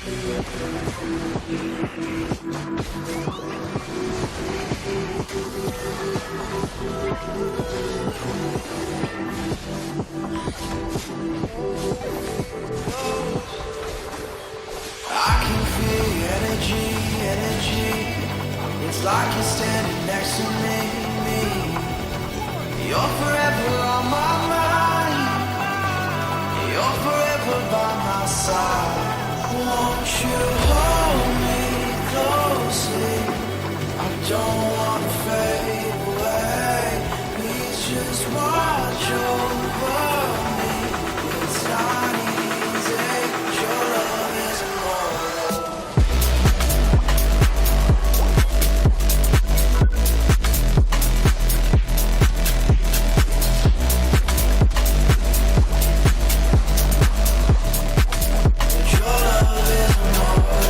It's like you're standing next to me. You're forever on my mind. You're forever by my side. Won't you hold me closely? I don't wanna fade away. Please just watch over me. It's not easy. Your love is more. Your love is more.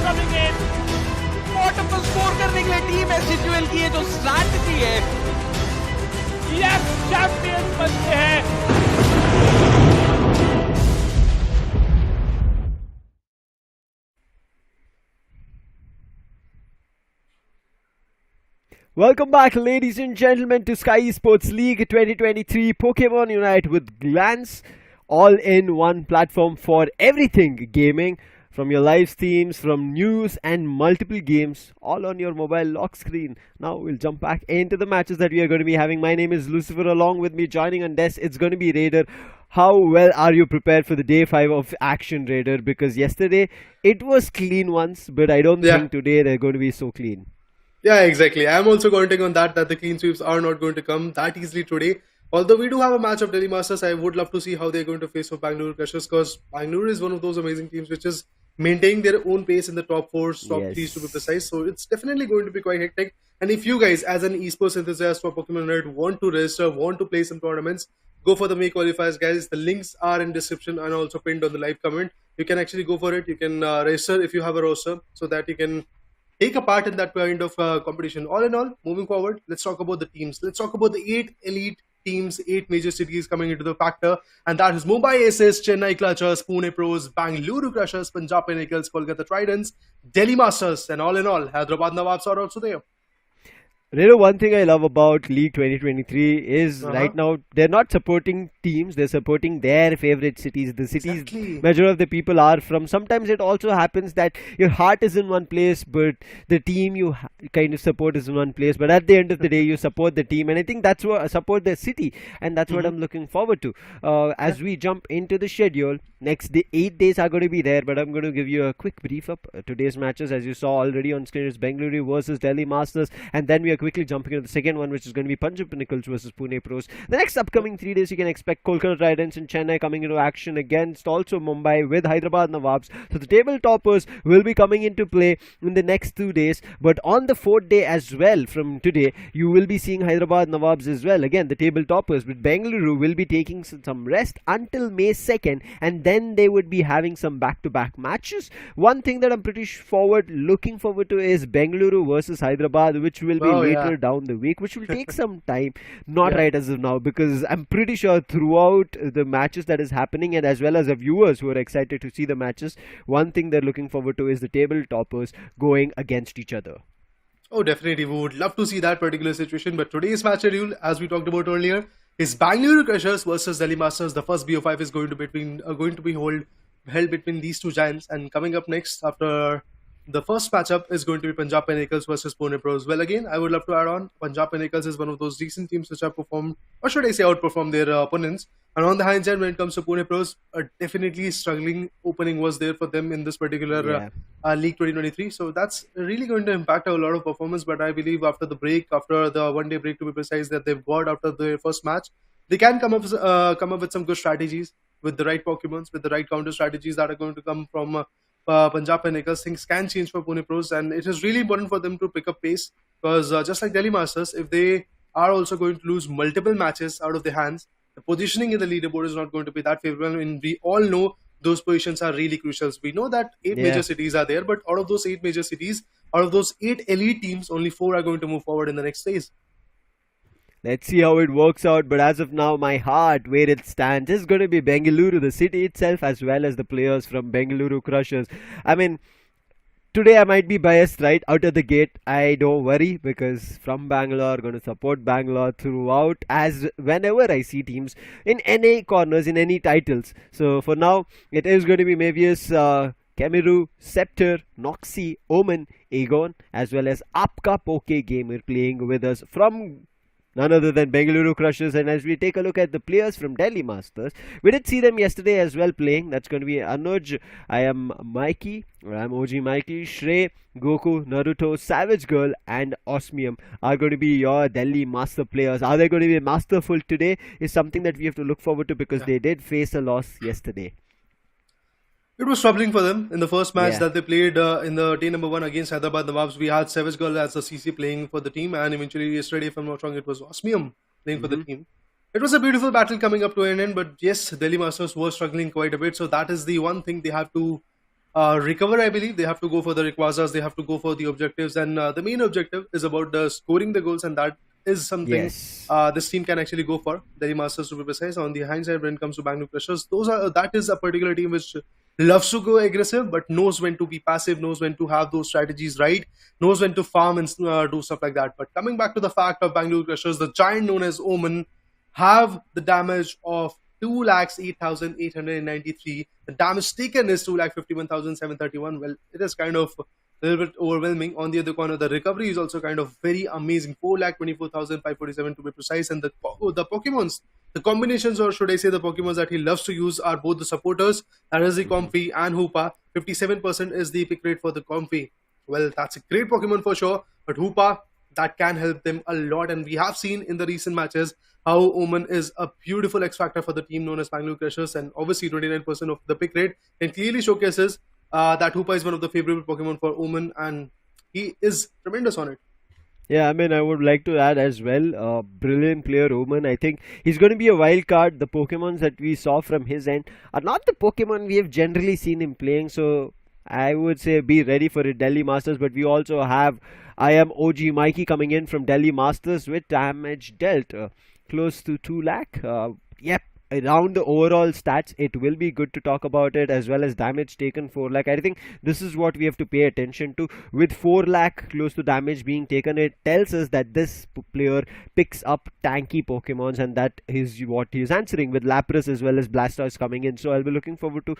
coming in. Bottom पर score करने के लिए team XesoL की ये जो strategy है, yes champion बनते हैं. Welcome back, ladies and gentlemen, to Skyesports League 2023 Pokemon Unite with Glance, all in one platform for everything gaming, from your live streams, from news and multiple games, all on your mobile lock screen. Now we'll jump back into the matches that we are going to be having. My name is Lucifer. Along with me, joining on desk, it's going to be Raider. How well are you prepared for the day 5 of action, Raider? Because yesterday it was clean once, but I don't think today they're going to be so clean. Yeah, exactly. I'm also counting on that the clean sweeps are not going to come that easily today. Although we do have a match of Delhi Masters, I would love to see how they're going to face for Bangaluru Crushers, because Bangaluru is one of those amazing teams which is maintaining their own pace in the top 4, top 3 to be precise. So it's definitely going to be quite hectic. And if you guys, as an esports enthusiast for Pokemon Unite, want to register, want to play some tournaments, go for the May qualifiers, guys. The links are in description and also pinned on the live comment. You can actually go for it. You can register if you have a roster, so that you can take a part in that kind of competition. All in all, moving forward, let's talk about the teams. Let's talk about the 8 elite teams, 8 major cities coming into the factor, and that is Mumbai Aces, Chennai Clutchers, Pune Pros, Bangaluru Crushers, Punjab Pinnacles, Kolkata Tridents, Delhi Masters, and all in all, Hyderabad Nawabs are also there. Rero, one thing I love about League 2023 is right now they're not supporting teams, they're supporting their favorite cities, the cities major of the people are from. Sometimes it also happens that your heart is in one place, but the team you kind of support is in one place. But at the end of the day, you support the team, and I think that's what support the city, and that's what I'm looking forward to. As we jump into the schedule, next day, 8 days are going to be there, but I'm going to give you a quick brief up. Today's matches, as you saw already on screen, is Bengaluru versus Delhi Masters, and then we are quickly jumping into the second one, which is going to be Punjab Pinnacles versus Pune Pros. The next upcoming 3 days, you can expect Kolkata Tridents and Chennai coming into action against also Mumbai with Hyderabad Nawabs. So the table toppers will be coming into play in the next 2 days, but on the 4th day as well from today, you will be seeing Hyderabad Nawabs as well. Again, the table toppers, but Bengaluru will be taking some rest until May 2nd, and then they would be having some back-to-back matches. One thing that I'm pretty looking forward to is Bengaluru versus Hyderabad, which will be later down the week, which will take some time, not right as of now, because I'm pretty sure throughout the matches that is happening, and as well as the viewers who are excited to see the matches, one thing they're looking forward to is the table toppers going against each other. Oh, definitely. We would love to see that particular situation. But today's match schedule, as we talked about earlier, is Bangaluru Crushers versus Delhi Masters. The first BO5 is going to be held between these two giants. And coming up next, after the first matchup, is going to be Punjab Pinnacles versus Pune Pros. Well, again, I would love to add on, Punjab Pinnacles is one of those decent teams which have performed, or should I say outperformed their opponents. And on the high end, when it comes to Pune Pros, a definitely struggling opening was there for them in this particular League 2023. So that's really going to impact a lot of performance. But I believe after the break, after the one-day break to be precise, that they've got after the first match, they can come up with some good strategies with the right Pokemons, with the right counter strategies that are going to come from Punjab Pinnacles. Things can change for Pune Pros, and it is really important for them to pick up pace, because just like Delhi Masters, if they are also going to lose multiple matches out of their hands, the positioning in the leaderboard is not going to be that favorable, and we all know those positions are really crucial. We know that 8 major cities are there, but out of those 8 major cities, out of those 8 elite teams, only 4 are going to move forward in the next phase. Let's see how it works out, but as of now, my heart, where it stands, is going to be Bengaluru, the city itself, as well as the players from Bengaluru Crushers. I mean, today I might be biased right out of the gate. I don't worry, because from Bangalore, going to support Bangalore throughout, as whenever I see teams in any corners, in any titles. So for now, it is going to be Mevius, Kemeru, Scepter, Noxy, Omen, Aegon, as well as Apka Poke Gamer playing with us from none other than Bengaluru Crushers. And as we take a look at the players from Delhi Masters, we did see them yesterday as well playing. That's going to be Anuj, I am Mikey, or I'm OG Mikey, Shrey, Goku, Naruto, Savage Girl, and Osmium are going to be your Delhi Master players. Are they going to be masterful today is something that we have to look forward to, because they did face a loss yesterday. It was troubling for them in the first match that they played in the day number 1 against Hyderabad Nawabs. We had Savage Girl as the CC playing for the team, and eventually yesterday, if I'm not wrong, it was Osmium playing for the team. It was a beautiful battle coming up to an end, but yes, Delhi Masters were struggling quite a bit. So that is the one thing they have to recover, I believe. They have to go for the Rayquazas, they have to go for the objectives, and the main objective is about scoring the goals, and that is something Yes. this team can actually go for. Delhi Masters, to be precise. On the hindsight, when it comes to Bangalore Crushers, that is a particular team which loves to go aggressive, but knows when to be passive, knows when to have those strategies right, knows when to farm and do stuff like that. But coming back to the fact of Bangalore Crushers, the giant known as Omen have the damage of 2,08,893. The damage taken is 2,51,731. Well, it is kind of a little bit overwhelming. On the other corner, the recovery is also kind of very amazing. 4,24,547 to be precise. And the Pokemons, the combinations, or should I say the Pokemons that he loves to use, are both the supporters, that is the Comfy and Hoopa. 57% is the pick rate for the Comfy. Well, that's a great Pokemon for sure. But Hoopa, that can help them a lot. And we have seen in the recent matches how Omen is a beautiful X factor for the team known as Bangalore Crushers, and obviously 29% of the pick rate and clearly showcases that Hoopa is one of the favorable Pokemon for Omen, and he is tremendous on it. Yeah, I mean, I would like to add as well, brilliant player Omen. I think he's going to be a wild card. The Pokemons that we saw from his end are not the Pokemon we have generally seen him playing, so I would say be ready for it, Delhi Masters. But we also have I am OG Mikey coming in from Delhi Masters with damage dealt close to 2 lakh. Yep. Around the overall stats, it will be good to talk about it, as well as damage taken 4 lakh. I think this is what we have to pay attention to. With 4 lakh close to damage being taken, it tells us that this player picks up tanky Pokemons, and that is what he is answering with Lapras as well as Blastoise coming in. So I'll be looking forward to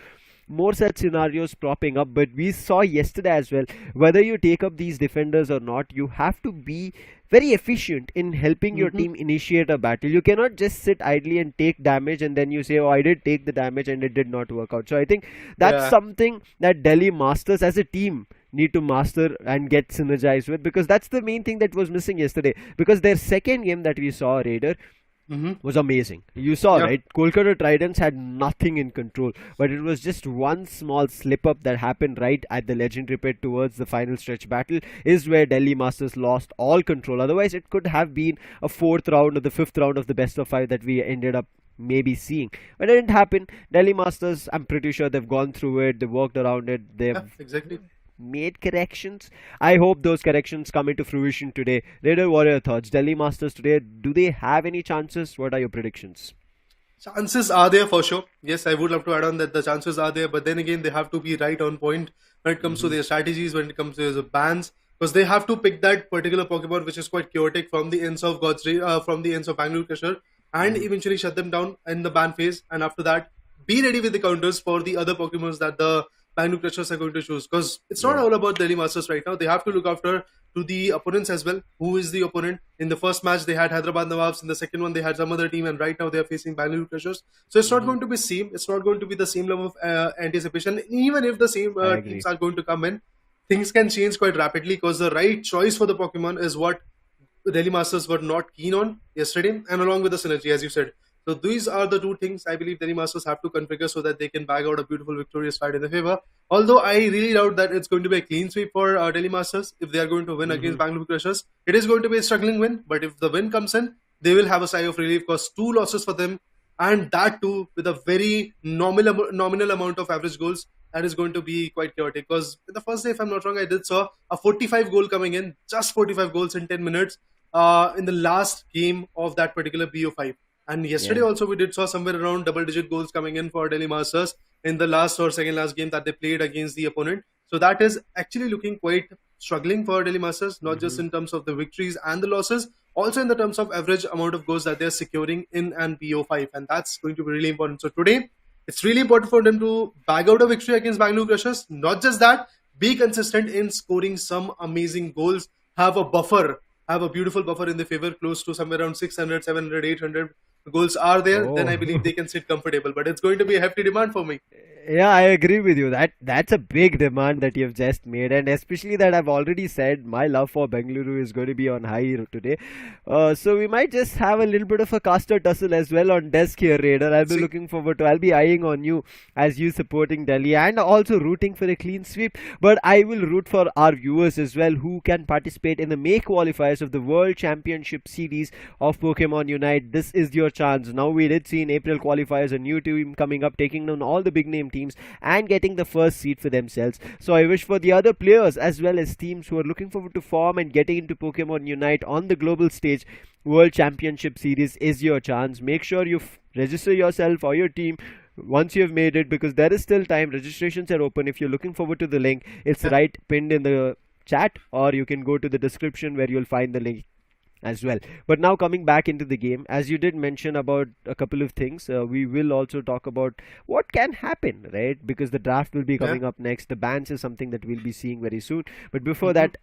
more such scenarios propping up. But we saw yesterday as well, whether you take up these defenders or not, you have to be very efficient in helping your team initiate a battle. You cannot just sit idly and take damage and then you say, oh, I did take the damage and it did not work out. So I think that's something that Delhi Masters as a team need to master and get synergized with, because that's the main thing that was missing yesterday. Because their second game that we saw, Raider, was amazing. You saw, right? Kolkata Tridents had nothing in control, but it was just one small slip up that happened right at the legendary pit towards the final stretch battle is where Delhi Masters lost all control. Otherwise, it could have been a 4th round or the 5th round of the best of 5 that we ended up maybe seeing. But it didn't happen. Delhi Masters, I'm pretty sure they've gone through it, they've worked around it, they've made corrections. I hope those corrections come into fruition today. Raider, what are your thoughts? Delhi Masters today, do they have any chances? What are your predictions? Chances are there for sure. Yes, I would love to add on that the chances are there, but then again, they have to be right on point when it comes to their strategies, when it comes to their bans, because they have to pick that particular Pokemon which is quite chaotic from the ends of from the ends of Bangalore Crusher, and eventually shut them down in the ban phase. And after that, be ready with the counters for the other Pokemons that the Bangalore Crushers are going to choose, because it's not all about Delhi Masters right now. They have to look after to the opponents as well. Who is the opponent? In the first match, they had Hyderabad Nawabs. In the second one, they had some other team, and right now they are facing Bangalore Crushers. So it's not going to be same. It's not going to be the same level of anticipation. Even if the same teams are going to come in, things can change quite rapidly, because the right choice for the Pokemon is what the Delhi Masters were not keen on yesterday, and along with the synergy, as you said. So these are the two things I believe Delhi Masters have to configure so that they can bag out a beautiful victorious fight in their favor. Although I really doubt that it's going to be a clean sweep for Delhi Masters if they are going to win against Bangalore Crushers. It is going to be a struggling win, but if the win comes in, they will have a sigh of relief, because 2 losses for them, and that too with a very nominal amount of average goals. That is going to be quite chaotic, because in the first day, if I'm not wrong, I did saw a 45 goal coming in, just 45 goals in 10 minutes in the last game of that particular BO5. And yesterday also we did saw somewhere around double-digit goals coming in for Delhi Masters in the last or second last game that they played against the opponent. So that is actually looking quite struggling for Delhi Masters, not just in terms of the victories and the losses, also in the terms of average amount of goals that they're securing in an BO5. And that's going to be really important. So today, it's really important for them to bag out a victory against Bangalore Crushers. Not just that, be consistent in scoring some amazing goals, have a buffer, have a beautiful buffer in their favor, close to somewhere around 600, 700, 800 goals are there, then I believe they can sit comfortable. But it's going to be a hefty demand for me. Yeah, I agree with you. That's a big demand that you've just made, and especially that I've already said my love for Bengaluru is going to be on high today. So we might just have a little bit of a caster tussle as well on desk here, Raider. I'll be looking forward to. I'll be eyeing on you as you supporting Delhi and also rooting for a clean sweep. But I will root for our viewers as well, who can participate in the May qualifiers of the World Championship Series of Pokemon Unite. This is your chance. Now we did see in April qualifiers a new team coming up, taking down all the big name teams and getting the first seed for themselves. So I wish for the other players as well as teams who are looking forward to form and getting into Pokemon Unite on the global stage, World Championship Series is your chance. Make sure you register yourself or your team once you have made it, because there is still time. Registrations are open. If you're looking forward to the link, it's right pinned in the chat, or you can go to the description where you'll find the link as well. But now coming back into the game, as you did mention about a couple of things, we will also talk about what can happen, right? Because the draft will be coming up next. The bans is something that we'll be seeing very soon. But before that,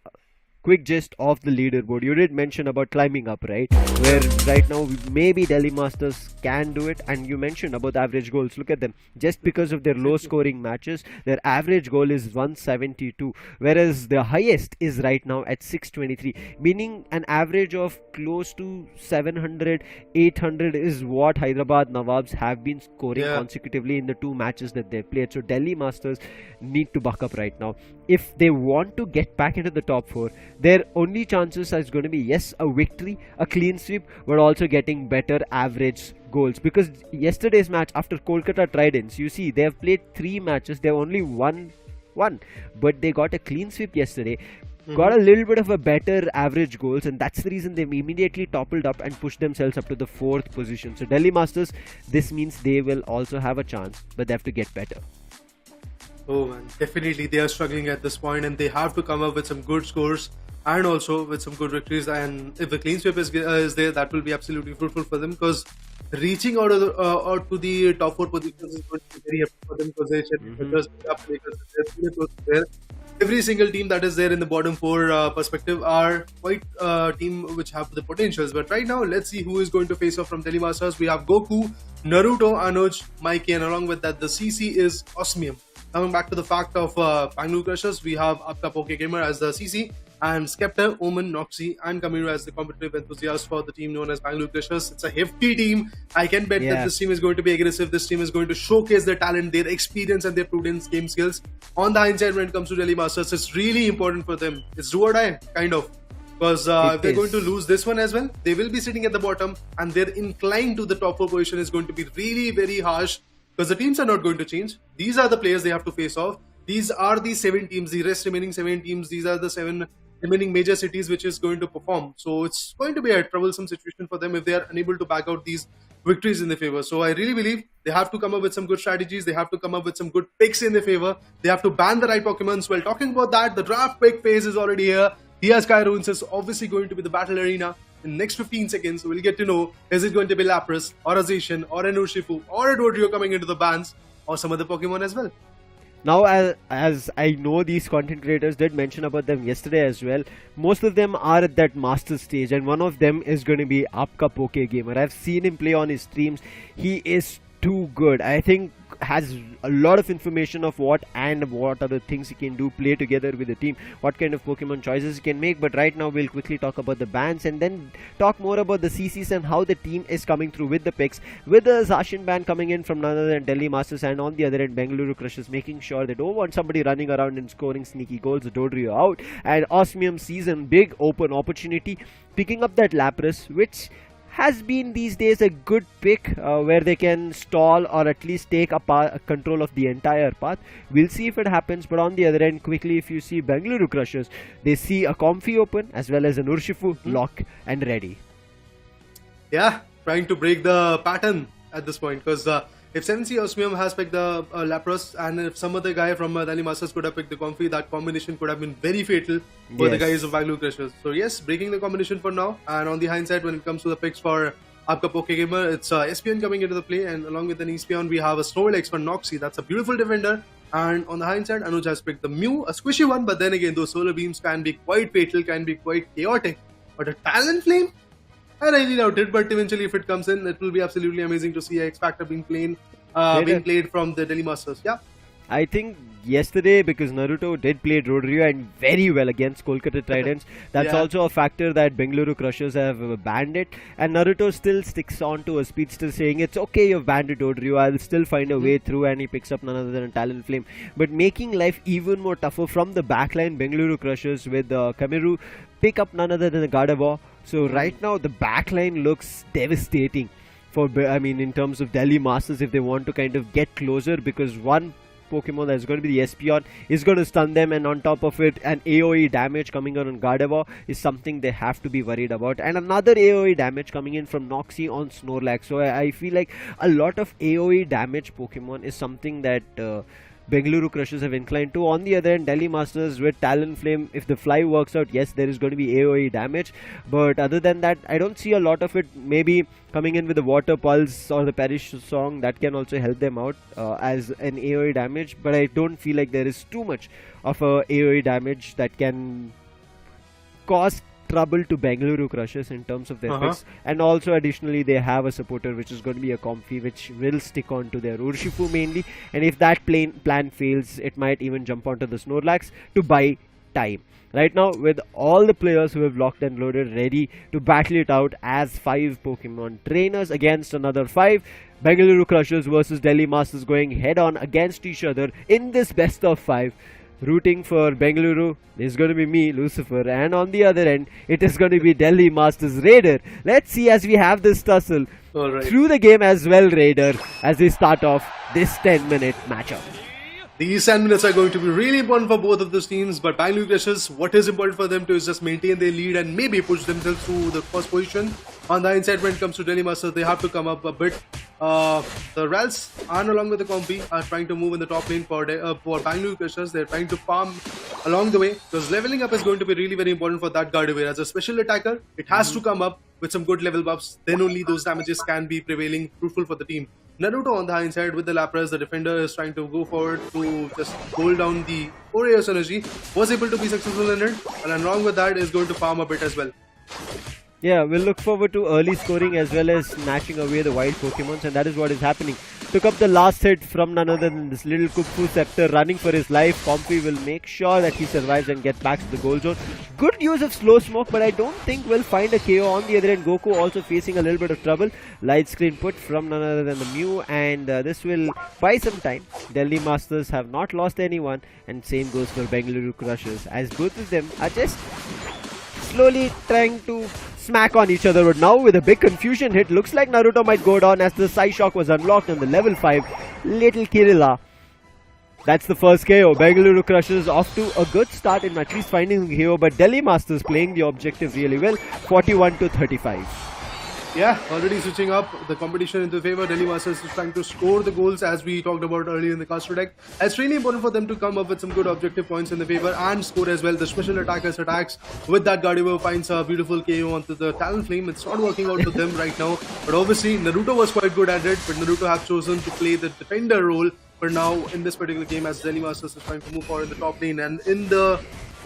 quick gist of the leaderboard. You did mention about climbing up, right? Where right now maybe Delhi Masters can do it, and you mentioned about average goals. Look at them. Just because of their low scoring matches, their average goal is 172, whereas the highest is right now at 623, meaning an average of close to 700, 800 is what Hyderabad Nawabs have been scoring consecutively in the 2 matches that they've played. So Delhi Masters need to buck up right now if they want to get back into the top 4. Their only chances is going to be, yes, a victory, a clean sweep, but also getting better average goals. Because yesterday's match after Kolkata Tridents, you see, they have played 3 matches, they have only won 1, but they got a clean sweep yesterday, got a little bit of a better average goals, and that's the reason they've immediately toppled up and pushed themselves up to the 4th position. So Delhi Masters, this means they will also have a chance, but they have to get better. Oh man, definitely they are struggling at this point, and they have to come up with some good scores and also with some good victories. And if the clean sweep is there, that will be absolutely fruitful for them, because reaching out to the top 4 positions is going to be very helpful for them, because there. Every single team that is there in the bottom 4 perspective are quite a team which have the potentials. But right now, let's see who is going to face off from Delhi Masters. We have Goku, Naruto, Anuj, Mikey, and along with that, the CC is Osmium. Coming back to the fact of Bangaluru Crushers, we have Aplha Pokegamer as the CC, and Skepta, Omen, Noxy, and Kamiru as the competitive enthusiast for the team known as Bangaluru Crushers. It's a hefty team. I can bet that this team is going to be aggressive. This team is going to showcase their talent, their experience, and their prudence game skills. On the hindsight, when it comes to Delhi Masters, it's really important for them. It's do or die, kind of. Because if they're going to lose this one as well, they will be sitting at the bottom, and their incline to the top 4 position is going to be really very harsh, because the teams are not going to change. These are the players they have to face off. These are the 7 teams, the rest remaining 7 teams. These are the 7 remaining major cities which is going to perform. So it's going to be a troublesome situation for them if they are unable to back out these victories in their favor. So I really believe they have to come up with some good strategies. They have to come up with some good picks in their favor. They have to ban the right Pokemons. Well, talking about that, the draft pick phase is already here. Here Skyrunes is obviously going to be the battle arena. In the next 15 seconds, we'll get to know, is it going to be Lapras, or a Zacian, or an Urshifu, or a Dodrio coming into the bans, or some other Pokemon as well. Now, as I know, these content creators did mention about them yesterday as well. Most of them are at that master stage, and one of them is going to be Aapka Pokegamer. I've seen him play on his streams. He is too good. I think has a lot of information of what other things he can do, play together with the team, what kind of Pokemon choices he can make. But right now we'll quickly talk about the bans and then talk more about the CCs and how the team is coming through with the picks, with the Zacian ban coming in from none other than Delhi Masters, and on the other end Bengaluru Crushers making sure they don't want somebody running around and scoring sneaky goals. Dodrio out, and Osmium season big open opportunity, picking up that Lapras, which has been these days a good pick where they can stall or at least take a control of the entire path. We'll see if it happens. But on the other end, quickly, if you see Bengaluru Crushers, they see a Comfy open as well as an Urshifu lock and ready. Yeah, trying to break the pattern at this point, because if Sensi Osmium has picked the Lapras, and if some other guy from Delhi Masters could have picked the Comfy, that combination could have been very fatal for the guys of Bangalore Crushers. So yes, breaking the combination for now. And on the hindsight, when it comes to the picks for Aapka Pokegamer, it's Espion coming into the play, and along with an Espion, we have a Snorlax X for Noxy. That's a beautiful defender. And on the hindsight, Anuj has picked the Mew, a squishy one, but then again, those solar beams can be quite fatal, can be quite chaotic. But a Talonflame? I really doubt it, but eventually if it comes in, it will be absolutely amazing to see X Factor being played from the Delhi Masters. Yeah. I think yesterday, because Naruto did play Dodrio and very well against Kolkata Tridents, that's also a factor that Bengaluru Crushers have banned it, and Naruto still sticks on to a speedster saying it's okay, you've banned Dodrio, I'll still find a way through, and he picks up none other than a Talonflame. But making life even more tougher from the backline, Bengaluru Crushers with Kamiru pick up none other than a Gardevoir. So right now the backline looks devastating in terms of Delhi Masters, if they want to kind of get closer, because one Pokemon that's going to be the Espeon is going to stun them, and on top of it an AoE damage coming on Gardevoir is something they have to be worried about, and another AoE damage coming in from Noxie on Snorlax. So I feel like a lot of AoE damage Pokemon is something that Bengaluru Crushers have inclined to. On the other end, Delhi Masters with Talonflame, if the fly works out, yes, there is going to be AoE damage, but other than that, I don't see a lot of it. Maybe coming in with the Water Pulse or the Perish Song, that can also help them out as an AoE damage, but I don't feel like there is too much of a AoE damage that can cause trouble to Bengaluru Crushers in terms of their picks. And also additionally they have a supporter which is going to be a Comfy, which will stick on to their Urshifu mainly, and if that plan fails, it might even jump onto the Snorlax to buy time. Right now, with all the players who have locked and loaded, ready to battle it out as 5 Pokemon trainers against another 5, Bengaluru Crushers versus Delhi Masters going head on against each other in this best of 5. Rooting for Bengaluru is going to be me, Lucifer, and on the other end, it is going to be Delhi Masters Raider. Let's see as we have this tussle through the game as well, Raider, as we start off this 10-minute matchup. These 10 minutes are going to be really important for both of those teams, but Bangalore Crushers, what is important for them to is just maintain their lead and maybe push themselves to the first position. On the inside, when it comes to Delhi Masters, they have to come up a bit. The Rals and along with the Comfy are trying to move in the top lane for Bangalore Crushers. They're trying to farm along the way, because leveling up is going to be really very important for that Gardevoir. As a special attacker, it has to come up with some good level buffs, then only those damages can be prevailing, fruitful for the team. Naruto on the high side with the Lapras, the defender is trying to go forward to just hold down the 4 AOS energy, was able to be successful in it, and along with that is going to farm a bit as well. Yeah, we'll look forward to early scoring as well as snatching away the wild Pokemons, and that is what is happening. Took up the last hit from none other than this little Kupfu Scepter running for his life. Comfy will make sure that he survives and gets back to the goal zone. Good use of Slow Smoke, but I don't think we'll find a KO. On the other end, Goku also facing a little bit of trouble. Light screen put from none other than the Mew, and this will buy some time. Delhi Masters have not lost anyone, and same goes for Bengaluru Crushers, as both of them are just slowly trying to smack on each other. But now with a big confusion hit, looks like Naruto might go down as the Psyshock was unlocked on the level 5 little Kirilla. That's the first KO. Bengaluru Crushers off to a good start in at least finding the KO, but Delhi Masters playing the objective really well, 41-35. Yeah, already switching up the competition into favor. Delhi Masters is trying to score the goals, as we talked about earlier in the caster deck. It's really important for them to come up with some good objective points in the favor and score as well. The special attackers attacks with that Gardevoir finds a beautiful KO onto the Talonflame. It's not working out for them right now, but obviously Naruto was quite good at it, but Naruto have chosen to play the defender role for now in this particular game, as Delhi Masters is trying to move forward in the top lane, and in the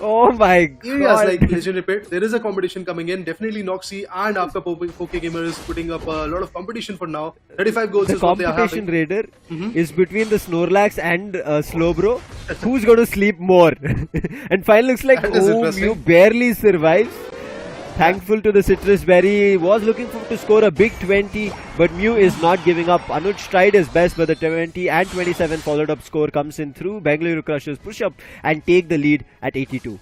oh my god, areas like Legendary Pit, there is a competition coming in. Definitely Noxie and Aplha Pokegamer is putting up a lot of competition for now. 35 goals is what they are having. The competition, Raider, is between the Snorlax and Slowbro. Who's going to sleep more? And finally looks like, oh, Mew barely survives. Thankful to the Citrus Berry, was looking to score a big 20, but Mew is not giving up. Anuj tried his best, but the 20 and 27 followed up score comes in through. Bengaluru Crushers push up and take the lead at 82.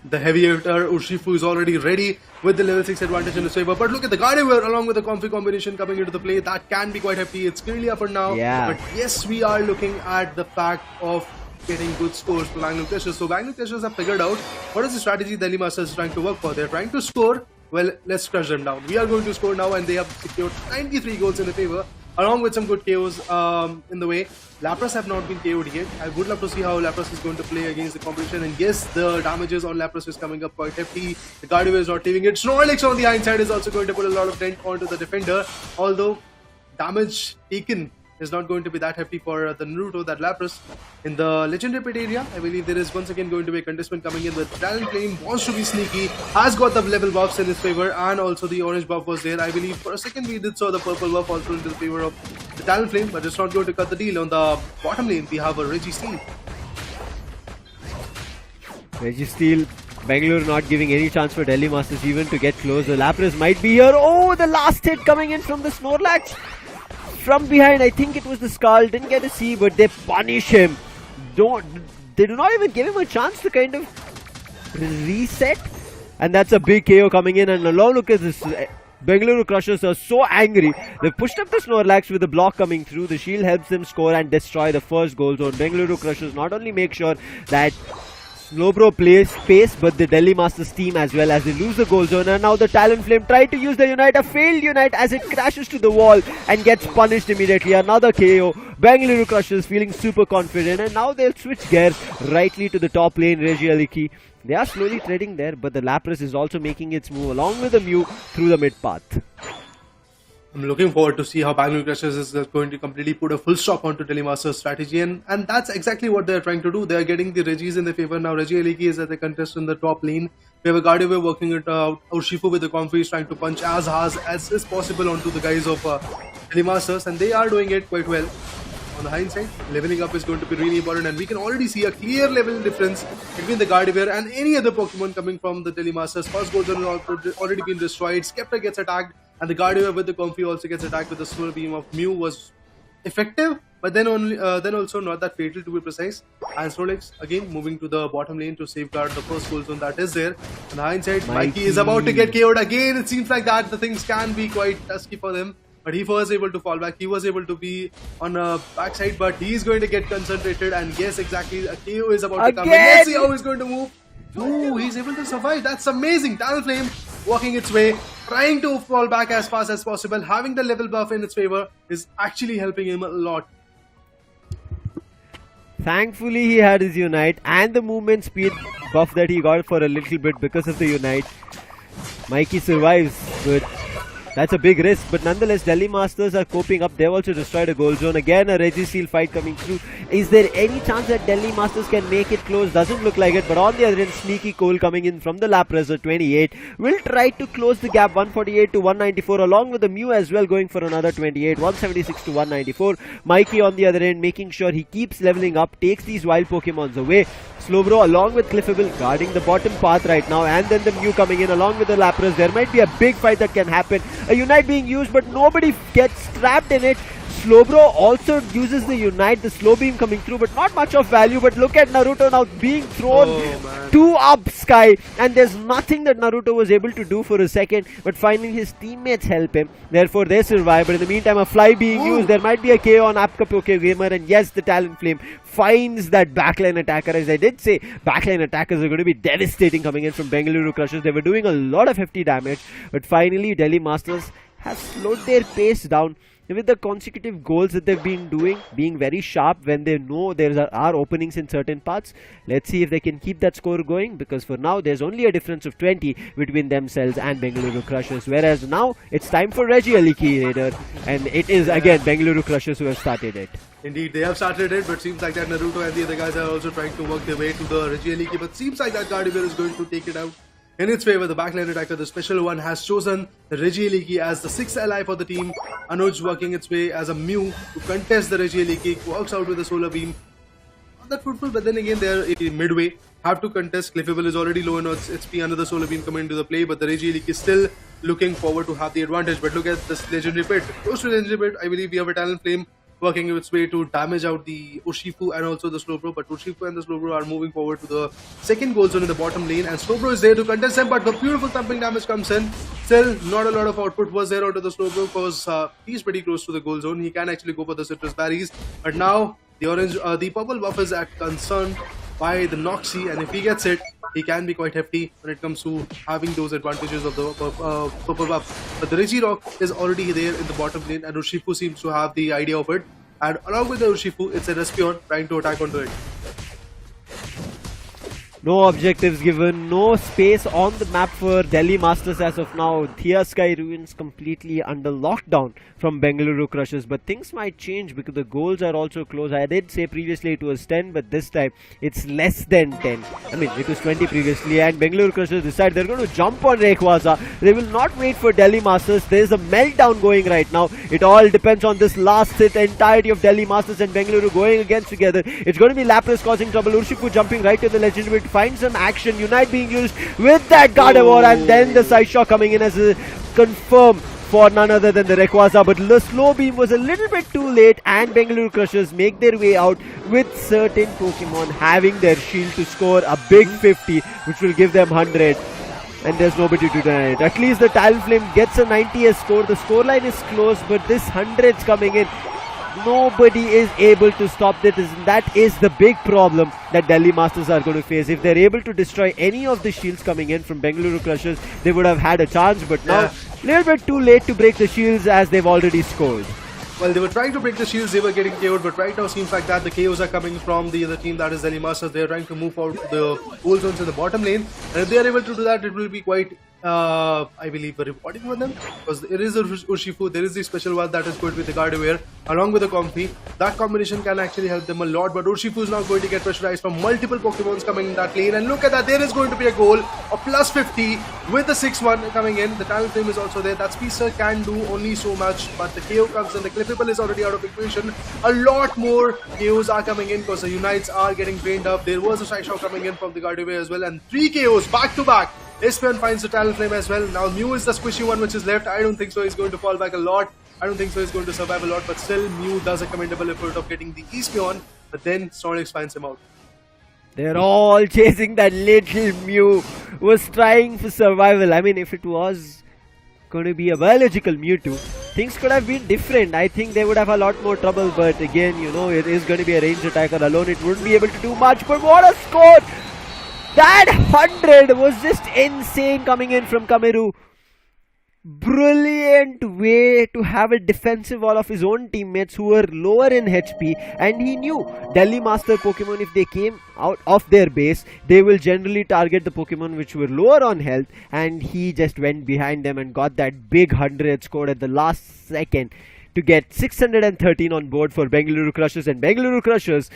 The heavy hitter Urshifu is already ready with the level 6 advantage in his favor. But look at the Gardevoir along with the Comfy combination coming into the play. That can be quite hefty. It's clearly up for now. Yeah. But yes, we are looking at the fact of getting good scores for Bangalore Crushers. So Bangalore Crushers have figured out what is the strategy Delhi Masters is trying to work for. They're trying to score. Well, let's crush them down. We are going to score now, and they have secured 93 goals in the favor, along with some good KOs in the way. Lapras have not been KO'd yet. I would love to see how Lapras is going to play against the competition. And yes, the damages on Lapras is coming up quite hefty. The Gardevoir is not leaving it. Snorlax on the hindsight is also going to put a lot of dent onto the defender, although damage taken is not going to be that hefty for the Naruto, that Lapras. In the Legendary Pit area, I believe there is once again going to be a contestant coming in. The Talonflame wants to be sneaky, has got the level buffs in his favor, and also the orange buff was there. I believe for a second we did saw the purple buff also into the favor of the Talonflame, but it's not going to cut the deal. On the bottom lane, we have a Registeel. Registeel, Bangalore not giving any chance for Delhi Masters even to get close. The Lapras might be here. Oh, the last hit coming in from the Snorlax. From behind, I think it was the Skull, didn't get to see, but they punish him. They do not even give him a chance to kind of reset. And that's a big KO coming in, and now look at this. Bengaluru Crushers are so angry. They've pushed up the Snorlax with the block coming through. The shield helps them score and destroy the first goal zone. Bengaluru Crushers not only make sure that Slowbro plays space, but the Delhi Masters team as well, as they lose the goal zone. And now the Talonflame tried to use the Unite, a failed Unite as it crashes to the wall and gets punished immediately. Another KO. Bengaluru Crushers feeling super confident, and now they'll switch gears rightly to the top lane. Regieleki, they are slowly treading there, but the Lapras is also making its move along with the Mew through the mid path. I'm looking forward to see how Bangalore Crushers is going to completely put a full stop onto Telemaster's strategy, and that's exactly what they're trying to do. They're getting the Regis in their favor now. Regieleki is at the contest in the top lane. We have a Gardevoir working it out. Urshifu with the Comfrey is trying to punch as hard as is possible onto the guys of Telemasters, and they are doing it quite well. On the hindsight, leveling up is going to be really important, and we can already see a clear level difference between the Gardevoir and any other Pokemon coming from the Telemasters. First goal zone has already been destroyed. Skepta gets attacked, and the Gardevoir with the Comfy also gets attacked with the Solar Beam of Mew. Was effective, but then also not that fatal, to be precise. And Snorlax again moving to the bottom lane to safeguard the first goal zone that is there. On the hindsight, Mikey is about to get KO'd again. It seems like that the things can be quite dusky for them. But he was able to fall back. He was able to be on a backside, but he's going to get concentrated. And yes, exactly, a KO is about to come in. Let's see how he's going to move. Ooh, he's able to survive. That's amazing. Talonflame walking its way, trying to fall back as fast as possible. Having the level buff in its favor is actually helping him a lot. Thankfully, he had his Unite and the movement speed buff that he got for a little bit because of the Unite. Mikey survives, but that's a big risk, but nonetheless, Delhi Masters are coping up. They've also destroyed a goal zone. Again, a Regiseal fight coming through. Is there any chance that Delhi Masters can make it close? Doesn't look like it, but on the other end, Sneaky Cole coming in from the Lapras at 28 will try to close the gap, 148 to 194, along with the Mew as well going for another 28, 176 to 194. Mikey on the other end making sure he keeps leveling up, takes these wild Pokemons away. Slowbro along with Cliffable guarding the bottom path right now, and then the Mew coming in along with the Lapras. There might be a big fight that can happen. A Unite being used, but nobody gets trapped in it. Slowbro also uses the Unite, the slow beam coming through, but not much of value. But look at Naruto now being thrown two up Sky, and there's nothing that Naruto was able to do for a second, but finally his teammates help him, therefore they survive. But in the meantime, a fly being used. There might be a KO on Apka Pokegamer, and yes, the Talonflame finds that backline attacker. As I did say, backline attackers are going to be devastating coming in from Bengaluru Crushers. They were doing a lot of hefty damage, but finally Delhi Masters have slowed their pace down with the consecutive goals that they've been doing, being very sharp when they know there are openings in certain parts. Let's see if they can keep that score going, because for now there's only a difference of 20 between themselves and Bengaluru Crushers, whereas now it's time for Regieleki Raider, and it is again Bengaluru Crushers who have started it. Indeed, they have started it, but seems like that Naruto and the other guys are also trying to work their way to the Regieleki, but seems like that Gardevoir is going to take it out. In its favor, the backline attacker, the special one, has chosen the Regieleki as the 6th ally for the team. Anuj working its way as a Mew to contest the Regieleki, works out with the Solar Beam. Not that fruitful, but then again, they're midway. Have to contest. Cliffable is already low on its HP, another Solar Beam coming into the play, but the Regieleki is still looking forward to have the advantage. But look at this Legendary Pit. Close to Legendary Pit, I believe we have a Talonflame working its way to damage out the Urshifu and also the Slowbro, but Urshifu and the Slowbro are moving forward to the second goal zone in the bottom lane, and Slowbro is there to contest them, but the beautiful thumping damage comes in. Still, not a lot of output was there out of the Slowbro, because he's pretty close to the goal zone. He can actually go for the citrus berries, but now the purple buff is at concern by the Noxie, and if he gets it, he can be quite hefty when it comes to having those advantages of the purple buff. But the Regirock is already there in the bottom lane, and Urshifu seems to have the idea of it. And along with the Urshifu, it's a Respion trying to attack onto it. No objectives given, no space on the map for Delhi Masters as of now. Thea Sky Ruins completely under lockdown from Bengaluru Crushers, but things might change because the goals are also close. I did say previously it was 10, but this time it's less than 10. I mean, it was 20 previously, and Bengaluru Crushers decide they're going to jump on Rayquaza. They will not wait for Delhi Masters. There's a meltdown going right now. It all depends on this last hit. The entirety of Delhi Masters and Bengaluru going against together. It's going to be Lapras causing trouble. Urshifu jumping right to the Legendary to find some action. Unite being used with that Gardevoir, and then the side shot coming in as a confirm for none other than the Rayquaza, but the slow beam was a little bit too late, and Bengaluru Crushers make their way out with certain Pokemon having their shield to score a big 50, which will give them 100. and there's nobody to deny it. At least the Talonflame gets a 90th score. The scoreline is close, but this 100's coming in. Nobody is able to stop this, and that is the big problem that Delhi Masters are going to face. If they're able to destroy any of the shields coming in from Bengaluru Crushers, they would have had a chance, but now a little bit too late to break the shields as they've already scored. Well, they were trying to break the shields, they were getting KO'd, but right now seems like that the KOs are coming from the other team, that is Delhi Masters. They are trying to move out the goal zones in the bottom lane, and if they are able to do that, it will be quite, I believe, rewarding for them, because there is a Urshifu, there is the special one that is going with the Gardevoir, along with the Comfy. That combination can actually help them a lot, but Urshifu is now going to get pressurized from multiple Pokemons coming in that lane, and look at that, there is going to be a goal of plus 50 with the 6-1 coming in. The Talonflame is also there. That Speedster can do only so much, but the KO comes in. The Clippable is already out of equation. A lot more KOs are coming in because the Unites are getting drained up. There was a Shy Shot coming in from the Gardevoir as well, and 3 KOs back to back. Espeon finds the Talonflame as well. Now Mew is the squishy one which is left. I don't think so he's going to fall back a lot. I don't think so he's going to survive a lot, but still Mew does a commendable effort of getting the Espeon, but then Snorlax finds him out. They're all chasing that little Mew who was trying for survival. I mean, if it was going to be a biological Mewtwo, things could have been different. I think they would have a lot more trouble, but again, you know, it is going to be a ranged attacker alone. It wouldn't be able to do much, but what a score! That 100 was just insane coming in from Kameru. Brilliant way to have a defensive wall of his own teammates who were lower in HP, and he knew Delhi Master Pokemon, if they came out of their base, they will generally target the Pokemon which were lower on health, and he just went behind them and got that big 100 scored at the last second to get 613 on board for Bengaluru Crushers, and Bengaluru Crushers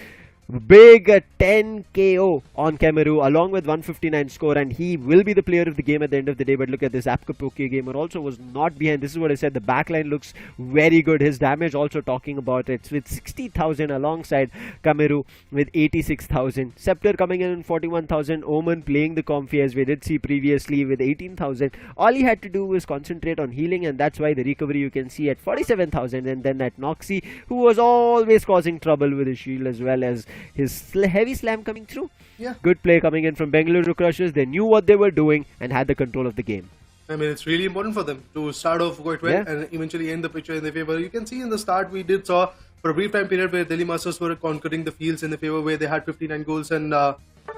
big 10 KO on Kameru along with 159 score, and he will be the player of the game at the end of the day. But look at this, Apka Pokegamer also was not behind. This is what I said, the backline looks very good. His damage also talking about it with 60,000 alongside Kameru with 86,000. Scepter coming in 41,000. Omen playing the Comfy as we did see previously with 18,000. All he had to do was concentrate on healing, and that's why the recovery you can see at 47,000. And then at Noxie, who was always causing trouble with his shield as well as his heavy slam coming through. Yeah. Good play coming in from Bengaluru Crushers. They knew what they were doing and had the control of the game. I mean, it's really important for them to start off quite well and eventually end the picture in their favor. You can see in the start we did saw for a brief time period where Delhi Masters were conquering the fields in their favor, where they had 59 goals and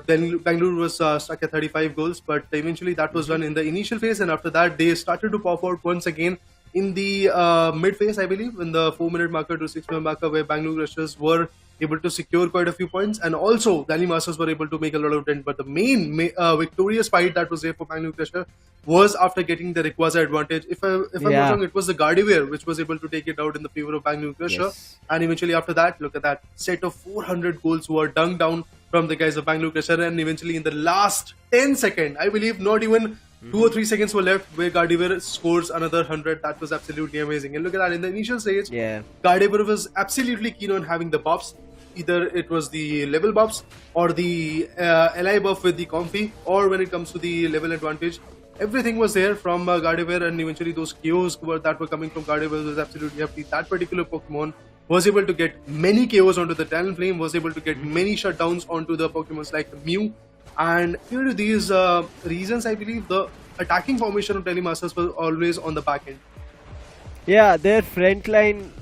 then Bangalore was stuck at 35 goals, but eventually that was done in the initial phase, and after that they started to pop out once again in the mid phase, I believe, in the 4-minute marker to 6-minute marker, where Bangalore Crushers were able to secure quite a few points, and also Delhi Masters were able to make a lot of dent. But the main victorious fight that was there for Bangalore Crusher was after getting the Rayquaza advantage. If I'm not wrong, it was the Gardevoir which was able to take it out in the favor of Bangalore Crusher. And eventually after that, look at that set of 400 goals were dunked down from the guys of Bangalore Crusher, and eventually in the last 10 seconds, I believe not even 2 or 3 seconds were left, where Gardevoir scores another 100. That was absolutely amazing. And look at that, in the initial stage, Gardevoir was absolutely keen on having the buffs. Either it was the level buffs or the LI buff with the Comfy, or when it comes to the level advantage, everything was there from Gardevoir, and eventually those KOs that were coming from Gardevoir was absolutely happy. That particular Pokemon was able to get many KOs onto the Talonflame, was able to get many shutdowns onto the Pokemons like Mew, and due to these reasons, I believe the attacking formation of Delhi Masters was always on the back end. Yeah, their front line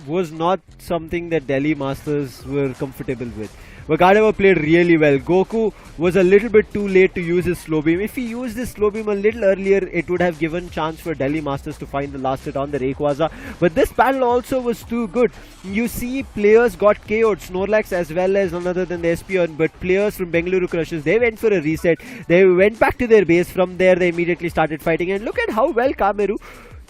was not something that Delhi Masters were comfortable with. But Gardevoir played really well. Goku was a little bit too late to use his slow beam. If he used his slow beam a little earlier, it would have given chance for Delhi Masters to find the last hit on the Rayquaza. But this battle also was too good. You see players got KO'd, Snorlax as well as none other than the Espeon, but players from Bengaluru Crushers, they went for a reset. They went back to their base. From there, they immediately started fighting. And look at how well Kameru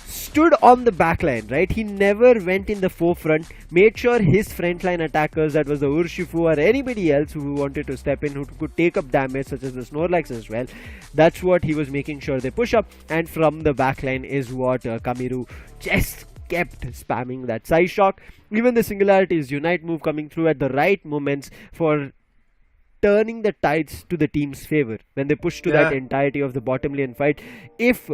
stood on the backline, right? He never went in the forefront, made sure his frontline attackers, that was the Urshifu or anybody else who wanted to step in, who could take up damage, such as the Snorlax as well. That's what he was making sure they push up, and from the backline is what Kameru just kept spamming that Psy Shock. Even the Singularity's Unite move coming through at the right moments for turning the tides to the team's favor when they push to that entirety of the bottom lane fight. If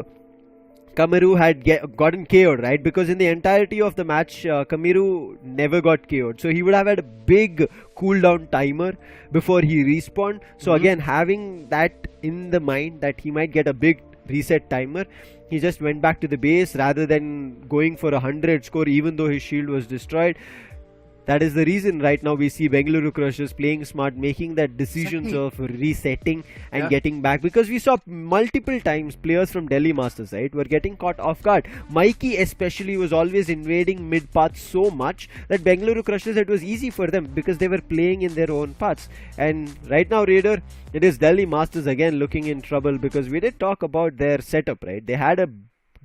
Kamiru had gotten KO'd, right? Because in the entirety of the match, Kamiru never got KO'd. So he would have had a big cooldown timer before he respawned. So again, having that in the mind that he might get a big reset timer, he just went back to the base rather than going for a 100 score even though his shield was destroyed. That is the reason right now we see Bengaluru Crushers playing smart, making that decisions of resetting and getting back. Because we saw multiple times players from Delhi Masters, right, were getting caught off guard. Mikey especially was always invading mid paths so much that Bengaluru Crushers, it was easy for them because they were playing in their own paths. And right now, Raider, it is Delhi Masters again looking in trouble because we did talk about their setup, right? They had a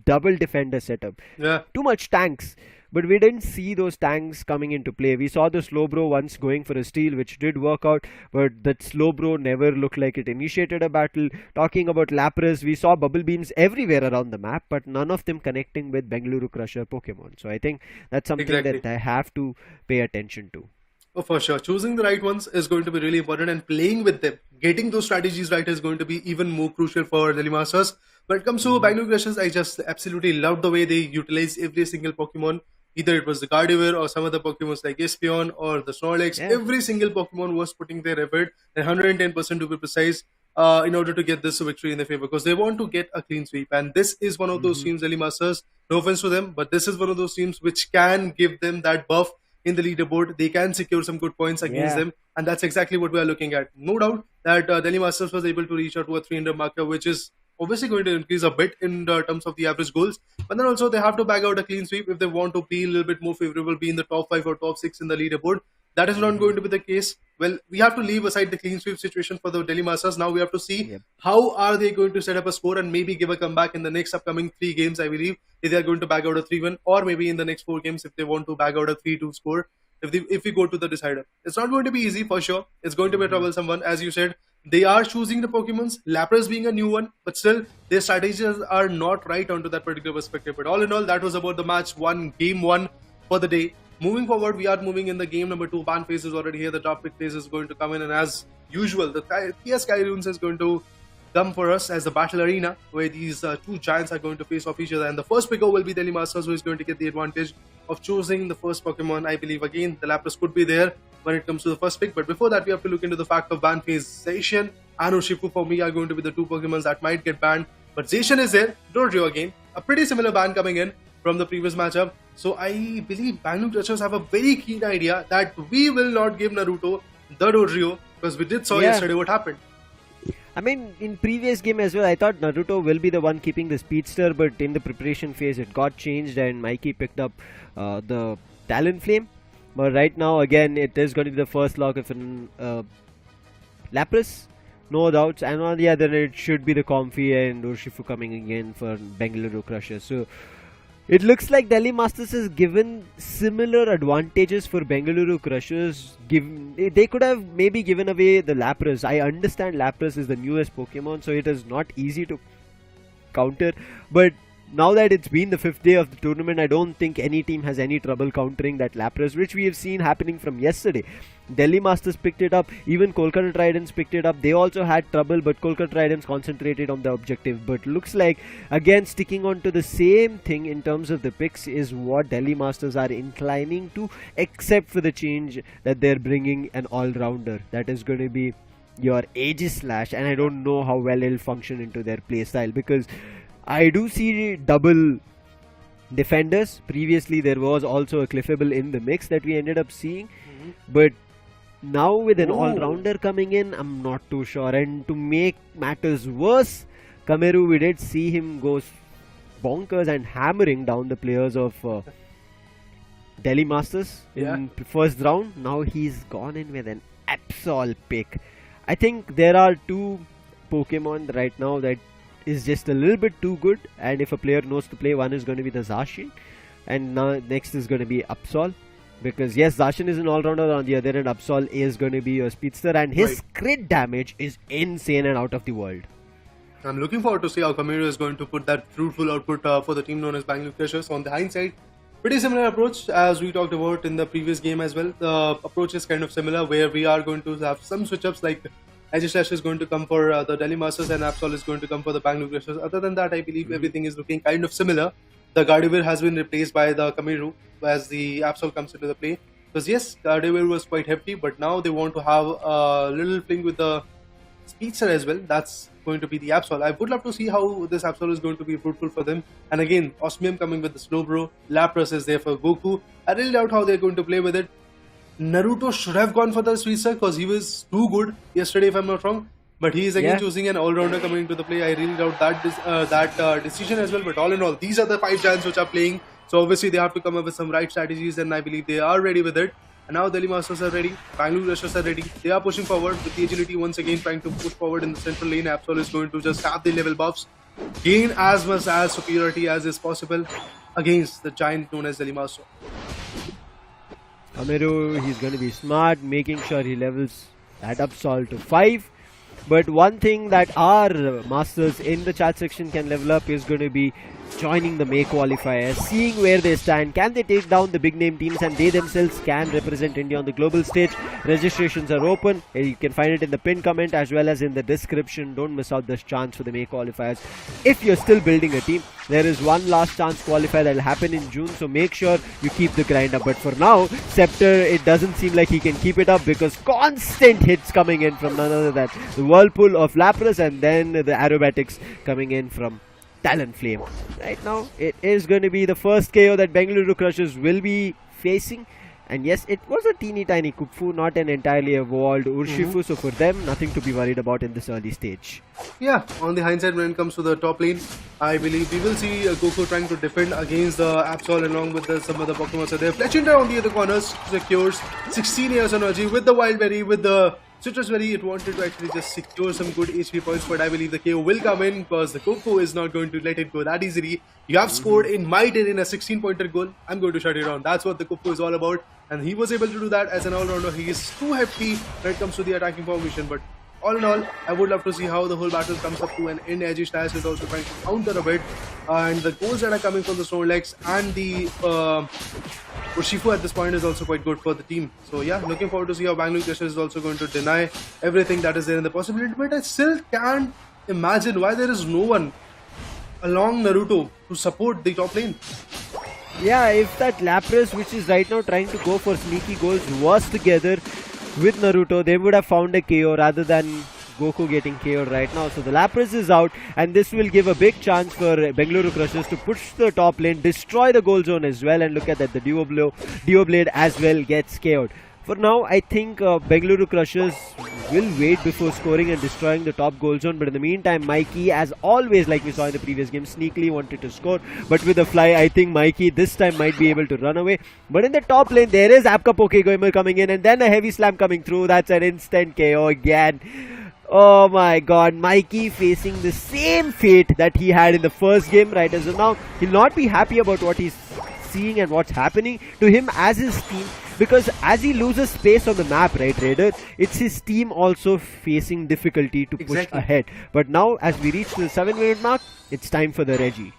double defender setup. Too much tanks. But we didn't see those tanks coming into play. We saw the Slowbro once going for a steal, which did work out, but that Slowbro never looked like it initiated a battle. Talking about Lapras, we saw bubble beams everywhere around the map, but none of them connecting with Bengaluru Crusher Pokemon. So I think that's something that I have to pay attention to. Oh, for sure. Choosing the right ones is going to be really important, and playing with them, getting those strategies right is going to be even more crucial for Delhi Masters. When it comes to Bangalore Crushers, I just absolutely love the way they utilize every single Pokemon. Either it was the Gardevoir or some other Pokemons like Espeon or the Snorlax. Every single Pokemon was putting their effort, and 110% to be precise, in order to get this victory in their favor, because they want to get a clean sweep. And this is one of those teams, Delhi Masters, no offense to them, but this is one of those teams which can give them that buff in the leaderboard. They can secure some good points against them, and that's exactly what we are looking at. No doubt that Delhi Masters was able to reach out to a 300 marker, which is obviously going to increase a bit in terms of the average goals, but then also they have to bag out a clean sweep if they want to be a little bit more favorable, be in the top 5 or top 6 in the leaderboard. That is not going to be the case. Well, we have to leave aside the clean sweep situation for the Delhi Masters. Now we have to see how are they going to set up a score and maybe give a comeback in the next upcoming 3 games, I believe. If they are going to bag out a 3-1, or maybe in the next 4 games if they want to bag out a 3-2 score. If we go to the decider, it's not going to be easy for sure. It's going to be a troublesome one. As you said, they are choosing the Pokemons, Lapras being a new one, but still their strategies are not right onto that particular perspective. But all in all, that was about the match 1, game 1 for the day. Moving forward, we are moving in the game number 2. Ban phase is already here. The top pick phase is going to come in, and as usual, the PS Kyurem is going to come for us as the battle arena, where these 2 giants are going to face off each other. And the first picker will be Delhi Masters, who is going to get the advantage of choosing the first Pokemon. I believe again the Lapras could be there when it comes to the first pick, but before that we have to look into the fact of ban phase. Zacian and Urshifu for me are going to be the 2 Pokemons that might get banned, but Zacian is there. Dodrio again, a pretty similar ban coming in from the previous matchup. So I believe Bangalore Crushers have a very keen idea that we will not give Naruto the Dodrio, because we did saw yesterday what happened. I mean, in previous game as well, I thought Naruto will be the one keeping the Speedster, but in the preparation phase it got changed and Mikey picked up the Talonflame. But right now, again, it is going to be the first lock of an Lapras, no doubts. And on the other end, it should be the Comfy and Urshifu coming again for Bengaluru Crushers. So it looks like Delhi Masters has given similar advantages for Bengaluru Crushers. They could have maybe given away the Lapras. I understand Lapras is the newest Pokemon, so it is not easy to counter. But now that it's been the 5th day of the tournament, I don't think any team has any trouble countering that Lapras, which we have seen happening from yesterday. Delhi Masters picked it up, even Kolkata Tridents picked it up. They also had trouble, but Kolkata Tridents concentrated on the objective. But looks like, again, sticking on to the same thing in terms of the picks is what Delhi Masters are inclining to, except for the change that they're bringing an all-rounder. That is going to be your Aegislash, and I don't know how well it'll function into their playstyle, because I do see double defenders. Previously there was also a Clefable in the mix that we ended up seeing, but now with an all-rounder coming in, I'm not too sure. And to make matters worse, Kamiru, we did see him go bonkers and hammering down the players of Delhi Masters in first round. Now he's gone in with an Absol pick. I think there are 2 Pokemon right now that is just a little bit too good, and if a player knows to play, one is going to be the Zacian, and now next is going to be Absol, because yes, Zacian is an all-rounder. On the other end, Absol is going to be a speedster, and his crit damage is insane and out of the world. I'm looking forward to see how Kamiru is going to put that fruitful output for the team known as Bangalore Crushers. On the hindsight, pretty similar approach as we talked about in the previous game as well. The approach is kind of similar, where we are going to have some switch-ups like Edge Slash is going to come for the Delhi Masters and Absol is going to come for the Bangalore Crushers. Other than that, I believe everything is looking kind of similar. The Gardevoir has been replaced by the Kamiru as the Absol comes into the play. Because yes, Gardevoir was quite hefty, but now they want to have a little fling with the Speedster as well. That's going to be the Absol. I would love to see how this Absol is going to be fruitful for them. And again, Osmium coming with the Slowbro. Lapras is there for Goku. I really doubt how they're going to play with it. Naruto should have gone for the Speedster because he was too good yesterday, if I'm not wrong. But he is again choosing an all-rounder coming into the play. I really doubt that decision as well. But all in all, these are the 5 giants which are playing. So obviously they have to come up with some right strategies, and I believe they are ready with it. And now Delhi Masters are ready, Bangalore Rushers are ready. They are pushing forward with the agility once again, trying to push forward in the central lane. Absol is going to just have the level buffs, gain as much as superiority as is possible against the giant known as Delhi Master. Kamiru, he's going to be smart, making sure he levels that Absol to 5. But one thing that our masters in the chat section can level up is going to be joining the May qualifiers, seeing where they stand. Can they take down the big name teams and they themselves can represent India on the global stage? Registrations are open. You can find it in the pinned comment as well as in the description. Don't miss out this chance for the May qualifiers. If you're still building a team, there is one last chance qualifier that will happen in June, so make sure you keep the grind up. But for now, Scepter, it doesn't seem like he can keep it up because constant hits coming in from none other than the Whirlpool of Lapras and then the aerobatics coming in from Talonflame. Right now, it is going to be the first KO that Bengaluru Crushers will be facing. And yes, it was a teeny tiny Kupfu, not an entirely evolved Urshifu. So for them, nothing to be worried about in this early stage. Yeah, on the hindsight, when it comes to the top lane, I believe we will see Goku trying to defend against the Absol along with some other Pokemon. So there, Fletchinder on the other corners secures 16 years energy with the Wild Berry, with the Citrus Berry. It wanted to actually just secure some good HP points, but I believe the KO will come in because the Goku is not going to let it go that easily. You have scored, in my opinion, a 16-pointer goal. I'm going to shut it down. That's what the Goku is all about, and he was able to do that as an all-rounder. He is too hefty when it comes to the attacking formation, but all in all, I would love to see how the whole battle comes up to an end. Edgy Slash is also trying to counter a bit, and the goals that are coming from the Snorlax and the Urshifu at this point is also quite good for the team. So yeah, looking forward to see how Bangalore Crushers is also going to deny everything that is there in the possibility, but I still can't imagine why there is no one along Naruto to support the top lane. Yeah, if that Lapras, which is right now trying to go for sneaky goals, was together with Naruto, they would have found a KO rather than Goku getting KO'd right now. So the Lapras is out, and this will give a big chance for Bengaluru Crushers to push the top lane, destroy the goal zone as well, and look at that, the Dio Blade as well gets KO'd. For now, I think Bengaluru Crushers will wait before scoring and destroying the top goal zone. But in the meantime, Mikey, as always, like we saw in the previous game, sneakily wanted to score. But with the fly, I think Mikey this time might be able to run away. But in the top lane, there is Apka Pokegamer coming in, and then a heavy slam coming through. That's an instant KO again. Oh my god, Mikey facing the same fate that he had in the first game right as of now. He'll not be happy about what he's seeing and what's happening to him as his team, because as he loses space on the map, right, Raider, it's his team also facing difficulty to push ahead. But now as we reach the 7-minute mark, it's time for the Reggie.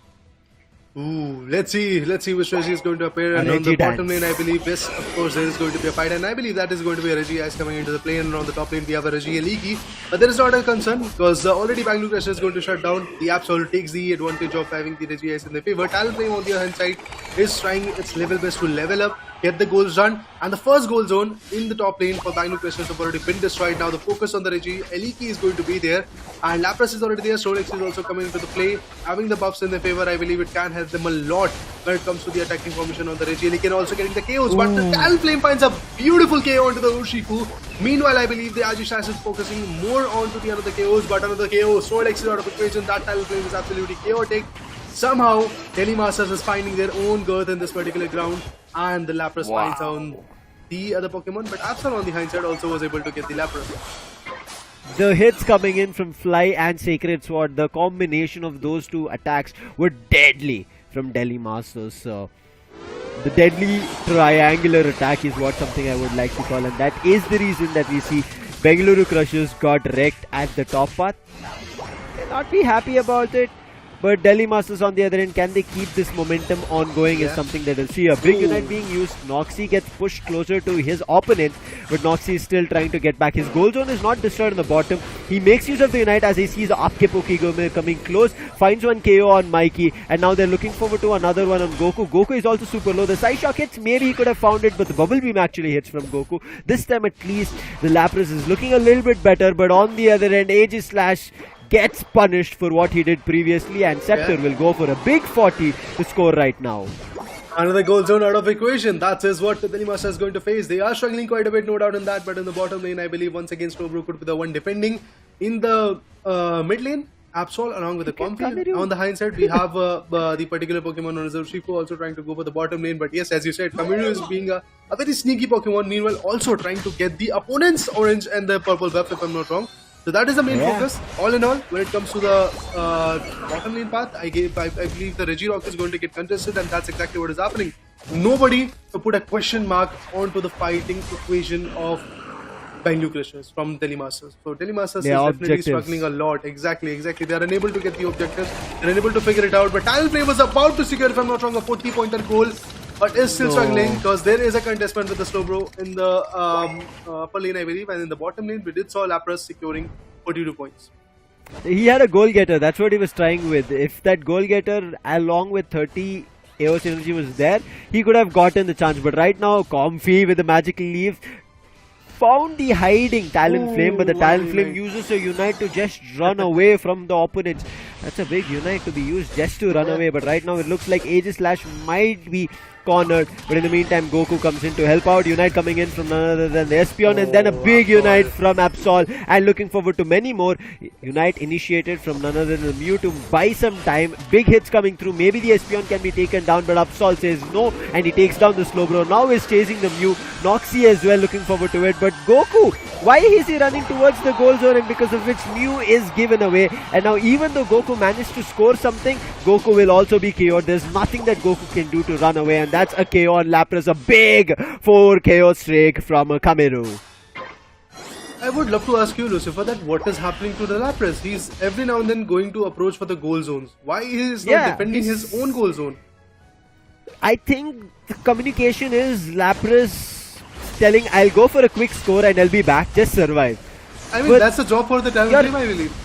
Ooh, let's see which Reggie is going to appear. And on the bottom lane, I believe, yes, of course, there is going to be a fight, and I believe that is going to be a Reggie as coming into the play. And on the top lane, we have a Reggie Eliki. But there is not a concern because already Bangalore Crushers is going to shut down. The Absol takes the advantage of having the Reggie in their favor. Talonflame on the other hand side is trying its level best to level up, get the goals done, and the first goal zone in the top lane for Bangalore Crushers have already been destroyed. Now the focus on the Reggie Eliki is going to be there, and Lapras is already there. Snorlax is also coming into the play, having the buffs in their favor. I believe it can help them a lot when it comes to the attacking formation on the Reggie Eliki, and also getting the KOs. But the Talonflame finds a beautiful KO onto the Urshifu. Meanwhile, I believe the Agishash is focusing more onto the another KOs, but another KO. Snorlax is out of equation. That Talonflame is absolutely chaotic. Somehow, Delhi Masters is finding their own girth in this particular ground, and the Lapras finds down the other Pokemon, but Absol on the hindsight also was able to get the Lapras. The hits coming in from Fly and Sacred Sword, the combination of those two attacks were deadly from Delhi Masters. So the deadly triangular attack is what something I would like to call, and that is the reason that we see Bengaluru Crushers got wrecked at the top path. They'll not be happy about it. But Delhi Masters on the other end, can they keep this momentum ongoing is something that we'll see. A big Unite being used. Noxy gets pushed closer to his opponent, but Noxy is still trying to get back. His goal zone is not destroyed on the bottom. He makes use of the Unite as he sees Aapke Pokeeboy coming close, finds one KO on Mikey, and now they're looking forward to another one on Goku. Goku is also super low. The side shock hits, maybe he could have found it, but the bubble beam actually hits from Goku. This time at least, the Lapras is looking a little bit better, but on the other end, Aegislash gets punished for what he did previously, and Scepter will go for a big 40 to score right now. Another goal zone out of equation. That is what the Delhi Master is going to face. They are struggling quite a bit, no doubt in that. But in the bottom lane, I believe once again Slowbro could be the one defending. In the mid lane, Absol along with the Comfy. On the hindsight, we have the particular Pokemon known as Urshifu also trying to go for the bottom lane. But yes, as you said, Kamiru is being a very sneaky Pokemon. Meanwhile, also trying to get the opponent's orange and the purple buff, if I'm not wrong. So that is the main focus. All in all, when it comes to the bottom lane path, I believe the Regirock is going to get contested, and that's exactly what is happening. Nobody to put a question mark onto the fighting equation of Bangaluru Crushers from Delhi Masters. So Delhi Masters is definitely struggling a lot. Exactly. They are unable to get the objectives. They are unable to figure it out. But Talonflame was about to secure, if I'm not wrong, a 40-pointer goal, but is still struggling because there is a contestment with the Slowbro in the upper lane, I believe, and in the bottom lane we did saw Lapras securing 42 points. He had a goal getter, that's what he was trying with. If that goal getter along with 30 AO synergy was there, he could have gotten the chance. But right now, Comfy with the magical leaf found the hiding Talonflame, but the Talonflame uses a Unite to just run away from the opponents. That's a big Unite to be used just to run away, but right now it looks like Aegislash might be cornered, but in the meantime Goku comes in to help out. Unite coming in from none other than the Espeon, and then a big Unite from Absol, and looking forward to many more. Unite initiated from none other than the Mew to buy some time. Big hits coming through, maybe the Espeon can be taken down, but Absol says no, and he takes down the Slowbro. Now is chasing the Mew. Noxy as well looking forward to it, but Goku, why is he running towards the goal zone, and because of which Mew is given away. And now even though Goku managed to score something, Goku will also be KO'd. There's nothing that Goku can do to run away, and that's a KO on Lapras, a big 4 KO streak from Kamiru. I would love to ask you, Lucifer, that what is happening to the Lapras? He's every now and then going to approach for the goal zones. Why is he not defending his own goal zone? I think the communication is Lapras telling, I'll go for a quick score and I'll be back, just survive. I mean, that's a job for the Talonflame, I believe.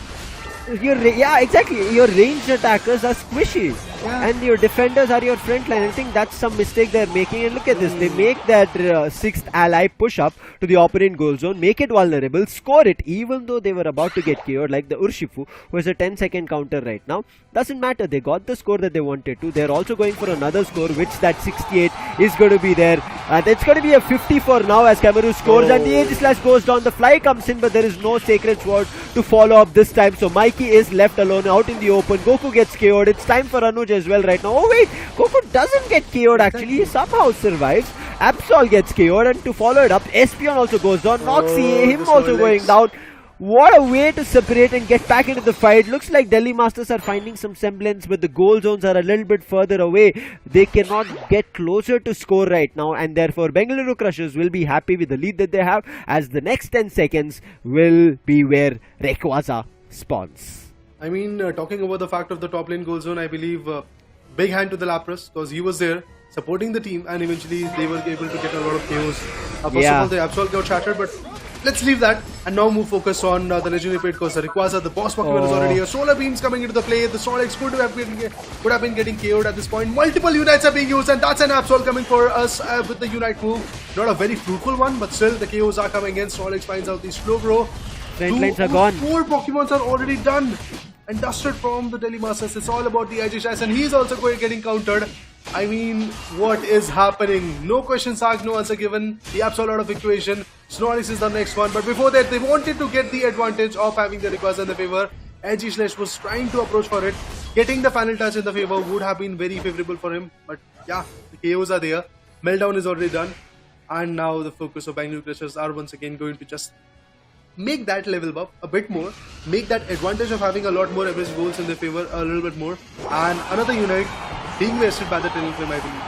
Exactly. Your ranged attackers are squishy, and your defenders are your front line. I think that's some mistake they're making. And look at this, they make that 6th ally push up to the opponent goal zone, make it vulnerable, score it, even though they were about to get KO'd, like the Urshifu, who has a 10-second counter right now. Doesn't matter, they got the score that they wanted to. They're also going for another score, which that 68 is going to be there, and it's going to be a 50 for now as Kamiru scores, and the Aegislash goes down. The fly comes in, but there is no Sacred Sword to follow up this time, so Mikey is left alone out in the open. Goku gets KO'd. It's time for Anuj as well right now. Oh wait, Goku doesn't get KO'd actually, he somehow survives. Absol gets KO'd, and to follow it up, Espeon also goes down. Noxy, him also going down. What a way to separate and get back into the fight. Looks like Delhi Masters are finding some semblance, but the goal zones are a little bit further away. They cannot get closer to score right now, and therefore Bengaluru Crushers will be happy with the lead that they have, as the next 10 seconds will be where Rayquaza spawns. I mean, talking about the fact of the top lane goal zone, I believe big hand to the Lapras, because he was there supporting the team, and eventually they were able to get a lot of KOs. First of all, the Absol got shattered, but let's leave that and now move focus on the legendary played because the Rayquaza, the boss Pokemon is already here. Solar Beams coming into the play. The Snorlax could have been getting KO'd at this point. Multiple Unites are being used, and that's an Absol coming for us with the Unite move. Not a very fruitful one, but still the KOs are coming in. Snorlax finds out the Slowbro. Front lines are gone. 4 Pokemons are already done and dusted from the Delhi Masters. It's all about the Aegislash, and he's also getting countered. I mean, what is happening? No questions asked, no answer given. The Absol out of equation. Snorlax is the next one, but before that, they wanted to get the advantage of having the Rayquaza in the favor. Aegislash was trying to approach for it. Getting the final touch in the favor would have been very favorable for him, but yeah, the KOs are there. Meltdown is already done, and now the focus of Bangaluru Crushers are once again going to just make that level up a bit more, make that advantage of having a lot more average goals in their favor a little bit more, and another Unite being wasted by the Talonflame, I believe.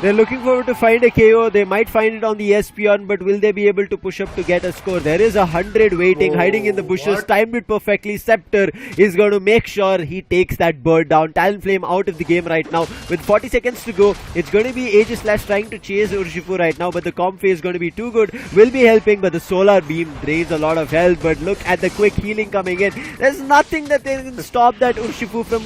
They're looking forward to find a KO. They might find it on the Espeon, but will they be able to push up to get a score? There is 100 waiting, hiding in the bushes. What? Timed it perfectly. Scepter is going to make sure he takes that bird down. Talonflame out of the game right now. With 40 seconds to go, it's going to be Aegislash trying to chase Urshifu right now, but the comp phase is going to be too good. Will be helping, but the Solar Beam drains a lot of health. But look at the quick healing coming in. There's nothing that they can stop that Urshifu from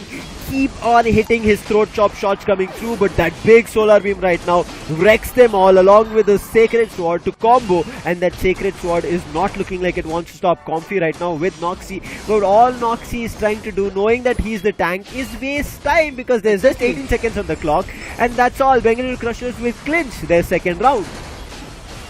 keep on hitting his throat chop shots coming through, but that big Solar Beam right now wrecks them all along with the Sacred Sword to combo, and that Sacred Sword is not looking like it wants to stop Comfy right now with Noxie. But all Noxie is trying to do, knowing that he's the tank, is waste time because there's just 18 seconds on the clock, and that's all. Bengaluru Crushers will clinch their second round.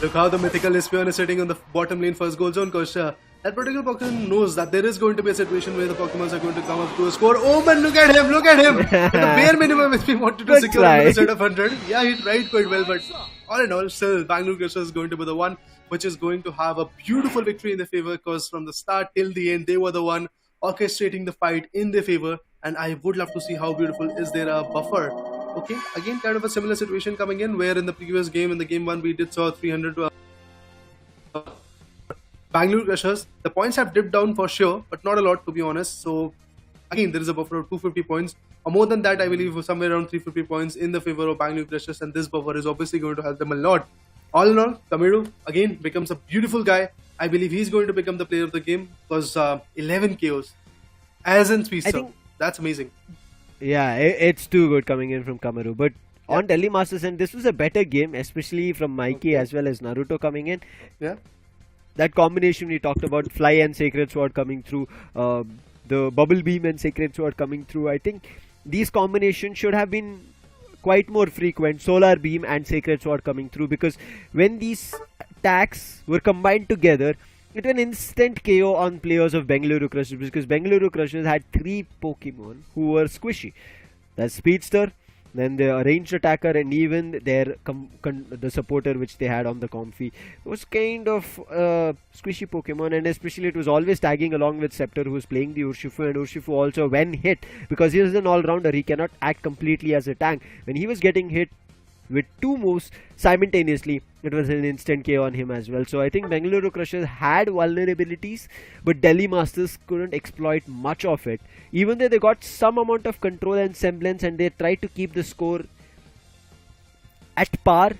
Look how the mythical Espeon is sitting on the bottom lane first goal zone, because that particular Pokemon knows that there is going to be a situation where the Pokemons are going to come up to a score. Oh man, look at him, look at him! With the bare minimum SP wanted to Good secure try. a set of 100. Yeah, he tried quite well, but all in all, still, Bangalore Crushers is going to be the one which is going to have a beautiful victory in their favor, because from the start till the end, they were the one orchestrating the fight in their favor, and I would love to see how beautiful is their buffer. Okay, again, kind of a similar situation coming in, where in the previous game, in the game 1, we did saw 300 Bangalore Crushers. The points have dipped down for sure, but not a lot to be honest. So again, there is a buffer of 250 points, or more than that, I believe somewhere around 350 points in the favor of Bangalore Crushers, and this buffer is obviously going to help them a lot. All in all, Kamiru again becomes a beautiful guy. I believe he's going to become the player of the game, because 11 KOs as in Speedster. That's amazing. Yeah, it's too good coming in from Kamaru. But on Delhi Masters, and this was a better game, especially from Mikey as well as Naruto coming in. Yeah. That combination we talked about, Fly and Sacred Sword coming through, the Bubble Beam and Sacred Sword coming through. I think these combinations should have been quite more frequent. Solar Beam and Sacred Sword coming through, because when these attacks were combined together, it was an instant KO on players of Bengaluru Crushers, because Bengaluru Crushers had 3 Pokemon who were squishy. That's Speedster, then the ranged attacker, and even their the supporter which they had on the Comfy was kind of squishy Pokemon, and especially it was always tagging along with Scepter, who was playing the Urshifu, and Urshifu also when hit, because he is an all-rounder, he cannot act completely as a tank. When he was getting hit with 2 moves simultaneously, it was an instant KO on him as well. So I think Bengaluru Crushers had vulnerabilities, but Delhi Masters couldn't exploit much of it. Even though they got some amount of control and semblance, and they tried to keep the score at par,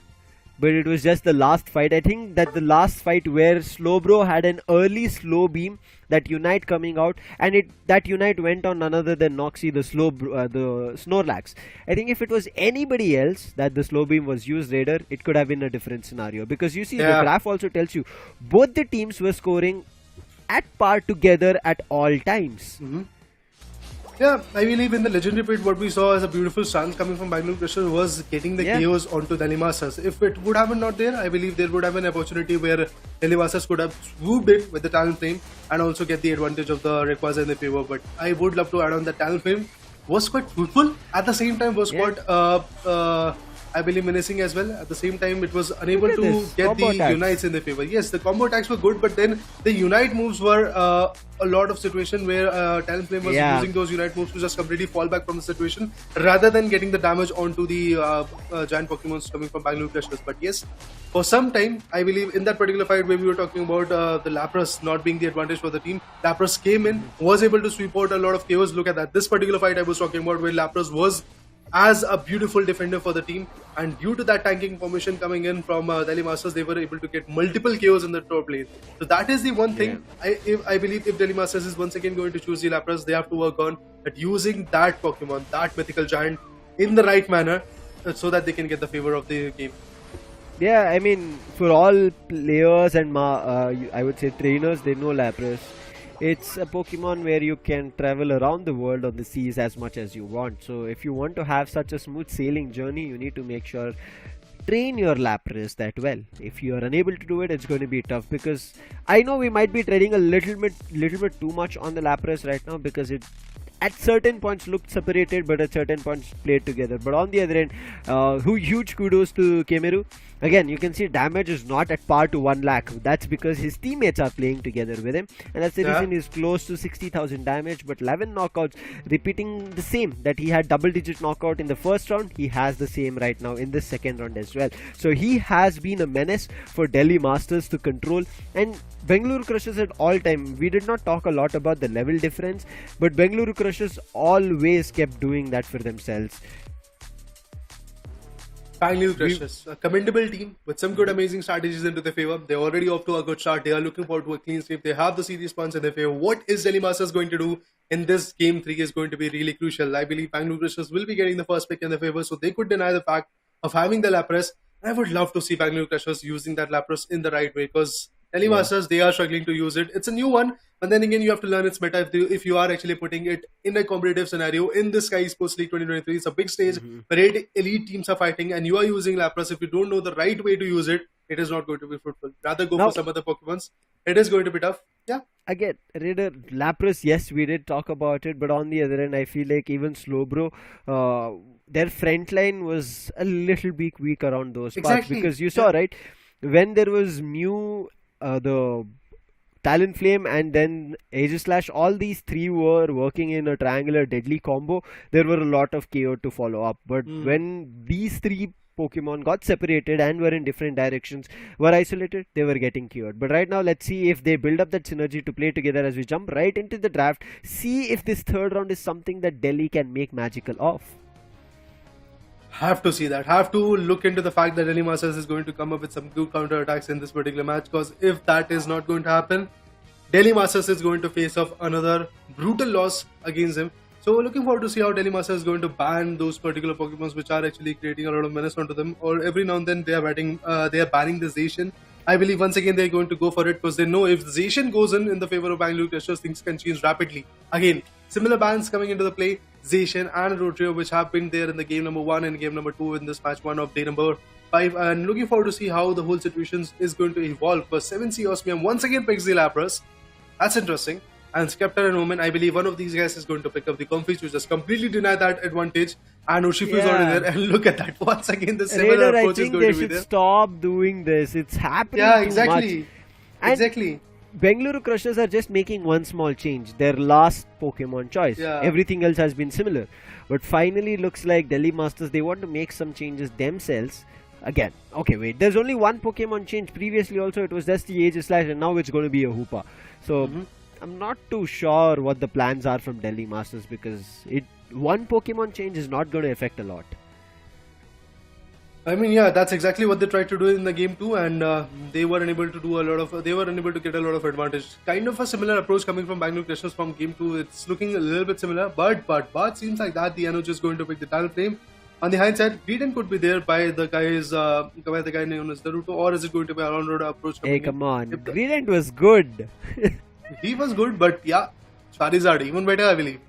but it was just the last fight. I think that the last fight where Slowbro had an early slow beam, that Unite coming out, and that Unite went on none other than Noxie, the Snorlax. I think if it was anybody else that the slow beam was used, Raider, it could have been a different scenario, because you see the graph also tells you both the teams were scoring at par together at all times. Yeah, I believe in the legendary pit, what we saw as a beautiful stance coming from Bangalore Crushers was getting the KOs onto Delhi Masters. If it would have been not there, I believe there would have been an opportunity where Delhi Masters could have swooped in with the Talonflame and also get the advantage of the Rayquaza in their favor. But I would love to add on that Talonflame was quite fruitful. At the same time, was quite I believe menacing as well. At the same time, it was unable to get the Unites in their favor. Yes, the combo attacks were good, but then the Unite moves were a lot of situation where Talonflame was using those Unite moves to just completely fall back from the situation rather than getting the damage onto the giant Pokemons coming from Bangalore Crushers. But yes, for some time, I believe in that particular fight where we were talking about the Lapras not being the advantage for the team, Lapras came in, was able to sweep out a lot of KOs. Look at that. This particular fight I was talking about where Lapras was as a beautiful defender for the team, and due to that tanking formation coming in from Delhi Masters, they were able to get multiple KOs in the top lane. So that is the one thing I believe if Delhi Masters is once again going to choose the Lapras, they have to work on at using that Pokemon, that mythical giant, in the right manner, so that they can get the favor of the game. Yeah, I mean, for all players and I would say trainers, they know Lapras. It's a Pokemon where you can travel around the world on the seas as much as you want. So if you want to have such a smooth sailing journey, you need to make sure train your Lapras that well. If you are unable to do it, it's going to be tough, because I know we might be treading a little bit too much on the Lapras right now, because it at certain points looked separated, but at certain points played together. But on the other end, huge kudos to Kemeru. Again, you can see damage is not at par to 1 lakh. That's because his teammates are playing together with him, and that's the reason he's close to 60,000 damage. But 11 knockouts, repeating the same that he had double-digit knockout in the first round. He has the same right now in the second round as well. So he has been a menace for Delhi Masters to control. And Bengaluru Crushers at all time, we did not talk a lot about the level difference, but Bengaluru Crushers always kept doing that for themselves. Bangaluru Crushers, a commendable team with some good amazing strategies into their favor. They're already off to a good start. They are looking forward to a clean sweep. They have the series points in their favor. What is Delhi Masters going to do in this game 3 is going to be really crucial. I believe Bangaluru Crushers will be getting the first pick in their favor, so they could deny the fact of having the Lapras. I would love to see Bangaluru Crushers using that Lapras in the right way, because Delhi Masters, they are struggling to use it. It's a new one, but then again, you have to learn its meta if you are actually putting it in a competitive scenario. In the Skyesports League 2023, it's a big stage where 8 elite teams are fighting, and you are using Lapras. If you don't know the right way to use it, it is not going to be fruitful. Rather go for some other Pokemons. It is going to be tough. Yeah. Again, Raider, Lapras, yes, we did talk about it, but on the other end, I feel like even Slowbro, their front line was a little bit weak around those parts, because you saw, right, when there was Mew, the Talonflame, and then Aegislash, all these three were working in a triangular deadly combo. There were a lot of KO to follow up, but when these three Pokemon got separated and were in different directions, were isolated, they were getting cured. But right now, let's see if they build up that synergy to play together as we jump right into the draft. See if this third round is something that Delhi can make magical of. Have to see that. Have to look into the fact that Delhi Masters is going to come up with some good counter attacks in this particular match, because if that is not going to happen, Delhi Masters is going to face off another brutal loss against him. So we're looking forward to see how Delhi Masters is going to ban those particular Pokemons which are actually creating a lot of menace onto them, or every now and then they are banning the Zacian. I believe once again they're going to go for it, because they know if Zacian goes in the favor of Bangalore Crushers, things can change rapidly. Again, similar bans coming into the play. Zacian and Rotrio, which have been there in the game number 1 and game number 2 in this match 1 of day number 5, and looking forward to see how the whole situation is going to evolve, because 7C Osmium once again picks the Lapras. That's interesting. And Skepta and Omen, I believe one of these guys is going to pick up the Comfy, to just completely deny that advantage. And Urshifu is already there, and look at that. Once again, the similar Raider, approach is going to be there. I think they should stop doing this. It's happening too much. Exactly. Bengaluru Crushers are just making one small change, their last Pokemon choice. Everything else has been similar. But finally looks like Delhi Masters, they want to make some changes themselves. Again, okay, wait, there's only one Pokemon change. Previously also it was just the Aegislash, and now it's going to be a Hoopa. So I'm not too sure what the plans are from Delhi Masters, because one Pokemon change is not going to affect a lot. I mean, yeah, that's exactly what they tried to do in the game 2, and they were unable to do they were unable to get a lot of advantage. Kind of a similar approach coming from Bangalore Crushers from game 2. It's looking a little bit similar, but seems like that the Anuj is going to pick the Talonflame. On the hindsight, Greedent could be there by the guy known as Naruto, or is it going to be a round approach? Hey, come on, Greedent was good. He was good, but yeah, Charizard even better, I believe.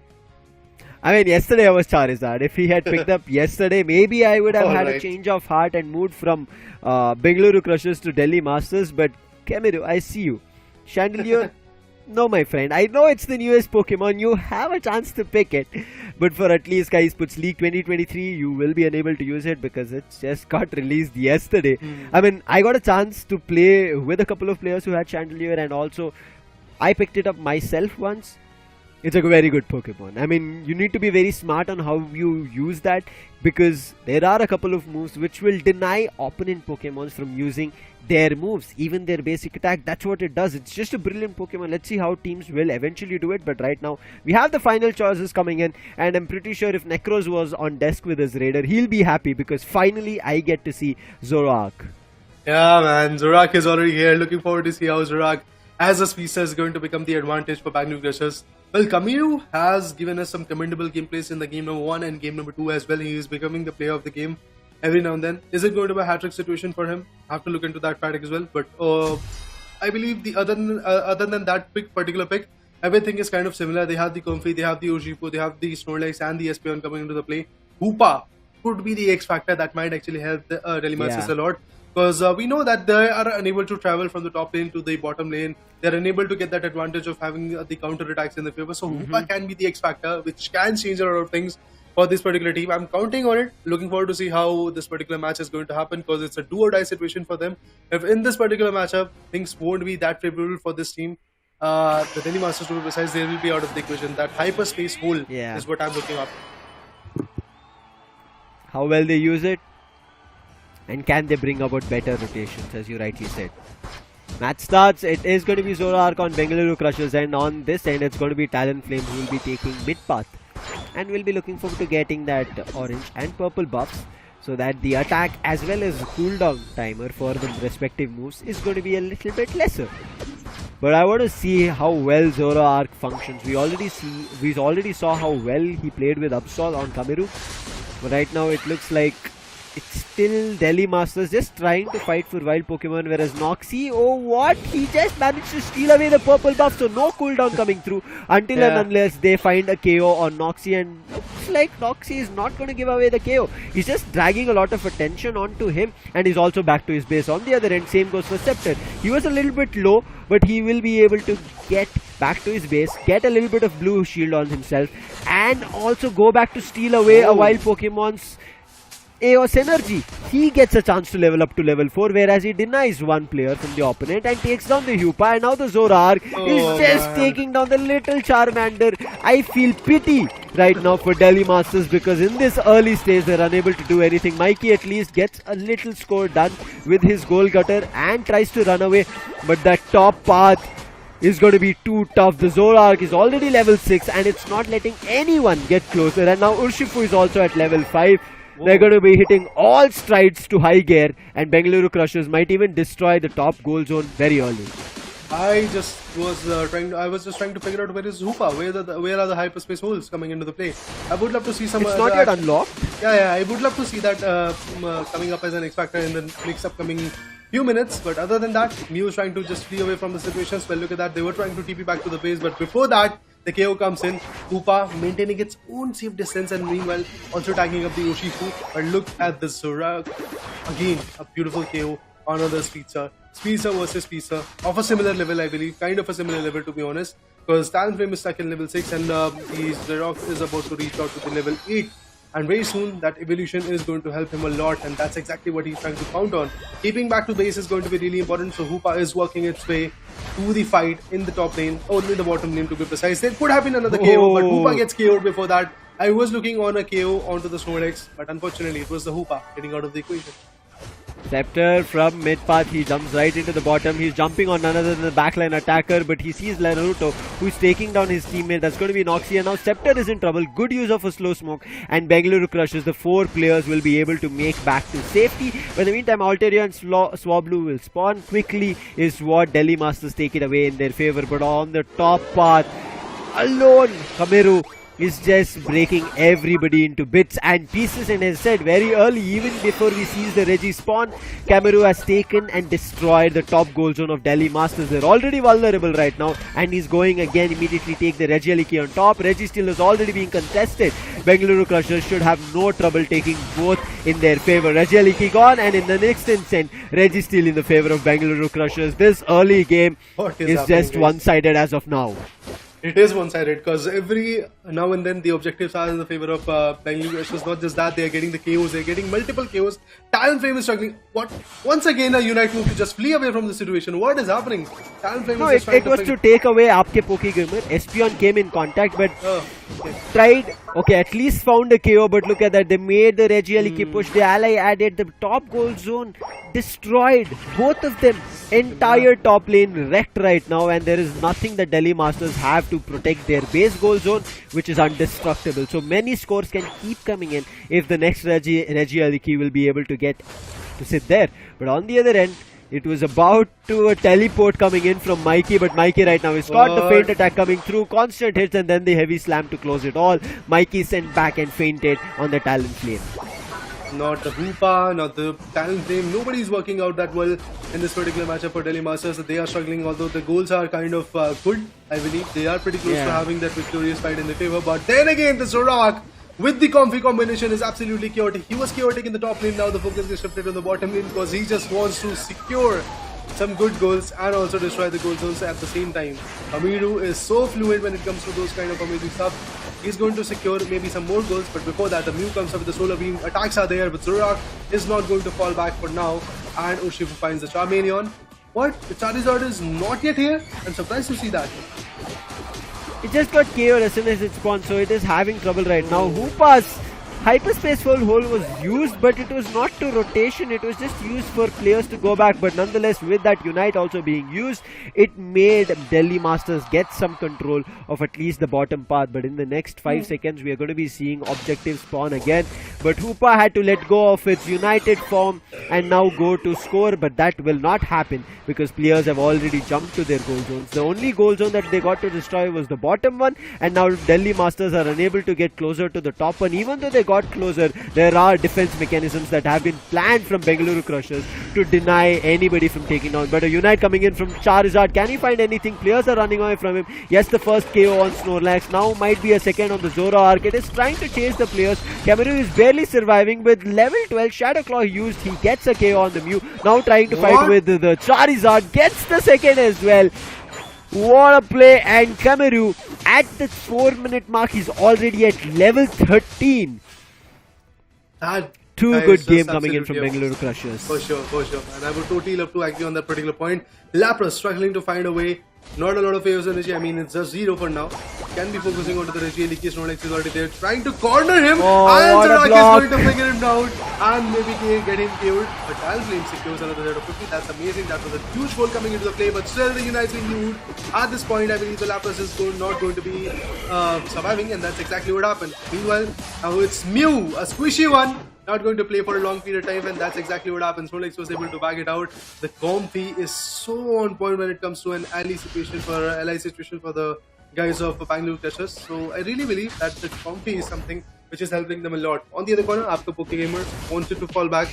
I mean, yesterday I was Charizard. If he had picked up yesterday, maybe I would have had a change of heart and moved from Bengaluru Crushers to Delhi Masters. But Kemeru, I see you. Chandelier, no, my friend. I know it's the newest Pokemon. You have a chance to pick it. But for at least Skyesports League 2023, you will be unable to use it because it just got released yesterday. I mean, I got a chance to play with a couple of players who had Chandelier, and also I picked it up myself once. It's a very good Pokemon. I mean, you need to be very smart on how you use that, because there are a couple of moves which will deny opponent Pokemons from using their moves, even their basic attack. That's what it does. It's just a brilliant Pokemon. Let's see how teams will eventually do it. But right now, we have the final choices coming in, and I'm pretty sure if Necros was on desk with his Raider, he'll be happy, because finally I get to see Zoroark. Yeah, man. Zoroark is already here. Looking forward to see how Zoroark as a speedster is going to become the advantage for Bangalore Crushers. Well, Kamiru has given us some commendable gameplays in the game number 1 and game number 2 as well. He is becoming the player of the game every now and then. Is it going to be a hat-trick situation for him? Have to look into that fact as well. But I believe the other than that particular pick, everything is kind of similar. They have the Comfy, they have the Urshifu, they have the Snorlax and the Espeon coming into the play. Hoopa could be the X factor that might actually help the Delhi Masters a lot. Because we know that they are unable to travel from the top lane to the bottom lane. They are unable to get that advantage of having the counter attacks in their favor. So Yuaa can be the X factor, which can change a lot of things for this particular team. I'm counting on it. Looking forward to see how this particular match is going to happen, because it's a do or die situation for them. If in this particular matchup things won't be that favorable for this team, the Delhi Masters, to be precise, they will be out of the equation. That hyperspace hole is what I'm looking up. How well they use it, and can they bring about better rotations, as you rightly said. Match starts. It is going to be Zoroark on Bengaluru Crushers, and on this end it's going to be Talonflame who will be taking mid path, and we'll be looking forward to getting that orange and purple buffs, so that the attack as well as cooldown timer for the respective moves is going to be a little bit lesser. But I want to see how well Zoroark functions. We already saw how well he played with Absol on Kameru, but right now it looks like it's still Delhi Masters just trying to fight for wild Pokemon, whereas Noxie, oh what, he just managed to steal away the purple buff, so no cooldown coming through until and unless they find a KO on Noxie, and looks like Noxie is not going to give away the KO. He's just dragging a lot of attention onto him, and he's also back to his base. On the other end, same goes for Scepter. He was a little bit low, but he will be able to get back to his base, get a little bit of blue shield on himself, and also go back to steal away a wild Pokemon's Eos energy. He gets a chance to level up to level 4, whereas he denies one player from the opponent and takes down the Yuaa, and now the Zoroark is just taking down the little Charmander. I feel pity right now for Delhi Masters, because in this early stage they're unable to do anything. Mikey at least gets a little score done with his goal gutter and tries to run away, but that top path is going to be too tough. The Zoroark is already level 6 and it's not letting anyone get closer, and now Urshifu is also at level 5. They're going to be hitting all strides to high gear, and Bengaluru Crushers might even destroy the top goal zone very early. I was just trying to figure out where is Yuaa, where are the hyperspace holes coming into the play. I would love to see some. It's not yet unlocked. Yeah, I would love to see that coming up as an X factor in the next upcoming few minutes. But other than that, Mew is trying to just flee away from the situations. Well, look at that. They were trying to TP back to the base, but before that, the KO comes in. Yuaa maintaining its own safe distance, and meanwhile also tagging up the Urshifu. But look at the Zoroark. Again, a beautiful KO on another Speedster. Speedster versus Speedster of a similar level, I believe. Kind of a similar level, to be honest. Because Talonflame is stuck in level 6, and the Zoroark is about to reach out to the level 8. And very soon that evolution is going to help him a lot, and that's exactly what he's trying to count on. Keeping back to base is going to be really important, so Yuaa is working its way to the fight in the top lane, only the bottom lane to be precise. There could have been another KO, but Yuaa gets KO'd before that. I was looking on a KO onto the Snorlax, but unfortunately it was the Yuaa getting out of the equation. Scepter from mid path, he jumps right into the bottom. He's jumping on none other than the backline attacker, but he sees Naruto, who's taking down his teammate. That's going to be Noxie, and now Scepter is in trouble. Good use of a slow smoke, and Bengaluru Crushers, the 4 players, will be able to make back to safety. But in the meantime, Altaria and Swablu will spawn quickly, is what Delhi Masters take it away in their favor. But on the top path, alone, Kameru is just breaking everybody into bits and pieces, and as said very early, even before we see the Reggie spawn, Kameru has taken and destroyed the top goal zone of Delhi Masters. They're already vulnerable right now, and he's going again immediately take the Regieleki on top. Registeel is already being contested. Bengaluru Crushers should have no trouble taking both in their favor. Regieleki gone, and in the next instant, Registeel in the favor of Bengaluru Crushers. This early game is just one-sided as of now. It is one-sided, because every now and then the objectives are in the favor of Bengaluru Crushers. Not just that, they are getting the KOs, they are getting multiple KOs. Talonflame is struggling. What? Once again a Unite move to just flee away from the situation. What is happening? Talonflame is just it was to take away Aapke Pokegamer. Espion came in contact, but tried, at least found a KO, but look at that. They made the Regieleki push. The ally added the top goal zone, destroyed both of them. Entire top lane wrecked right now, and there is nothing that Delhi Masters have to protect their base goal zone, which is indestructible. So many scores can keep coming in if the next Regieleki will be able to get to sit there. But on the other end, it was about to a teleport coming in from Mikey, but Mikey right now is caught. The feint attack coming through, constant hits, and then the heavy slam to close it all. Mikey sent back and fainted on the Talonflame. Not the Yuaa, not the Talonflame. Nobody is working out that well in this particular matchup for Delhi Masters. They are struggling, although the goals are kind of good. I believe they are pretty close to having that victorious fight in their favor. But then again, the Zoroark with the comfy combination is absolutely chaotic. He was chaotic in the top lane, now the focus is shifted on the bottom lane because he just wants to secure some good goals and also destroy the goal zones at the same time. Amiru is so fluid when it comes to those kind of amazing stuff. He's going to secure maybe some more goals, but before that the Mew comes up with the solar beam. Attacks are there, but Zorak is not going to fall back for now, and Urshifu finds the Charmeleon. What? The Charizard is not yet here? I'm surprised to see that. It just got KO'd as soon as it spawned, so it is having trouble right now. Hoopa's Hyperspace hole was used, but it was not to rotation, it was just used for players to go back. But nonetheless, with that Unite also being used, it made Delhi Masters get some control of at least the bottom path. But in the next 5 seconds, we are going to be seeing objective spawn again. But Hoopa had to let go of its United form and now go to score, but that will not happen because players have already jumped to their goal zones. The only goal zone that they got to destroy was the bottom one, and now Delhi Masters are unable to get closer to the top one. Even though they got closer, there are defense mechanisms that have been planned from Bengaluru Crushers to deny anybody from taking down. But a Unite coming in from Charizard, can he find anything? Players are running away from him. Yes, the first KO on Snorlax, now might be a second on the Zoroark. It is trying to chase the players. Cameroon is barely surviving with level 12 Shadow Claw used. He gets a KO on the Mew, now trying to fight with the Charizard, gets the second as well. What a play, and Cameroon at the 4-minute mark, he's already at level 13. Two good games coming in from Bengaluru Crushers. For sure. And I would totally love to agree on that particular point. Lapras struggling to find a way. Not a lot of AOS energy. I mean, it's just 0 for now. Can be focusing onto the Reggie. Leaky Snorlax is already there, trying to corner him. And Zorak is going to figure him down and maybe get him killed. But Talonflame secures another set of 50. That's amazing. That was a huge goal coming into the play. But still, the Unite's being moved. At this point, I believe the Lapras is not going to be surviving, and that's exactly what happened. Meanwhile, now it's Mew, a squishy one. Not going to play for a long period of time, and that's exactly what happens. Rolex was able to bag it out. The comfy is so on point when it comes to an ally situation for the guys of Bangalore Crushers. So I really believe that the comfy is something which is helping them a lot. On the other corner, after Pokegamer wanted to fall back,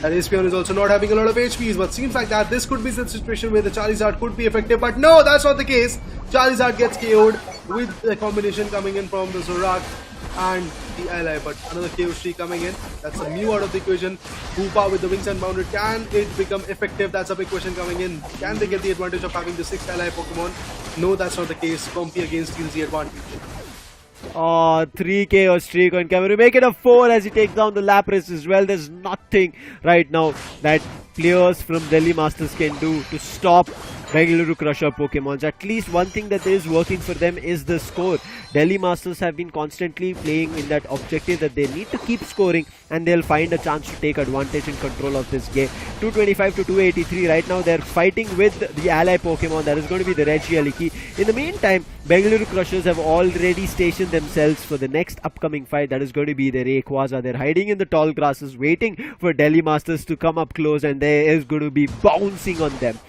and Espeon is also not having a lot of HPs, but seems like that this could be the situation where the Charizard could be effective, but no, that's not the case. Charizard gets KO'd with the combination coming in from the Zorak and the ally, but another KO streak coming in. That's a Mew out of the equation. Hoopa with the wings unbounded, can it become effective? That's a big question coming in. Can they get the advantage of having the 6th ally Pokemon? No, that's not the case. Comfy again steals the advantage. 3 KO streak on Cameroon. Make it a 4 as he takes down the Lapras as well. There's nothing right now that players from Delhi Masters can do to stop Bengaluru Crusher Pokemons. At least one thing that is working for them is the score. Delhi Masters have been constantly playing in that objective that they need to keep scoring, and they'll find a chance to take advantage and control of this game. 225 to 283 right now. They're fighting with the ally Pokemon. That is going to be the Regieleki. In the meantime, Bengaluru Crushers have already stationed themselves for the next upcoming fight. That is going to be the Rayquaza. They're hiding in the tall grasses, waiting for Delhi Masters to come up close, and they is going to be bouncing on them,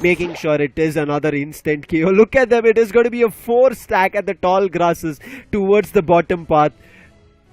making sure it is another instant KO. Look at them. It is going to be a 4 stack at the tall grasses towards the bottom path.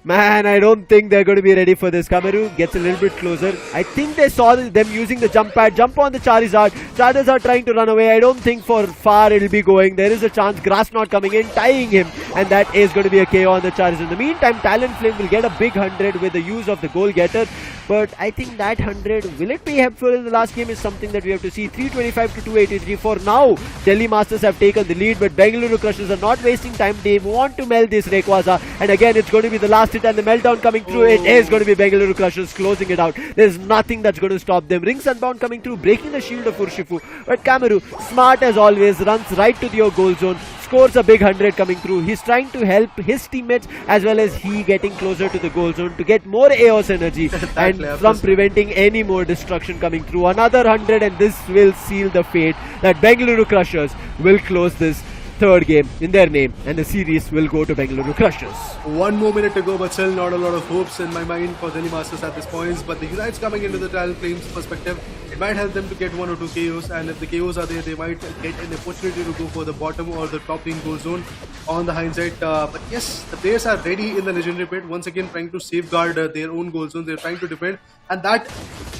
Man, I don't think they're going to be ready for this. Cameroon gets a little bit closer. I think they saw them using the jump pad. Jump on the Charizard. Charizard trying to run away. I don't think for far it'll be going. There is a chance. Grass not coming in, tying him. And that is going to be a KO on the Charizard. In the meantime, Talonflame will get a big 100 with the use of the goal getter. But I think that 100, will it be helpful in the last game is something that we have to see. 325 to 283. For now, Delhi Masters have taken the lead, but Bengaluru Crushers are not wasting time. They want to melt this Rayquaza. And again, it's going to be the last hit and the meltdown coming through. It is going to be Bengaluru Crushers closing it out. There's nothing that's going to stop them. Rings Unbound coming through, breaking the shield of Urshifu. But Cameroon, smart as always, runs right to the goal zone. Scores a big 100 coming through. He's trying to help his teammates as well as he getting closer to the goal zone to get more AOS energy and from preventing any more destruction coming through. Another 100, and this will seal the fate that Bengaluru Crushers will close this third game in their name, and the series will go to Bengaluru Crushers. 1 more minute to go, but still not a lot of hopes in my mind for Delhi Masters at this point. But the Unites coming into the Talonflame's perspective, it might help them to get 1 or 2 KOs, and if the KOs are there, they might get an opportunity to go for the bottom or the top lane goal zone on the hindsight. But yes, the players are ready in the legendary pit, once again trying to safeguard their own goal zone. They're trying to defend, and that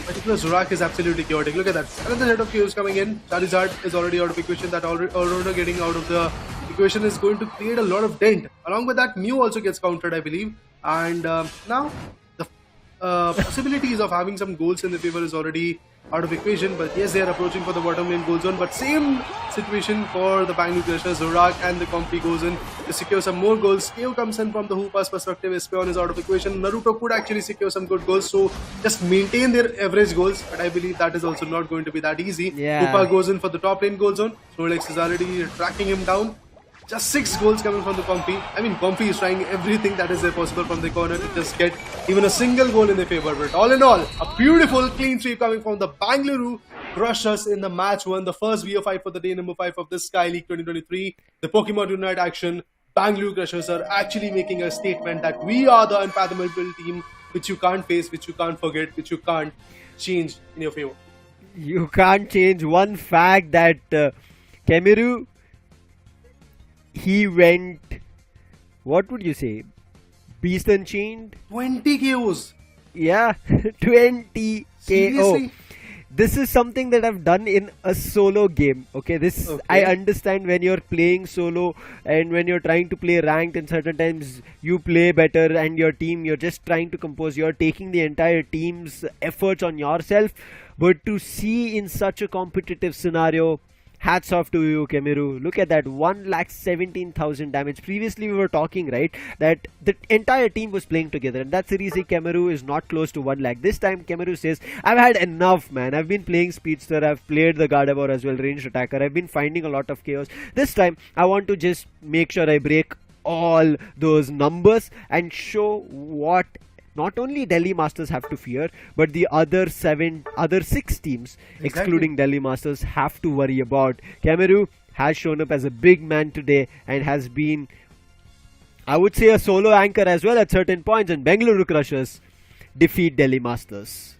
particular Zorak is absolutely chaotic. Look at that. Another set of KOs coming in. Charizard is already out of equation. That Aurora getting out of the equation is going to create a lot of dent. Along with that, Mew also gets countered, I believe. And now the possibilities of having some goals in the favor is already out of equation. But yes, they are approaching for the bottom lane goal zone. But same situation for the Bangalore Crushers. Zorak and the Comfy goes in to secure some more goals. KO comes in from the Hoopa's perspective. Espeon is out of equation. Naruto could actually secure some good goals, so just maintain their average goals. But I believe that is also not going to be that easy. Yeah. Hoopa goes in for the top lane goal zone. Rolex is already tracking him down. Just 6 goals coming from the Comfy. I mean, Comfy is trying everything that is there possible from the corner to just get even a single goal in their favor. But all in all, a beautiful clean sweep coming from the Bangaluru Crushers in the match 1. The first BO5 for the day number 5 of this Sky League 2023. The Pokemon Unite action. Bangalore Crushers are actually making a statement that we are the unfathomable team which you can't face, which you can't forget, which you can't change in your favor. You can't change one fact that Kemeru, he went, what would you say, Beast Unchained? 20 KOs. Yeah, 20 KO. Seriously? This is something that I've done in a solo game. Okay, I understand when you're playing solo and when you're trying to play ranked, and certain times you play better and your team, you're just trying to compose, you're taking the entire team's efforts on yourself. But to see in such a competitive scenario, hats off to you, Kemeru. Look at that, 1,17,000 damage. Previously we were talking, right, that the entire team was playing together, and that's the reason Kemeru is not close to 1 lakh. This time Kemeru says, I've had enough, man. I've been playing Speedster, I've played the Gardevoir as well, ranged attacker. I've been finding a lot of chaos. This time I want to just make sure I break all those numbers and show what not only Delhi Masters have to fear, but the other 6 teams, excluding Delhi Masters, have to worry about. Kemeru has shown up as a big man today and has been, I would say, a solo anchor as well at certain points, and Bengaluru Crushers defeat Delhi Masters.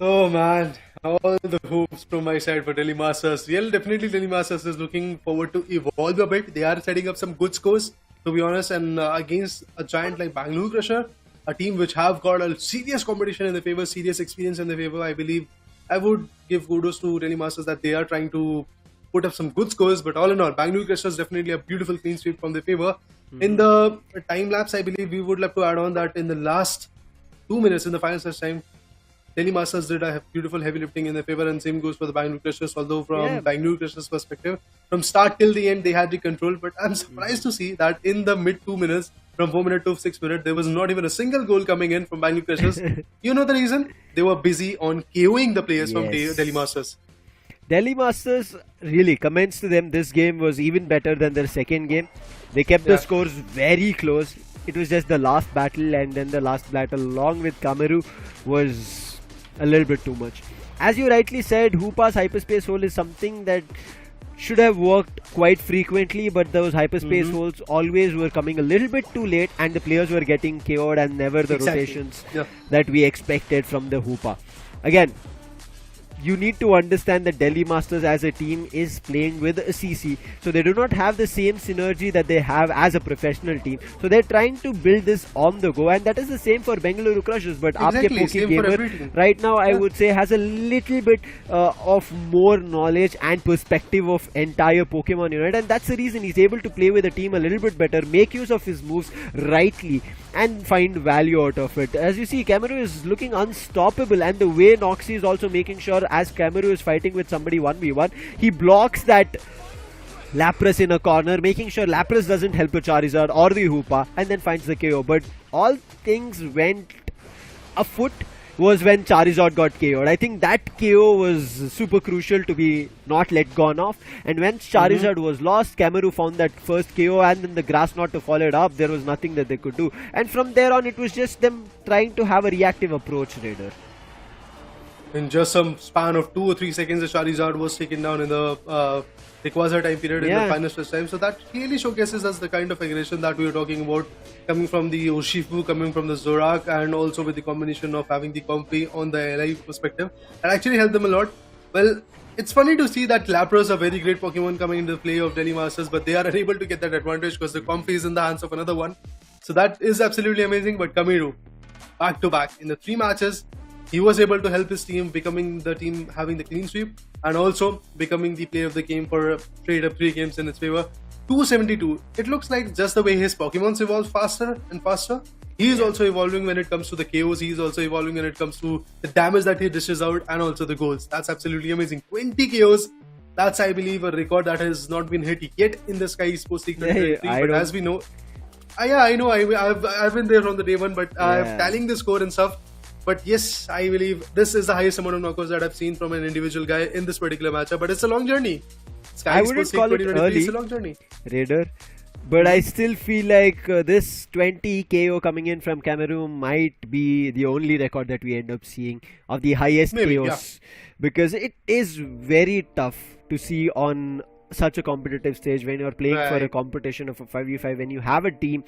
Oh man, all the hopes from my side for Delhi Masters. Well, definitely Delhi Masters is looking forward to evolve a bit. They are setting up some good scores, to be honest, and against a giant like Bangalore Crusher, a team which have got a serious competition in their favor, serious experience in their favor. I believe I would give kudos to Delhi Masters that they are trying to put up some good scores. But all in all, Bangalore Crushers definitely a beautiful clean sweep from their favor. In the time lapse, I believe we would love to add on that in the last 2 minutes in the final stretch time, Delhi Masters did a beautiful heavy lifting in their favor, and same goes for the Bangalore Crushers. Although from Bangalore Crushers' perspective, from start till the end they had the control. But I'm surprised to see that in the mid 2 minutes, from 4 minutes to 6 minutes, there was not even a single goal coming in from Bangalore Crushers. You know the reason? They were busy on KOing the players from Delhi Masters. Delhi Masters, really, comments to them. This game was even better than their second game. They kept the scores very close. It was just the last battle, and then the last battle along with Kemeru was a little bit too much. As you rightly said, Hoopa's hyperspace hole is something that should have worked quite frequently, but those hyperspace holes always were coming a little bit too late, and the players were getting KO'd and never the rotations that we expected from the Hoopa. Again, you need to understand that Delhi Masters as a team is playing with a CC, so they do not have the same synergy that they have as a professional team. So they're trying to build this on the go, and that is the same for Bengaluru Crushers. But Aapke Poke Gamer right now, I would say, has a little bit of more knowledge and perspective of entire Pokemon Unite, and that's the reason he's able to play with the team a little bit better, make use of his moves rightly, and find value out of it. As you see, Kemeru is looking unstoppable, and the way Noxy is also making sure, as Kemeru is fighting with somebody 1v1, he blocks that Lapras in a corner, making sure Lapras doesn't help a Charizard or the Hoopa, and then finds the KO. But all things went afoot was when Charizard got KO'd. I think that KO was super crucial to be not let gone off. And when Charizard was lost, Kemeru found that first KO, and then the grass knot to follow it up. There was nothing that they could do. And from there on, it was just them trying to have a reactive approach, Raider. In just some span of 2 or 3 seconds, the Charizard was taken down in the Rayquaza time period in the final stretch time. So that really showcases us the kind of aggression that we were talking about, coming from the Urshifu, coming from the Zorak, and also with the combination of having the Comfy on the LI perspective. That actually helped them a lot. Well, it's funny to see that Lapras, a very great Pokemon, coming into the play of Delhi Masters, but they are unable to get that advantage because the Comfy is in the hands of another one. So that is absolutely amazing. But Kemeru, back to back in the 3 matches, he was able to help his team, becoming the team having the clean sweep, and also becoming the player of the game for straight up 3 games in its favor. 272. It looks like just the way his Pokemons evolve faster and faster. He is also evolving when it comes to the KOs. He is also evolving when it comes to the damage that he dishes out and also the goals. That's absolutely amazing. 20 KOs. That's, I believe, a record that has not been hit yet in the Skyesports League 2023. But as we know, I know. I've been there from the day one, but I'm tallying the score and stuff. But yes, I believe this is the highest amount of knockouts that I've seen from an individual guy in this particular matchup. But it's a long journey. I wouldn't call it early, is a long journey. Raider. But I still feel like this 20 KO coming in from Cameroon might be the only record that we end up seeing of the highest KOs. Because it is very tough to see on such a competitive stage when you're playing for a competition of a 5v5, when you have a team.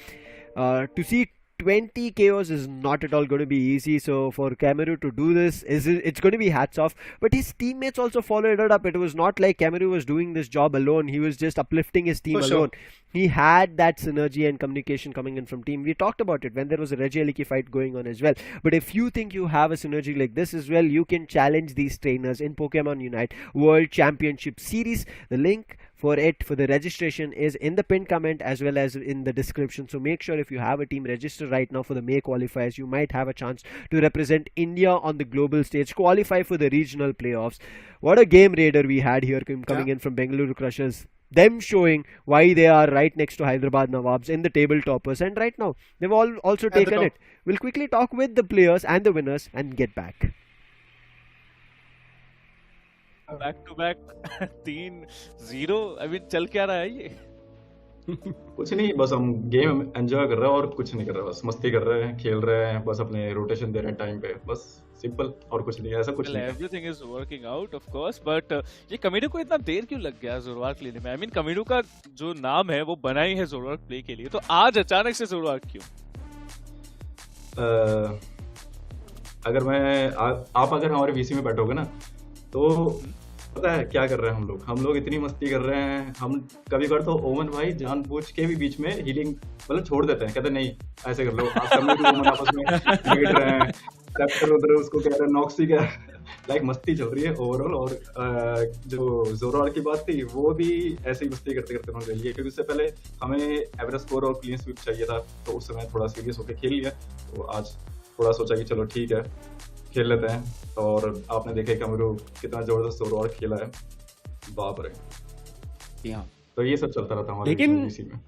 To see 20 KOs is not at all going to be easy. So for Cameroon to do this, it's going to be hats off. But his teammates also followed it up. It was not like Cameroon was doing this job alone. He was just uplifting his team alone. He had that synergy and communication coming in from team. We talked about it when there was a Reggie Aliki fight going on as well. But if you think you have a synergy like this as well, you can challenge these trainers in Pokemon Unite World Championship Series. The link for the registration is in the pinned comment as well as in the description. So make sure if you have a team registered right now for the May qualifiers, you might have a chance to represent India on the global stage, qualify for the regional playoffs. What a game, Raider, we had here coming in from Bengaluru Crushers. Them showing why they are right next to Hyderabad Nawabs in the table toppers, and right now they've also taken it. We'll quickly talk with the players and the winners and get back. Back to back 3-0 अभी चल क्या रहा है ये? कुछ नहीं, बस हम गेम एंजॉय कर रहे हैं और कुछ नहीं कर रहे, बस मस्ती कर रहे हैं, खेल रहे हैं, बस अपने रोटेशन दे रहे हैं टाइम पे, बस सिंपल, और कुछ नहीं, ऐसा कुछ नहीं। Everything is working out of course, but ये कमिडो को इतना देर क्यों लग गया जोरवार्क लेने में? आई मीन कमिडो का जो नाम है वो बना ही है जोरवार्क प्ले के लिए, तो आज अचानक से जोरवार्क क्यों? अगर आप अगर हमारे वीसी में बैठोगे ना, तो पता है क्या कर रहे हैं हम लोग इतनी मस्ती कर रहे हैं। हम कभी कभार तो ओमन भाई जानबूझ के भी बीच में हीलिंग मतलब छोड़ देते हैं, कहते हैं नहीं ऐसे कर लो, ओमन आपस में खेल रहे हैं, कैप्टन उधर उसको कह रहे हैं नॉक्सी का, लाइक मस्ती चल रही है ओवरऑल। और जो जोरवार की बात थी वो भी ऐसे ही मस्ती करते करते उन्होंने ले लिया, क्योंकि उससे पहले हमें एवरेज स्कोर और क्लीन स्वीप चाहिए था, तो उस समय थोड़ा सीरियस होकर खेल लिया। तो आज थोड़ा सोचा कि चलो ठीक है खेल लेते हैं, और आपने देखा कमरू कितना जबरदस्त जोरदार खेला है, बाप रे। तो ये सब चलता रहता हमारे इसी में।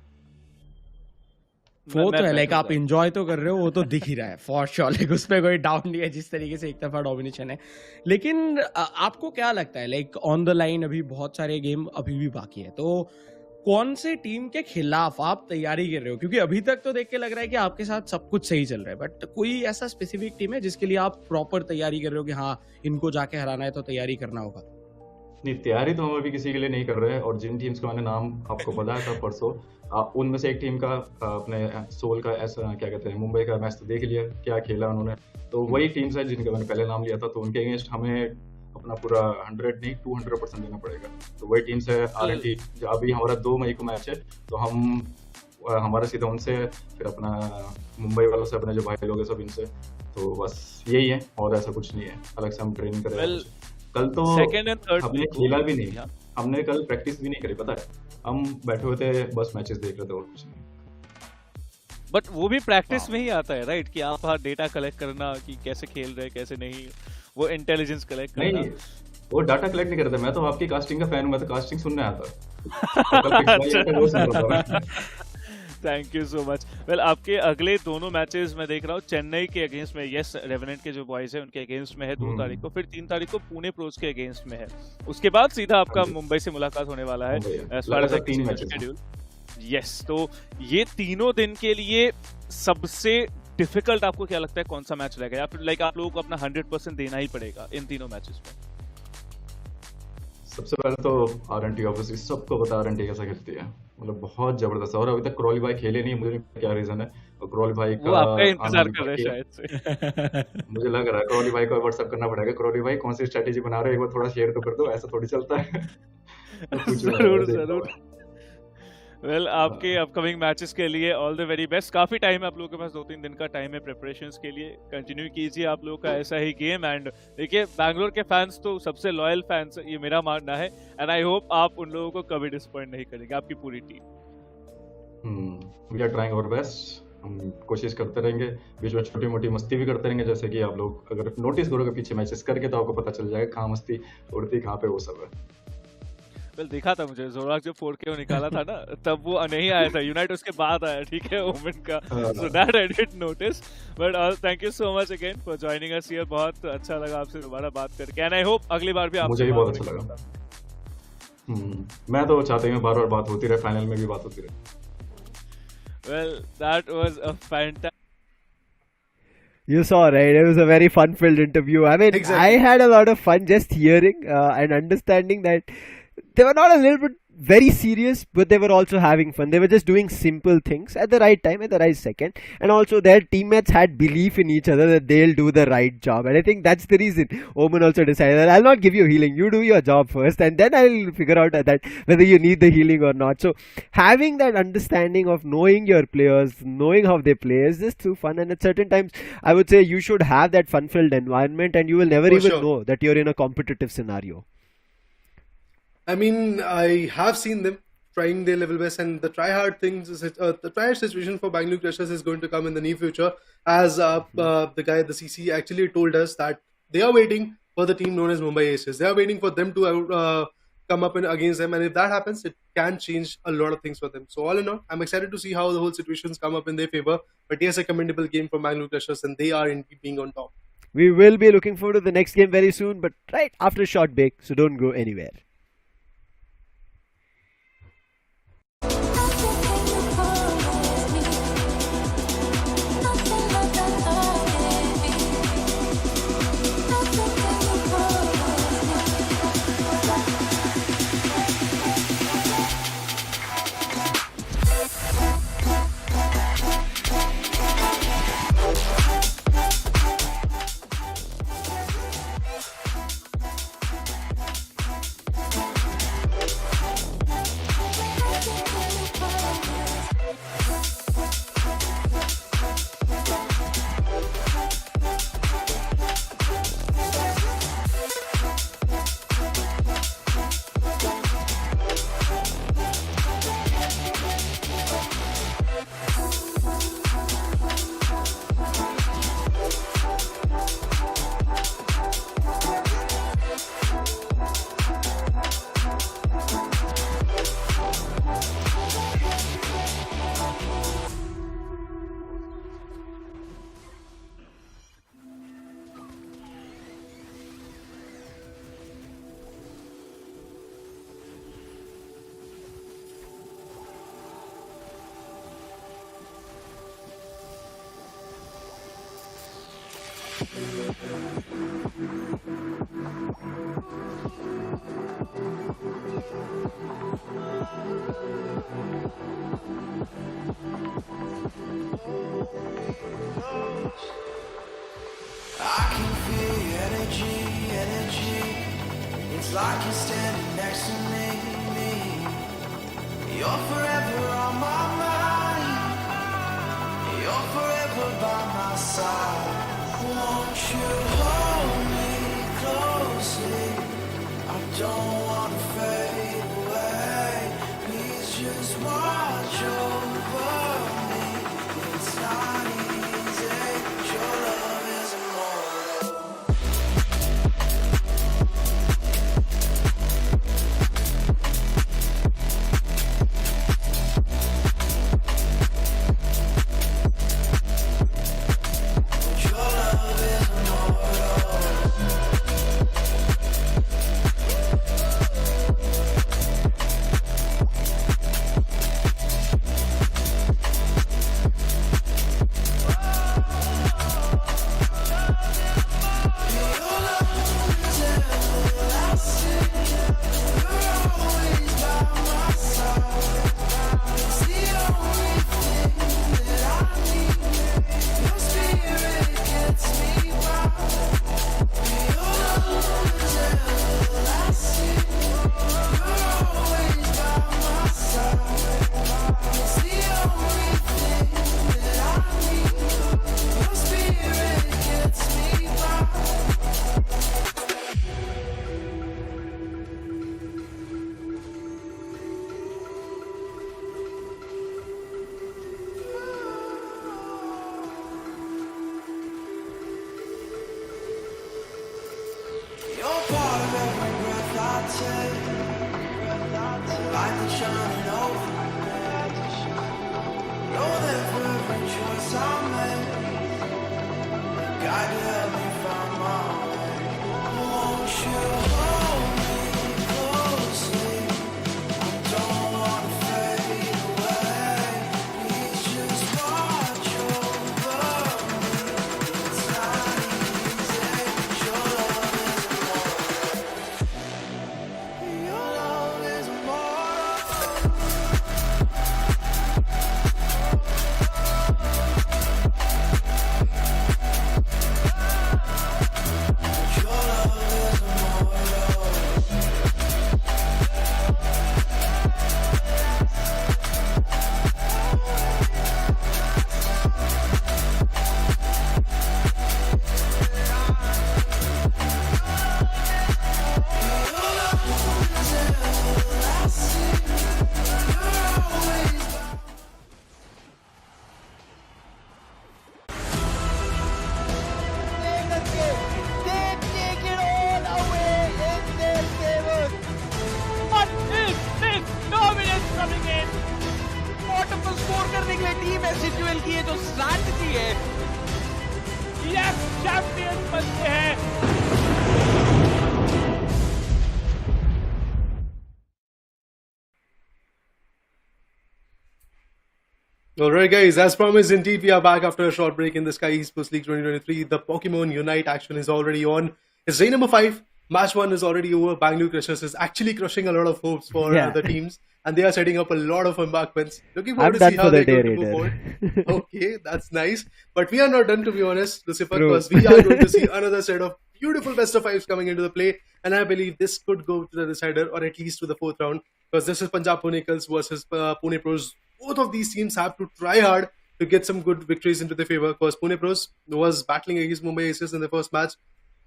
वो तो है, लाइक आप एंजॉय तो कर रहे हो, वो तो दिख ही रहा है फॉर श्योर, लाइक उसमें कोई डाउट नहीं है जिस तरीके से एक तरफा डोमिनेशन है। लेकिन आपको क्या लगता है, लाइक ऑन द लाइन अभी बहुत सारे गेम अभी भी बाकी है, तो कौन से टीम के खिलाफ आप तैयारी कर रहे हो? क्योंकि अभी तक तो देख के लग रहा है कि आपके साथ सब कुछ सही चल रहा है, बट कोई ऐसा स्पेसिफिक टीम है जिसके लिए आप प्रॉपर तैयारी कर रहे हो कि हाँ इनको जाके हराना है तो तैयारी करना होगा? नहीं, तैयारी तो हम अभी किसी के लिए नहीं कर रहे हैं, और जिन टीम्स का मैंने नाम आपको बताया था परसों, उनमें से एक टीम का अपने सोल का ऐसा क्या कहते हैं मुंबई का मैच तो देख लिया, क्या खेला उन्होंने, तो वही टीम्स है जिनका मैंने पहले नाम लिया था, तो उनके अगेंस्ट हमें अपना पूरा 100 नहीं 200% देना पड़ेगा। तो वही टीम्स है RNT, जो अभी हमारा 2 मई को मैच है, तो हमारा सीधा उनसे, फिर अपना मुंबई वालों से, अपने जो भाई लोग हैं सब इनसे, तो बस यही है, और ऐसा कुछ नहीं है अलग से हम ट्रेनिंग करें। कल तो हमने खेला भी नहीं, हमने कल प्रैक्टिस भी नहीं करी, पता है, हम बैठे हुए थे बस मैचेस देख रहे थे और कुछ नहीं। बट वो भी प्रैक्टिस में ही आता है राइट, कि आप डेटा कलेक्ट करना कि कैसे खेल रहे कैसे नहीं, वो इंटेलिजेंस कलेक्ट करना। नहीं, वो डाटा कलेक्ट नहीं करता, मैं तो आपकी कास्टिंग का फैन हूं, मैं तो कास्टिंग सुनने आता। Thank you so much. Well आपके अगले दोनों मैचेस मैं देख रहा हूँ, चेन्नई के अगेंस्ट में, यस रेवेनेंट के जो बॉयज है उनके अगेंस्ट में है 2 तारीख को, फिर 3 तारीख को पुणे प्रोज के अगेंस्ट में है, उसके बाद सीधा आपका मुंबई से मुलाकात होने वाला है as far as 3 matches schedule. Yes, तो ये तीनों दिन के लिए सबसे डिफिकल्ट आपको क्या लगता है कौन सा मैच रहेगा, या फिर लाइक आप लोगों को अपना 100% देना ही पड़ेगा इन तीनों मैचेस में? सबसे पहले तो RNT, ऑब्वियसली सबको पता RNT कैसा खेलती है, मतलब बहुत जबरदस्त है, और अभी तक क्रॉली भाई खेले नहीं, मुझे नहीं क्या रीजन है, और क्रॉली भाई का आपका इंतजार कर रहे हैं शायद से। मुझे लग रहा है क्रॉली भाई को व्हाट्सएप करना पड़ेगा, क्रॉली भाई कौन सी स्ट्रेटेजी बना रहे हो, एक बार थोड़ा शेयर तो कर दो, ऐसा थोड़ी चलता है। जरूर। वेल आपके अपकमिंग मैचेस के लिए ऑल द वेरी बेस्ट। काफी टाइम है आप लोगों के पास, 2-3 दिन का टाइम है प्रिपरेशंस के लिए, कंटिन्यू कीजिए आप लोगों का ऐसा ही गेम। एंड देखिए बैंगलोर के फैंस तो सबसे लॉयल फैंस, ये मेरा मानना है, एंड आई होप आप उन लोगों को कभी डिसअपॉइंट नहीं करेंगे, आपकी पूरी team. We are trying our best, हम कोशिश करते रहेंगे, बीच में छोटी मोटी मस्ती भी करते रहेंगे, जैसे कि आप लोग अगर नोटिस करोगे पीछे मैचेस करके तो आपको पता चल जाएगा कहाँ मस्ती उड़ती कहाँ पे वो सब है। वेल देखा था मुझे जोराक जब 4K निकाला था ना तब वो नहीं आया था, यूनाइट उसके बाद आया, ठीक है, ओमेन का, so that I did notice. But thank you so much again for joining us here, बहुत अच्छा लगा आपसे दोबारा बात करके एंड आई होप अगली बार भी आपसे मुझे भी बात बहुत अच्छा होगी। लगा। मैं तो चाहता हूँ बार बार बात होती रहे, फाइनल में भी बात होती रहे। Well that was a fantastic You saw, right? It was a very fun-filled interview. I mean, Exactly. I had a lot of fun just hearing and understanding that they were not a little bit very serious, but they were also having fun. They were just doing simple things at the right time, at the right second. And also their teammates had belief in each other that they'll do the right job. And I think that's the reason Omen also decided that I'll not give you healing. You do your job first and then I'll figure out that whether you need the healing or not. So having that understanding of knowing your players, knowing how they play is just too fun. And at certain times, I would say you should have that fun-filled environment and you will never For even sure. know that you're in a competitive scenario. I mean, I have seen them trying their level best, and the try-hard things, the try-hard situation for Bangalore Crushers is going to come in the near future, as the guy at the CC actually told us that they are waiting for the team known as Mumbai Aces. They are waiting for them to come up against them, and if that happens, it can change a lot of things for them. So all in all, I'm excited to see how the whole situations come up in their favor. But yes, a commendable game for Bangalore Crushers, and they are indeed being on top. We will be looking forward to the next game very soon, but right after a short break, so don't go anywhere. I can feel your energy. It's like you're standing next to me. You're forever on my mind. You're forever by my side. Won't you hold me closely? I don't wanna fade away. Please just watch over me. It's not easy. Your love is immortal. तो score करने के लिए team XesoL की ये जो strategy है, yes champion बनते हैं। Alright guys, as promised indeed we are back after a short break in the Skyesports League 2023. The Pokemon Unite action is already on. It's day number 5. Match 1 is already over. Bangalore Crushers is actually crushing a lot of hopes for the teams. And they are setting up a lot of embarkments. Looking forward to see how they're going to move forward. Okay, that's nice. But we are not done, to be honest, Lucifer, because we are going to see another set of beautiful best of 5s coming into the play. And I believe this could go to the decider, or at least to the 4th round. Because this is Punjab Pinnacles versus Pune Pros. Both of these teams have to try hard to get some good victories into their favor. Because Pune Pros was battling against Mumbai Aces in the first match.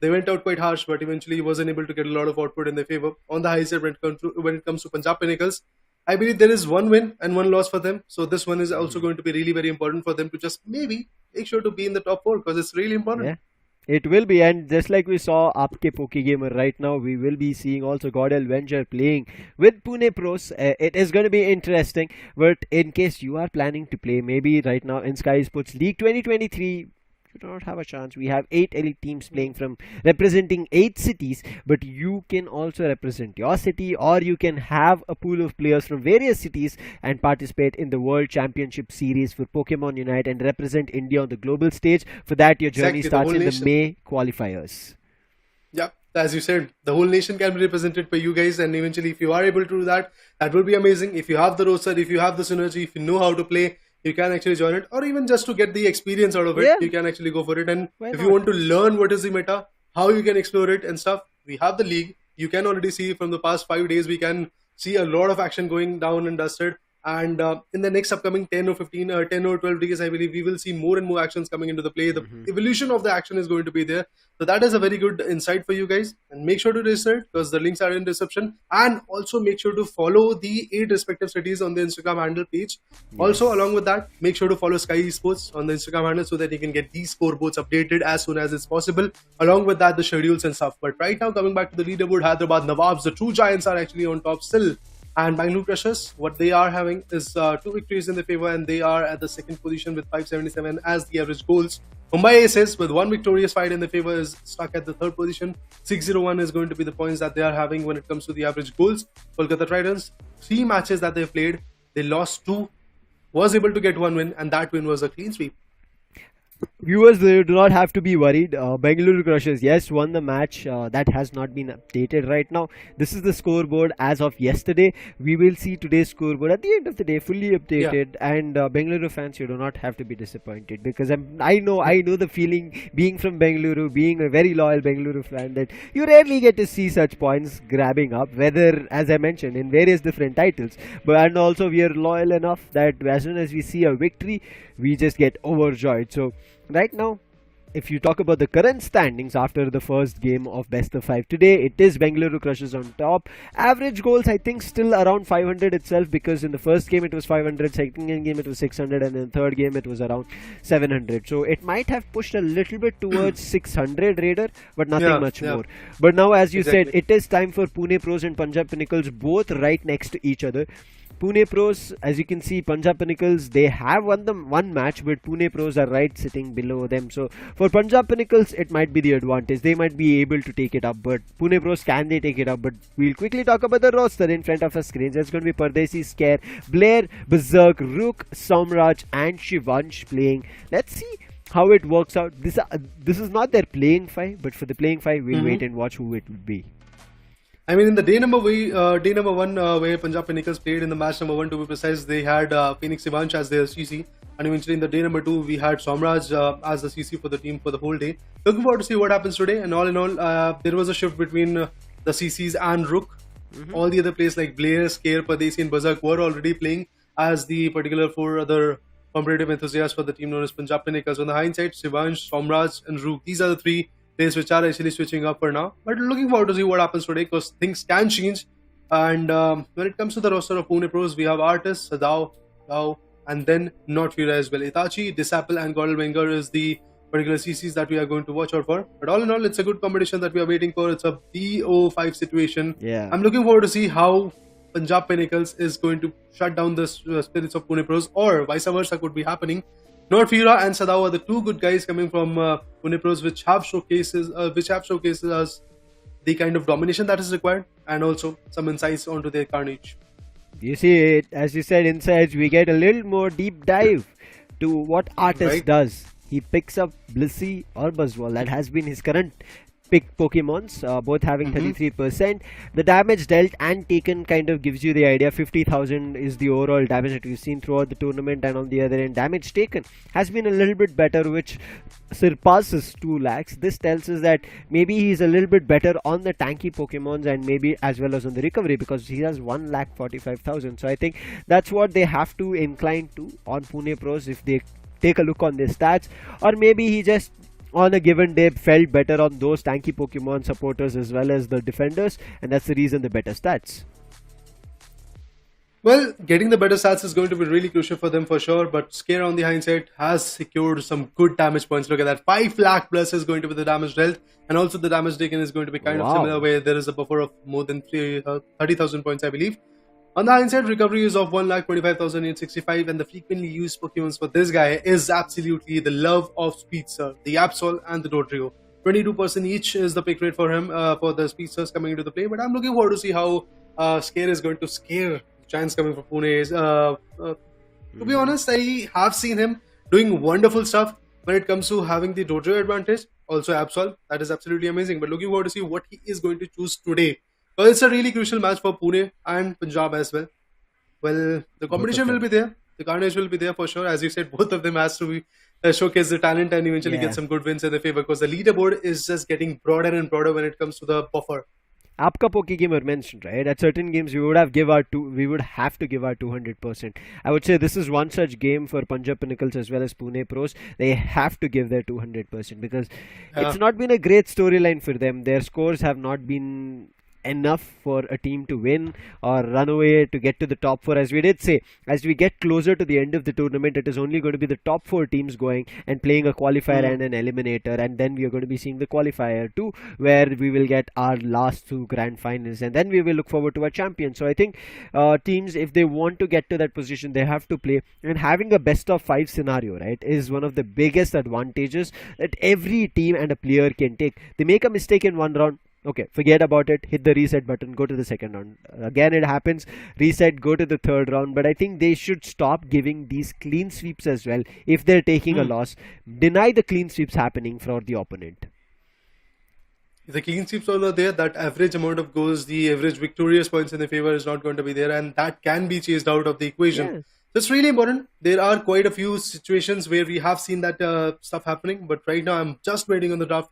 They went out quite harsh, but eventually wasn't able to get a lot of output in their favor. On the high side, when it comes to Punjab Pinnacles, I believe there is one win and one loss for them. So this one is also going to be really very important for them to just maybe make sure to be in the top 4, because it's really important. Yeah. It will be, and just like we saw Aapke Pokegamer right now, we will be seeing also Godel Venture playing with Pune Pros. It is going to be interesting, but in case you are planning to play, maybe right now in Skyesports League 2023, you do not have a chance. We have 8 elite teams playing from representing 8 cities, but you can also represent your city, or you can have a pool of players from various cities and participate in the World Championship Series for Pokemon Unite and represent India on the global stage. For that, your journey starts in the May qualifiers. Yeah, as you said, the whole nation can be represented by you guys, and eventually if you are able to do that, that will be amazing. If you have the roster, if you have the synergy, if you know how to play, you can actually join it, or even just to get the experience out of it, you can actually go for it. And if you want to learn what is the meta, how you can explore it and stuff, we have the league. You can already see from the past 5 days, we can see a lot of action going down and dusted. And in the next upcoming 10 or 15 or 10 or 12 days, I believe we will see more and more actions coming into the play. The evolution of the action is going to be there. So that is a very good insight for you guys. And make sure to register, because the links are in description. And also make sure to follow the 8 respective cities on the Instagram handle page. Also, along with that, make sure to follow Skyesports on the Instagram handle so that you can get these scoreboards updated as soon as it's possible. Along with that, the schedules and stuff. But right now, coming back to the leaderboard, Hyderabad Nawabs, the true giants, are actually on top still. And Bangalore Crushers, what they are having is 2 victories in their favor, and they are at the 2nd position with 577 as the average goals. Mumbai Aces, with 1 victorious fight in their favor, is stuck at the 3rd position. 601 is going to be the points that they are having when it comes to the average goals. Kolkata Titans, 3 matches that they played, they lost 2, was able to get 1 win, and that win was a clean sweep. Viewers, they do not have to be worried. Bengaluru Crushers, yes, won the match. That has not been updated right now. This is the scoreboard as of yesterday. We will see today's scoreboard at the end of the day, fully updated. And Bengaluru fans, you do not have to be disappointed, because I know the feeling, being from Bengaluru, being a very loyal Bengaluru fan, that you rarely get to see such points grabbing up, whether, as I mentioned, in various different titles. And also we are loyal enough that as soon as we see a victory, we just get overjoyed. So right now, if you talk about the current standings after the first game of best of 5 today, it is Bengaluru Crushers on top. Average goals, I think, still around 500 itself, because in the first game it was 500, second game it was 600, and in the third game it was around 700. So it might have pushed a little bit towards 600 Raider, but nothing much more. But now, as you said, it is time for Pune Pros and Punjab Pinnacles, both right next to each other. Pune Pros, as you can see, Punjab Pinnacles, they have won them 1 match, but Pune Pros are right sitting below them. So for Punjab Pinnacles, it might be the advantage. They might be able to take it up, but Pune Pros, can they take it up? But we'll quickly talk about the roster in front of our screens. It's going to be Pardesi, Scare, Blair, Berserk, Rook, Somraj and Shivansh playing. Let's see how it works out. This is not their playing 5, but for the playing 5, we'll wait and watch who it would be. I mean, in the day number 1, where Punjab Pinnacles played in the match number 1, to be precise, they had Phoenix Shivansh as their CC, and eventually in the day number 2, we had Somraj as the CC for the team for the whole day. Looking forward to see what happens today. And all in all, there was a shift between the CCs and Rook. All the other players like Blair, Scare, Pardesi and Berserk were already playing as the particular 4 other competitive enthusiasts for the team known as Punjab Pinnacles. On the hindsight, Shivansh, Somraj and Rook, these are the 3 players which are actually switching up for now. But looking forward to see what happens today, because things can change. And when it comes to the roster of Pune Pros, we have Artis, Sadao, Gao, and then not Fury as well. Itachi, Disapple and Godel Wenger is the particular CCs that we are going to watch out for. But all in all, it's a good competition that we are waiting for. It's a BO5 situation. Yeah. I'm looking forward to see how Punjab Pinnacles is going to shut down the spirits of Pune Pros, or vice versa could be happening. Nordfira and Sadao are the two good guys coming from Pune Pros, which have showcases us the kind of domination that is required, and also some insights onto their carnage. You see, as you said, insights, we get a little more deep dive to what Artist Right. does. He picks up Blissey or Buzzwole. That has been his current pick Pokemons, both having 33%. The damage dealt and taken kind of gives you the idea. 50,000 is the overall damage that we've seen throughout the tournament, and on the other end, damage taken has been a little bit better, which surpasses 2 lakhs. This tells us that maybe he's a little bit better on the tanky Pokemons and maybe as well as on the recovery, because he has 1,45,000. So I think that's what they have to incline to on Pune Pros if they take a look on their stats, or maybe he just on a given day felt better on those tanky Pokemon supporters as well as the defenders, and that's the reason the better stats. Well, getting the better stats is going to be really crucial for them for sure, but Scare on the hindsight has secured some good damage points. Look at that, 5 lakh plus is going to be the damage dealt, and also the damage taken is going to be kind of similar, where there is a buffer of more than 30,000 points, I believe. On the hindsight, recovery is of 1,25,865, and the frequently used Pokemons for this guy is absolutely the love of Speedster, the YapSol and the Dodrio. 22% each is the pick rate for him, for the Speedsters coming into the play, but I'm looking forward to see how Scare is going to scare Giants coming from Pune. To be honest, I have seen him doing wonderful stuff when it comes to having the Dodrio advantage, also YapSol. That is absolutely amazing, but looking forward to see what he is going to choose today. Well, it's a really crucial match for Pune and Punjab as well. Well, the competition will be there. The carnage will be there for sure. As you said, both of them has to be, showcase their talent and eventually get some good wins in their favor, because the leaderboard is just getting broader and broader when it comes to the buffer. Aapka Pokegamer mentioned, right? At certain games, we would have to give our 200%. I would say this is one such game for Punjab Pinnacles as well as Pune Pros. They have to give their 200% because it's not been a great storyline for them. Their scores have not been enough for a team to win or run away to get to the top 4. As we did say, as we get closer to the end of the tournament, it is only going to be the top 4 teams going and playing a qualifier and an eliminator, and then we are going to be seeing the qualifier too, where we will get our last 2 grand finals, and then we will look forward to a champion. So I think teams, if they want to get to that position, they have to play, and having a best of 5 scenario, right, is one of the biggest advantages that every team and a player can take. They make a mistake in one round, okay, forget about it, hit the reset button, go to the second round. Again it happens, reset, go to the third round. But I think they should stop giving these clean sweeps as well. If they're taking a loss, deny the clean sweeps happening for the opponent. The clean sweeps are there, that average amount of goals, the average victorious points in their favor is not going to be there, and that can be chased out of the equation. Yeah. That's really important. There are quite a few situations where we have seen that stuff happening, but right now I'm just waiting on the draft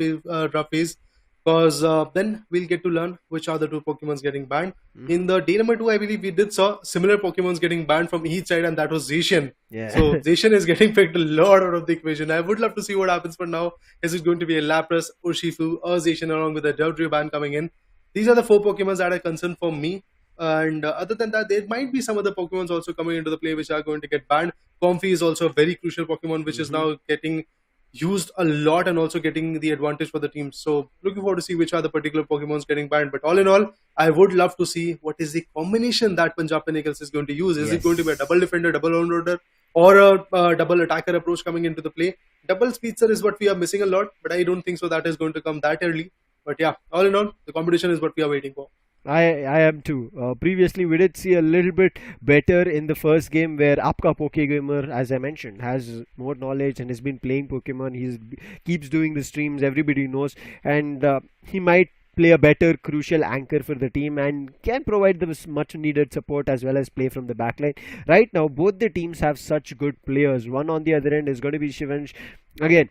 phase, because then we'll get to learn which are the 2 Pokemons getting banned. In the day number 2, I believe we did saw similar Pokemons getting banned from each side, and that was Zacian. Yeah. So Zacian is getting picked a lot out of the equation. I would love to see what happens for now. Is it going to be a Lapras, Urshifu, or Zacian along with a Dodrio ban coming in? These are the 4 Pokemons that are concerned for me. And other than that, there might be some other Pokemons also coming into the play which are going to get banned. Comfey is also a very crucial Pokemon which is now getting used a lot and also getting the advantage for the team. So looking forward to see which are the particular Pokemons getting banned. But all in all, I would love to see what is the combination that Punjab Pinnacles is going to use. Is it going to be a double defender, double all-rounder, or a double attacker approach coming into the play? Double speedster is what we are missing a lot, but I don't think so that is going to come that early. But yeah, all in all, the competition is what we are waiting for. I am too. Previously, we did see a little bit better in the first game where Aapka Pokegamer, as I mentioned, has more knowledge and has been playing Pokemon. He keeps doing the streams, everybody knows, and he might play a better crucial anchor for the team and can provide them much needed support as well as play from the backline. Right now, both the teams have such good players. One on the other end is going to be Shivansh. Again,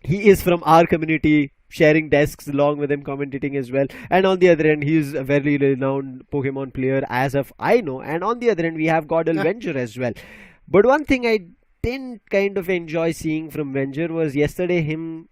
he is from our community, sharing desks along with him, commentating as well. And on the other end, he is a very renowned Pokemon player as of I know. And on the other end, we have Godel Venger as well. But one thing I didn't kind of enjoy seeing from Venger was yesterday him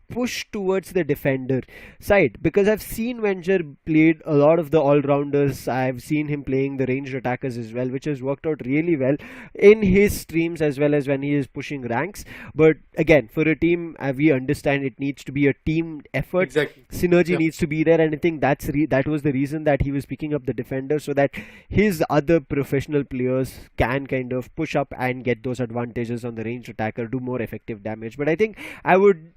push towards the defender side, because I've seen Wenger played a lot of the all-rounders. I've seen him playing the ranged attackers as well, which has worked out really well in his streams as well as when he is pushing ranks. But again, for a team, we understand it needs to be a team effort. Exactly. Synergy needs to be there, and I think that was the reason that he was picking up the defender, so that his other professional players can kind of push up and get those advantages on the ranged attacker, do more effective damage. But I think I would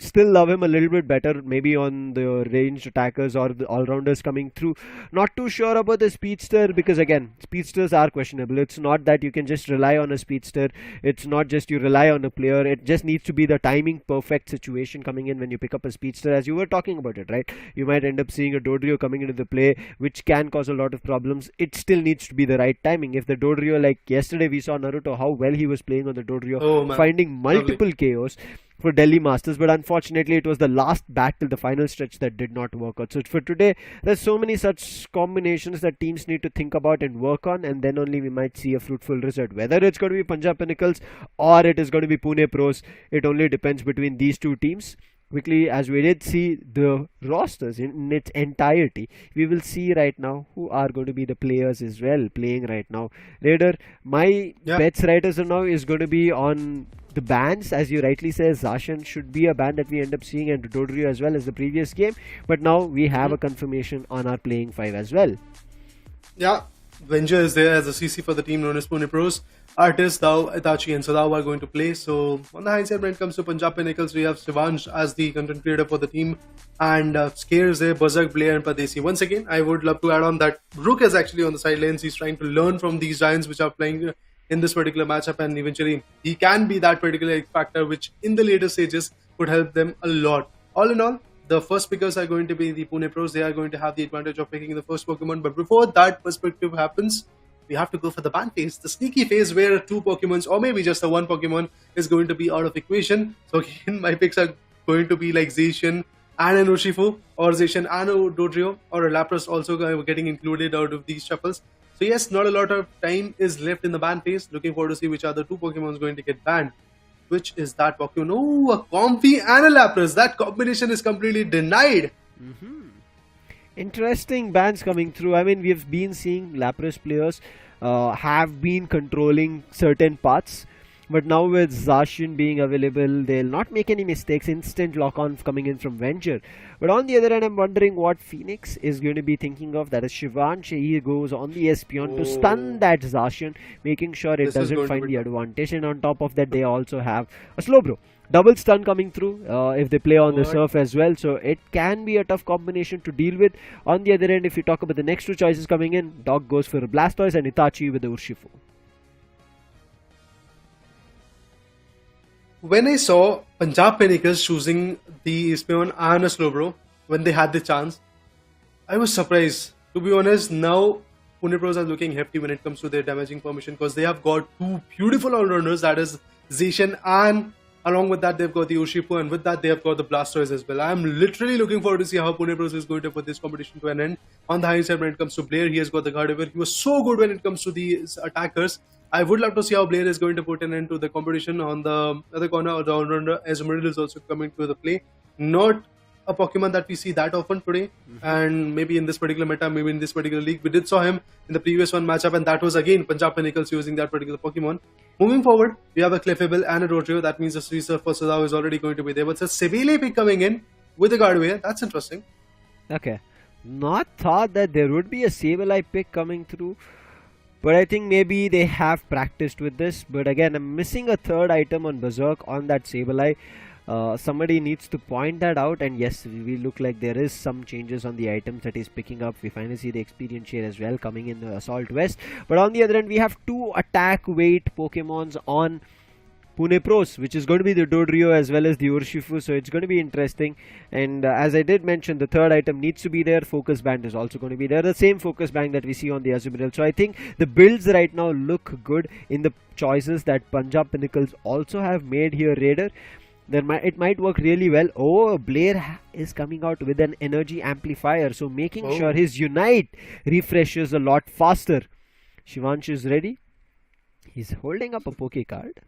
still love him a little bit better, maybe on the ranged attackers or the all-rounders coming through. Not too sure about the speedster, because again, speedsters are questionable. It's not that you can just rely on a speedster. It's not just you rely on a player. It just needs to be the timing perfect situation coming in when you pick up a speedster, as you were talking about it, right? You might end up seeing a Dodrio coming into the play, which can cause a lot of problems. It still needs to be the right timing. If the Dodrio, like yesterday we saw Naruto, how well he was playing on the Dodrio, finding multiple KOs for Delhi Masters, but unfortunately it was the last battle, the final stretch, that did not work out. So for today, there's so many such combinations that teams need to think about and work on, and then only we might see a fruitful result. Whether it's going to be Punjab Pinnacles or it is going to be Pune Pros, it only depends between these two teams. Quickly, as we did see the rosters in its entirety, we will see right now who are going to be the players as well playing right now. Raider, my bets right as of now is going to be on the bans, as you rightly say. Zacian should be a ban that we end up seeing, and Dodrio as well as the previous game. But now we have a confirmation on our playing 5 as well. Yeah, Wenger is there as a CC for the team known as Pune Pros. Artist, Dao, Itachi and Sadao are going to play. So on the hindsight, when it comes to Punjab Pinnacles, we have Shivansh as the content creator for the team, and Scares there, Buzzak, Blair and Padesi. Once again, I would love to add on that Rook is actually on the sidelines. He's trying to learn from these giants which are playing in this particular matchup, and eventually he can be that particular X factor which in the later stages would help them a lot. All in all, the first pickers are going to be the Pune Pros. They are going to have the advantage of picking the first Pokemon, but before that perspective happens, we have to go for the ban phase, the sneaky phase where 2 Pokemons or maybe just a 1 Pokemon is going to be out of equation. So again, my picks are going to be like Zacian and an Urshifu, or Zacian and a Dodrio, or a Lapras also getting included out of these shuffles. So yes, not a lot of time is left in the ban phase. Looking forward to see which other 2 Pokemon is going to get banned. Which is that Pokemon? Oh, a Comfy and a Lapras. That combination is completely denied. Interesting bans coming through. I mean, we have been seeing Lapras players have been controlling certain paths, but now with Zacian being available, they'll not make any mistakes. Instant lock-on coming in from Wenger. But on the other hand, I'm wondering what Phoenix is going to be thinking of. That is Shivansh. He goes on the Espeon to stun that Zacian, making sure it doesn't find the advantage. And on top of that, they also have a Slowbro. Double stun coming through if they play on the surf as well. So it can be a tough combination to deal with. On the other end, if you talk about the next 2 choices coming in, Doc goes for Blastoise and Itachi with the Urshifu. When I saw Punjab Pinnacles choosing the Espeon and a Slowbro when they had the chance, I was surprised. To be honest, now Pune Pros are looking hefty when it comes to their damaging permission, because they have got 2 beautiful all-rounders, that is Zacian, and along with that they've got the Urshifu, and with that they have got the Blastoise as well. I'm literally looking forward to see how Pune Pros is going to put this competition to an end. On the high side, when it comes to Blair, he has got the Gardevoir. He was so good when it comes to the attackers. I would love to see how Blair is going to put an end to the competition. On the other corner, the all-rounder Azumarill is also coming to the play. Not a Pokemon that we see that often today, and maybe in this particular meta, maybe in this particular league, we did saw him in the previous one matchup, and that was again Punjab Pinnacles using that particular Pokemon. Moving forward, we have a Clefable and a Dodrio. That means the Reserve for Sadao is already going to be there, but it's a Sebele pick coming in with a Gardevoir. That's interesting. Okay, not thought that there would be a Sableye pick coming through, but I think maybe they have practiced with this. But again, I'm missing a 3rd item on Berserk on that Sableye. Somebody needs to point that out, and yes, we look like there is some changes on the items that he's picking up. We finally see the experience share as well coming in the Assault West. But on the other end, we have 2 attack weight Pokemons on Pune Pros, which is going to be the Dodrio as well as the Urshifu, so it's going to be interesting. And as I did mention, the 3rd item needs to be there. Focus Band is also going to be there, the same Focus Band that we see on the Azumarill. So I think the builds right now look good in the choices that Punjab Pinnacles also have made here, Raider. It might work really well. Oh, Blair is coming out with an energy amplifier, so making sure his Unite refreshes a lot faster. Shivansh is ready. He's holding up a Poke card.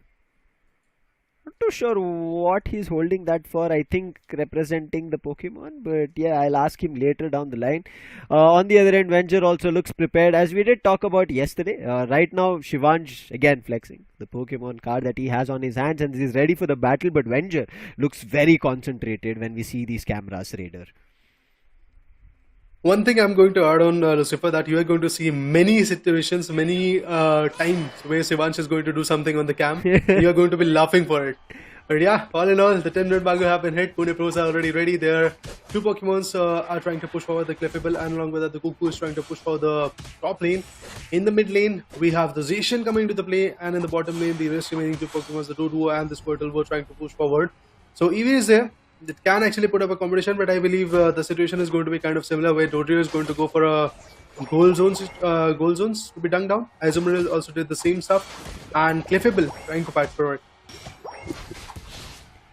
Not too sure what he's holding that for. I think representing the Pokemon, but yeah, I'll ask him later down the line. On the other end, Venger also looks prepared, as we did talk about yesterday. Right now, Shivansh again flexing the Pokemon card that he has on his hands, and he's ready for the battle. But Venger looks very concentrated when we see these cameras, Raider. One thing I'm going to add on, Lucifer, that you are going to see many situations, many times where Shivansh is going to do something on the cam. You are going to be laughing for it. But yeah, all in all, the 10-minute Bangalore have been hit. Pune Pros are already ready. Their two Pokemons are trying to push forward the Clefable, and along with that, the Cuckoo is trying to push for the top lane. In the mid lane, we have the Zacian coming to the play, and in the bottom lane, the rest remaining two Pokemons, the Doduo and the Squirtle, were trying to push forward. So EV is there. It can actually put up a competition, but I believe the situation is going to be kind of similar, where Dodrio is going to go for a goal zones to be dunked down. Azumarill also did the same stuff, and Clefable trying to fight for it.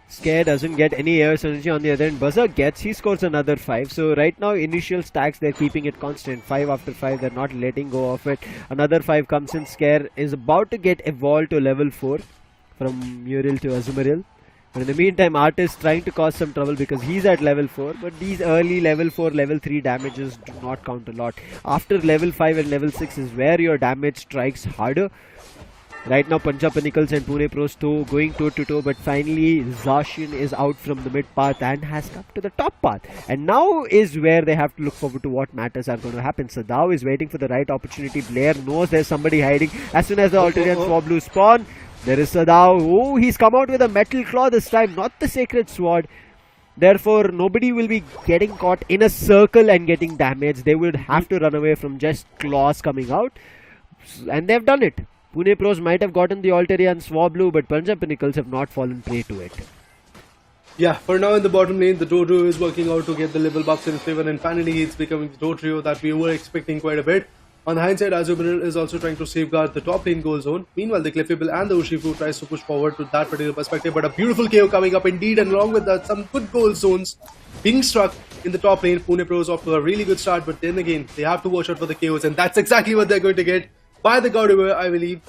Scare doesn't get any air synergy on the other end. Buzzer gets, he scores another 5. So right now, initial stacks, they're keeping it constant. 5 after 5, they're not letting go of it. Another 5 comes in. Scare is about to get evolved to level 4 from Muriel to Azumarill. But in the meantime, Artist trying to cause some trouble because he's at level 4. But these early level 4, level 3 damages do not count a lot. After level 5 and level 6 is where your damage strikes harder. Right now, Punjab Pinnacles and Pune Pros going toe to toe. But finally, Zacian is out from the mid path and has come to the top path. And now is where they have to look forward to what matters are going to happen. Sadao is waiting for the right opportunity. Blair knows there's somebody hiding. As soon as the Alterian Swablu spawn, there is Sadao. Oh, he's come out with a Metal Claw this time, not the Sacred Sword. Therefore, nobody will be getting caught in a circle and getting damaged. They would have to run away from just claws coming out. And they've done it. Pune Pros might have gotten the Alterian Swablu, but Punjab Pinnacles have not fallen prey to it. Yeah, for now in the bottom lane, the Dodrio is working out to get the level buffs in favor, and finally it's becoming the Dodrio that we were expecting quite a bit. On the hindsight, Azumarill is also trying to safeguard the top lane goal zone. Meanwhile, the Clefable and the Urshifu tries to push forward to that particular perspective. But a beautiful KO coming up indeed, and along with that, some good goal zones being struck in the top lane. Pune Pros off to a really good start, but then again, they have to watch out for the KOs, and that's exactly what they're going to get by the Gaudiver, I believe.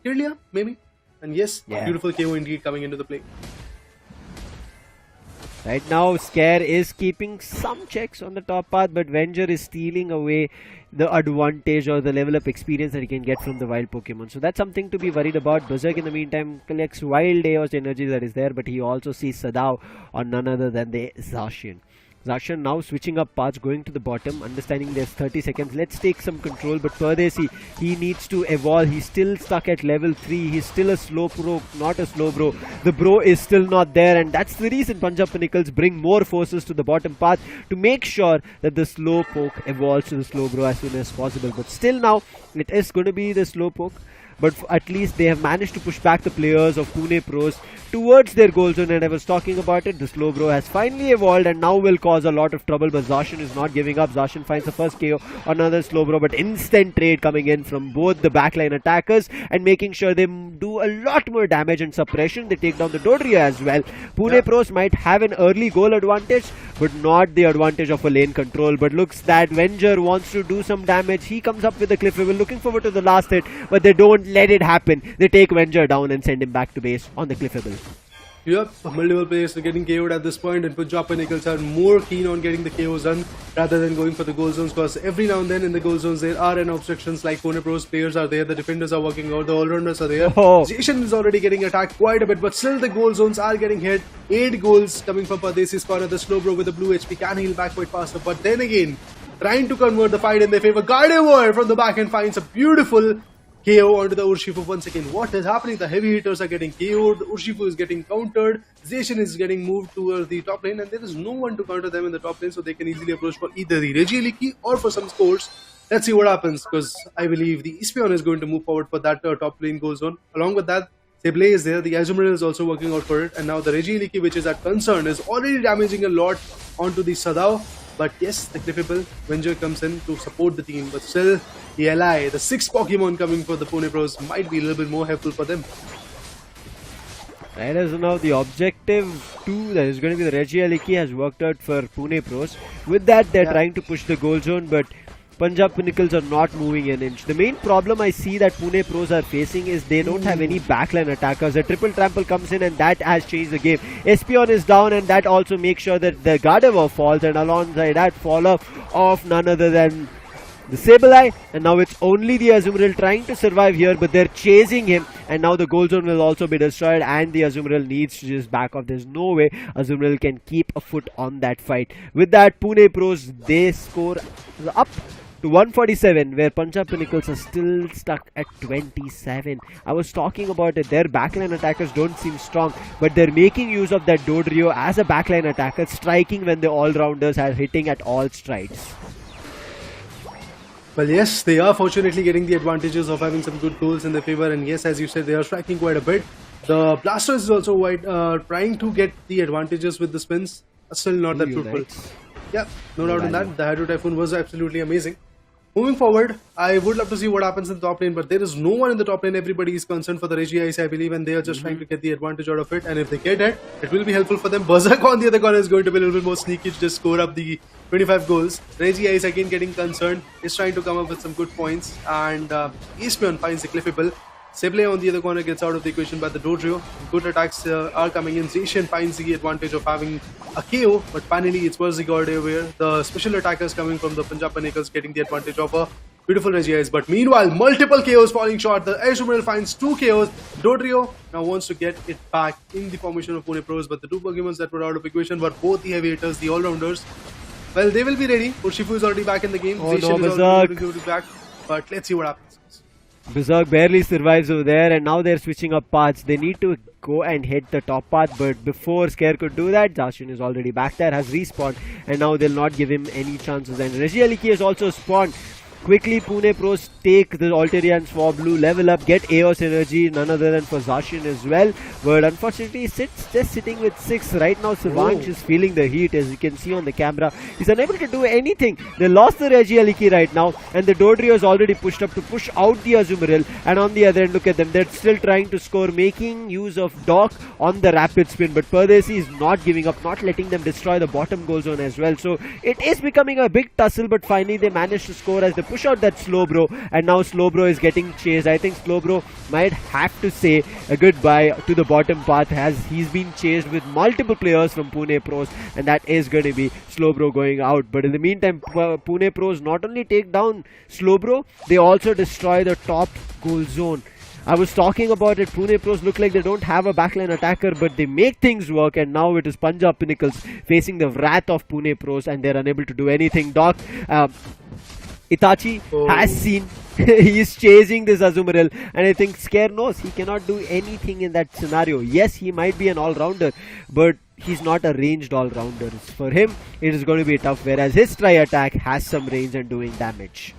Kirlia, maybe? And yes, yeah. Beautiful KO indeed coming into the play. Right now, Scare is keeping some checks on the top path, but Venger is stealing away the advantage or the level of experience that he can get from the wild Pokemon. So that's something to be worried about. Berserk in the meantime collects wild Eos energy that is there, but he also sees Sadao on none other than the Zacian. Zacian now switching up paths, going to the bottom, understanding there's 30 seconds. Let's take some control, but Pardesi, he needs to evolve. He's still stuck at level 3. He's still a slow pro, not a slow bro. The bro is still not there, and that's the reason Punjab Pinnacles bring more forces to the bottom path to make sure that the slow poke evolves to the slow bro as soon as possible. But still now, it is going to be the slow poke. But at least they have managed to push back the players of Pune Pros towards their goal zone, and I was talking about it. The slow bro has finally evolved and now will cause a lot of trouble, but Zacian is not giving up. Zacian finds the first KO on another slow bro, but instant trade coming in from both the backline attackers and making sure they do a lot more damage and suppression. They take down the Dodrio as well. Pune Pros might have an early goal advantage, but not the advantage of a lane control. But looks that Venger wants to do some damage. He comes up with the Clefable, looking forward to the last hit, but they don't let it happen. They take Venger down and send him back to base on the Clefable. Yep, multiple players are getting KO'd at this point, and Punjab Pinnacles are more keen on getting the KOs done rather than going for the goal zones, because every now and then in the goal zones there are an obstructions, like Pune Pros players are there, the defenders are working out, the all-rounders are there. Zacian is already getting attacked quite a bit, but still the goal zones are getting hit. 8 goals coming from Pardesi's corner. The slow bro with the blue HP can heal back quite faster, but then again, trying to convert the fight in their favor. Gardevoir from the back end finds a beautiful KO onto the Urshifu once again. What is happening? The heavy hitters are getting KO'd, Urshifu is getting countered, Zacian is getting moved towards the top lane, and there is no one to counter them in the top lane, so they can easily approach for either the Regieleki or for some scores. Let's see what happens, because I believe the Espeon is going to move forward for that top lane goal zone. Along with that, Sablé is there, the Azumarill is also working out for it, and now the Regieleki, which is at concern, is already damaging a lot onto the Sadao. But yes, the Clefable, Venger comes in to support the team, but still, the LI, the 6th Pokemon coming for the Pune Pros might be a little bit more helpful for them. Right, as now the objective 2, that is going to be the Regieleki, has worked out for Pune Pros. With that, they're trying to push the goal zone, but Punjab Pinnacles are not moving an inch. The main problem I see that Pune Pros are facing is they don't have any backline attackers. A triple trample comes in and that has changed the game. Espion is down and that also makes sure that the Gardevoir falls, and alongside that fall off none other than the Sableye, and now it's only the Azumarill trying to survive here, but they're chasing him, and now the goal zone will also be destroyed, and the Azumarill needs to just back off. There's no way Azumarill can keep a foot on that fight. With that, Pune Pros, they score up to 147, where Punjab Pinnacles are still stuck at 27. I was talking about it, their backline attackers don't seem strong, but they're making use of that Dodrio as a backline attacker, striking when the all-rounders are hitting at all strides. Well, yes, they are fortunately getting the advantages of having some good goals in their favor, and yes, as you said, they are striking quite a bit. The Blasters is also trying to get the advantages with the spins, still not that fruitful. Yeah, no doubt in that. The Hydro Typhoon was absolutely amazing. Moving forward, I would love to see what happens in the top lane, but there is no one in the top lane. Everybody is concerned for the Regice, I believe, and they are just trying to get the advantage out of it. And if they get it, it will be helpful for them. Berserk on the other corner is going to be a little bit more sneaky to just score up the 25 goals. Regice again getting concerned, is trying to come up with some good points, and Espion finds the Cliffable. Sableye on the other corner gets out of the equation by the Dodrio. Good attacks are coming in. Zacian finds the advantage of having a KO, but finally it's Versigorde where the special attackers coming from the Punjab Pinnacles getting the advantage of a beautiful Regice. But meanwhile, multiple KOs falling short. The Azumarill finds 2 KOs. Dodrio now wants to get it back in the formation of Pune Pros, but the 2 Pokemons that were out of equation were both the heavy hitters, the all-rounders. Well, they will be ready. Urshifu is already back in the game. Oh Zacian no, is already back, but let's see what happens. Berserk barely survives over there, and now they're switching up paths. They need to go and hit the top path, but before Scare could do that, Zacian is already back there, has respawned, and now they'll not give him any chances. And Regieleki has also spawned. Quickly, Pune Pros take the Alterian Swablu, level up, get Eos Energy, none other than for Zacian as well. But unfortunately, sits just sitting with 6. Right now, Savanch is feeling the heat, as you can see on the camera. He's unable to do anything. They lost the Regieleki right now, and the Dodrio is already pushed up to push out the Azumarill. And on the other end, look at them, they're still trying to score, making use of Dock on the rapid spin. But Pardesi is not giving up, not letting them destroy the bottom goal zone as well. So it is becoming a big tussle, but finally they managed to score as they push out that Slowbro, and now Slowbro is getting chased. I think Slowbro might have to say a goodbye to the bottom path, as he's been chased with multiple players from Pune Pros, and that is going to be Slowbro going out. But in the meantime, Pune Pros not only take down Slowbro, they also destroy the top goal zone. I was talking about it, Pune Pros look like they don't have a backline attacker, but they make things work, and now it is Punjab Pinnacles facing the wrath of Pune Pros, and they're unable to do anything. Doc, Itachi has seen, he is chasing this Azumarill, and I think Scare knows he cannot do anything in that scenario. Yes, he might be an all-rounder, but he's not a ranged all-rounder. For him, it is going to be tough, whereas his tri-attack has some range and doing damage.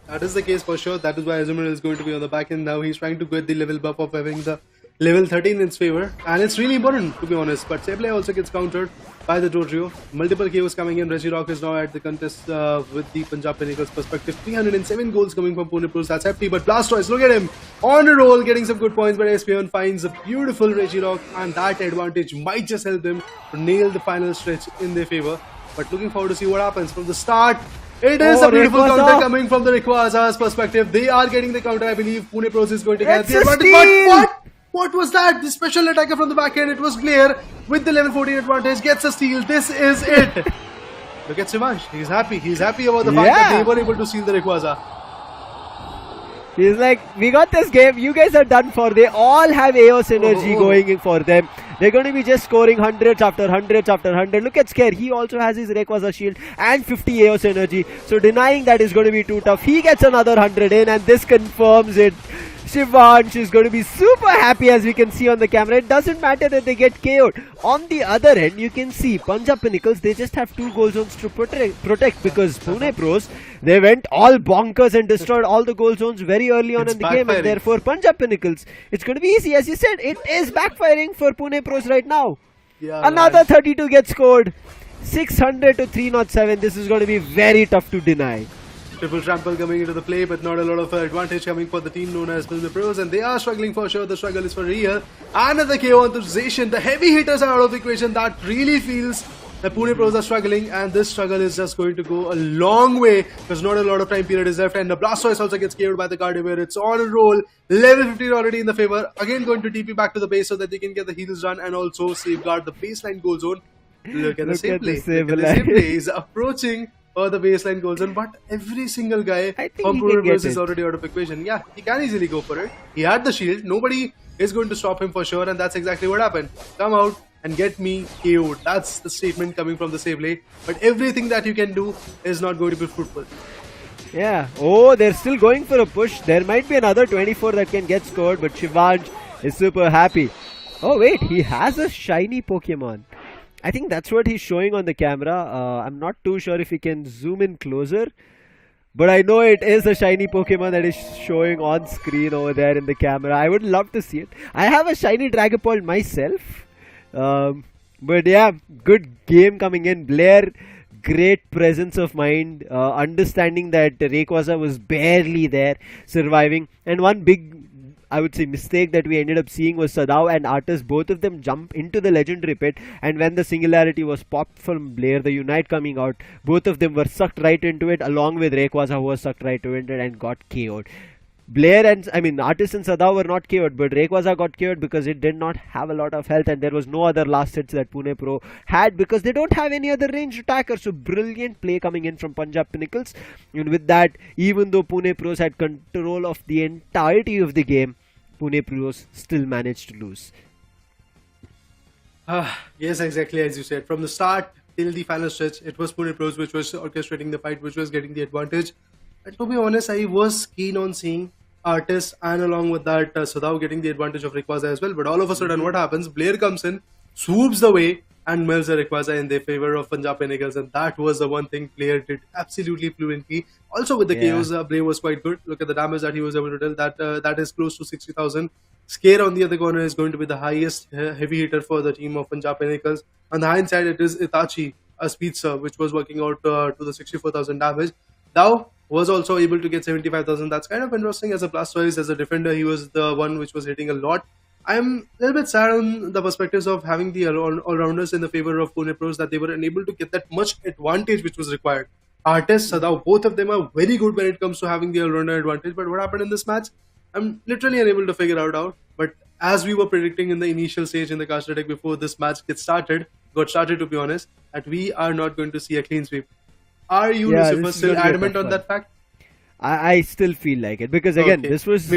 That is the case for sure. That is why Azumarill is going to be on the back end now. He's trying to get the level buff of having the level 13 in his favor, and it's really important, to be honest. But Sableye also gets countered by the Dodrio. Multiple KOs coming in. Regirock is now at the contest with the Punjab Pinnacles perspective. 307 goals coming from Pune Pros. That's hefty. But Blastoise, look at him on a roll, getting some good points. But Espion finds a beautiful Regirock, and that advantage might just help them to nail the final stretch in their favor. But looking forward to see what happens from the start. It is a beautiful counter coming from the Rayquaza's perspective. They are getting the counter, I believe. Pune Pros is going to get the advantage. But what was that? The special attacker from the back end. It was Blair with the level 14 advantage. Gets a steal. This is it. Look at Shivansh. He's happy. He's happy about the fact that they were able to steal the Rayquaza. He's like, we got this game. You guys are done for. They all have Eos energy going in for them. They're going to be just scoring hundreds after hundreds after 100. Look at Scare. He also has his Rayquaza shield and 50 Eos energy. So denying that is going to be too tough. He gets another 100 in, and this confirms it. Shivansh is going to be super happy, as we can see on the camera. It doesn't matter that they get KO'd. On the other end, you can see Punjab Pinnacles, they just have 2 goal zones to protect because Pune Pros, they went all bonkers and destroyed all the goal zones very early on in the game, and therefore Punjab Pinnacles, it's going to be easy. As you said, it is backfiring for Pune Pros right now. Another 32 gets scored. 600 to 307. This is going to be very tough to deny. Triple trample coming into the play, but not a lot of advantage coming for the team known as Pune Pros, and they are struggling for sure. The struggle is for real. Another KO onto Zacian. The heavy hitters are out of the equation. That really feels The Pune pros are struggling, and this struggle is just going to go a long way because not a lot of time period is left. And the Blastoise also gets KO'd by the Gardevoir. It's on a roll. Level 15 already in the favor. Again, going to TP back to the base so that they can get the heals done and also safeguard the baseline goal zone. Look at the same play. He's approaching the baseline goal zone, but every single guy from Pune pros is already out of equation. Yeah, he can easily go for it. He had the shield. Nobody is going to stop him for sure, and that's exactly what happened. Come out and get me KO'd. That's the statement coming from the save lane. But everything that you can do is not going to be fruitful. Yeah. Oh, they're still going for a push. There might be another 24 that can get scored, but Shivanj is super happy. Oh wait, he has a shiny Pokemon. I think that's what he's showing on the camera. I'm not too sure if he can zoom in closer, but I know it is a shiny Pokemon that is showing on screen over there in the camera. I would love to see it. I have a shiny Dragapult myself. But yeah, good game coming in. Blair, great presence of mind, understanding that Rayquaza was barely there, surviving. And one big, I would say, mistake that we ended up seeing was Sadao and Artis, both of them jump into the legendary pit, and when the singularity was popped from Blair, the Unite coming out, both of them were sucked right into it, along with Rayquaza, who was sucked right into it and got KO'd. Blair and, Artis and Sadao were not KO'd, but Rayquaza got KO'd because it did not have a lot of health, and there was no other last hits that Pune Pro had because they don't have any other ranged attacker. So brilliant play coming in from Punjab Pinnacles, and with that, even though Pune Pros had control of the entirety of the game, Pune Pros still managed to lose. Yes, exactly as you said. From the start till the final stretch, it was Pune Pros which was orchestrating the fight, which was getting the advantage. And to be honest, I was keen on seeing Artis and along with that Sadao getting the advantage of Rayquaza as well. But all of a sudden, what happens? Blair comes in, swoops the way, and melts the Rayquaza in their favor of Punjab Pinnacles. And that was the one thing Blair did absolutely fluently. Also with the KOs, Blair was quite good. Look at the damage that he was able to deal. That is close to 60,000. Scare on the other corner is going to be the highest heavy hitter for the team of Punjab Pinnacles. On the hindsight, it is Itachi, a speedster, which was working out to the 64,000 damage. Dao was also able to get 75,000. That's kind of interesting. As a Blastoise, as a defender, he was the one which was hitting a lot. I'm a little bit sad on the perspectives of having the all-rounders in the favor of Pune Pros, that they were unable to get that much advantage which was required. Artis, Sadao, both of them are very good when it comes to having the all-rounder advantage. But what happened in this match? I'm literally unable to figure it out. But as we were predicting in the initial stage in the caster deck before this match got started to be honest, that we are not going to see a clean sweep. Are you, Lucifer, still adamant on that fact? I still feel like it because again, this was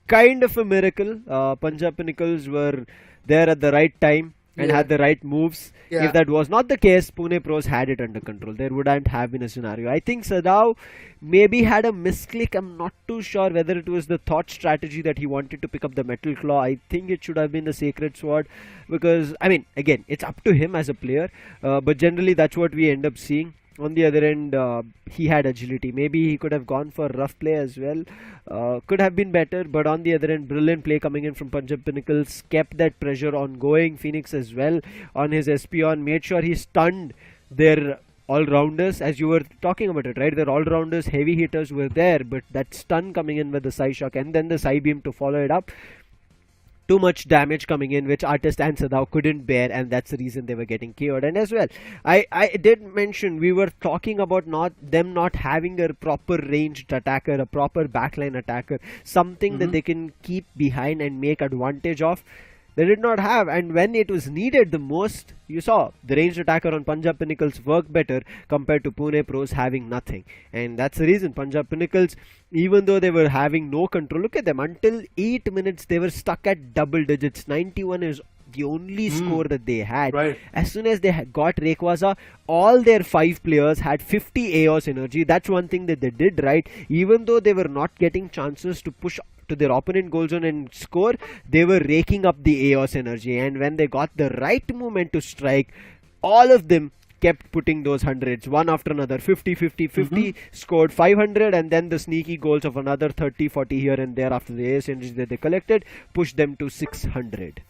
kind of a miracle. Punjab Pinnacles were there at the right time and had the right moves. If that was not the case, Pune Pros had it under control. There wouldn't have been a scenario. I think Sadao maybe had a misclick. I'm not too sure whether it was the thought strategy that he wanted to pick up the Metal Claw. I think it should have been the Sacred Sword because, again, it's up to him as a player. But generally, that's what we end up seeing. On the other end, he had agility. Maybe he could have gone for rough play as well. Could have been better, but on the other end, brilliant play coming in from Punjab Pinnacles. Kept that pressure on going. Phoenix as well on his Espeon. Made sure he stunned their all-rounders, as you were talking about it, right? Their all-rounders, heavy hitters were there, but that stun coming in with the Psyshock and then the Psybeam to follow it up. Too much damage coming in, which Artis and Sadao couldn't bear, and that's the reason they were getting KO'd. And as well, I did mention, we were talking about them not having a proper ranged attacker, a proper backline attacker, something that they can keep behind and make advantage of. They did not have, and when it was needed the most, you saw the ranged attacker on Punjab Pinnacles work better compared to Pune Pros having nothing. And that's the reason Punjab Pinnacles, even though they were having no control, look at them, until 8 minutes they were stuck at double digits. 91 is the only score that they had. As soon as they got Rayquaza, all their 5 players had 50 Aeos energy. That's one thing that they did right. Even though they were not getting chances to push to their opponent goal zone and score, they were raking up the Aeos energy, and when they got the right moment to strike, all of them kept putting those hundreds one after another. 50 50 50 scored 500, and then the sneaky goals of another 30 40 here and there after the Aeos energy that they collected pushed them to 600.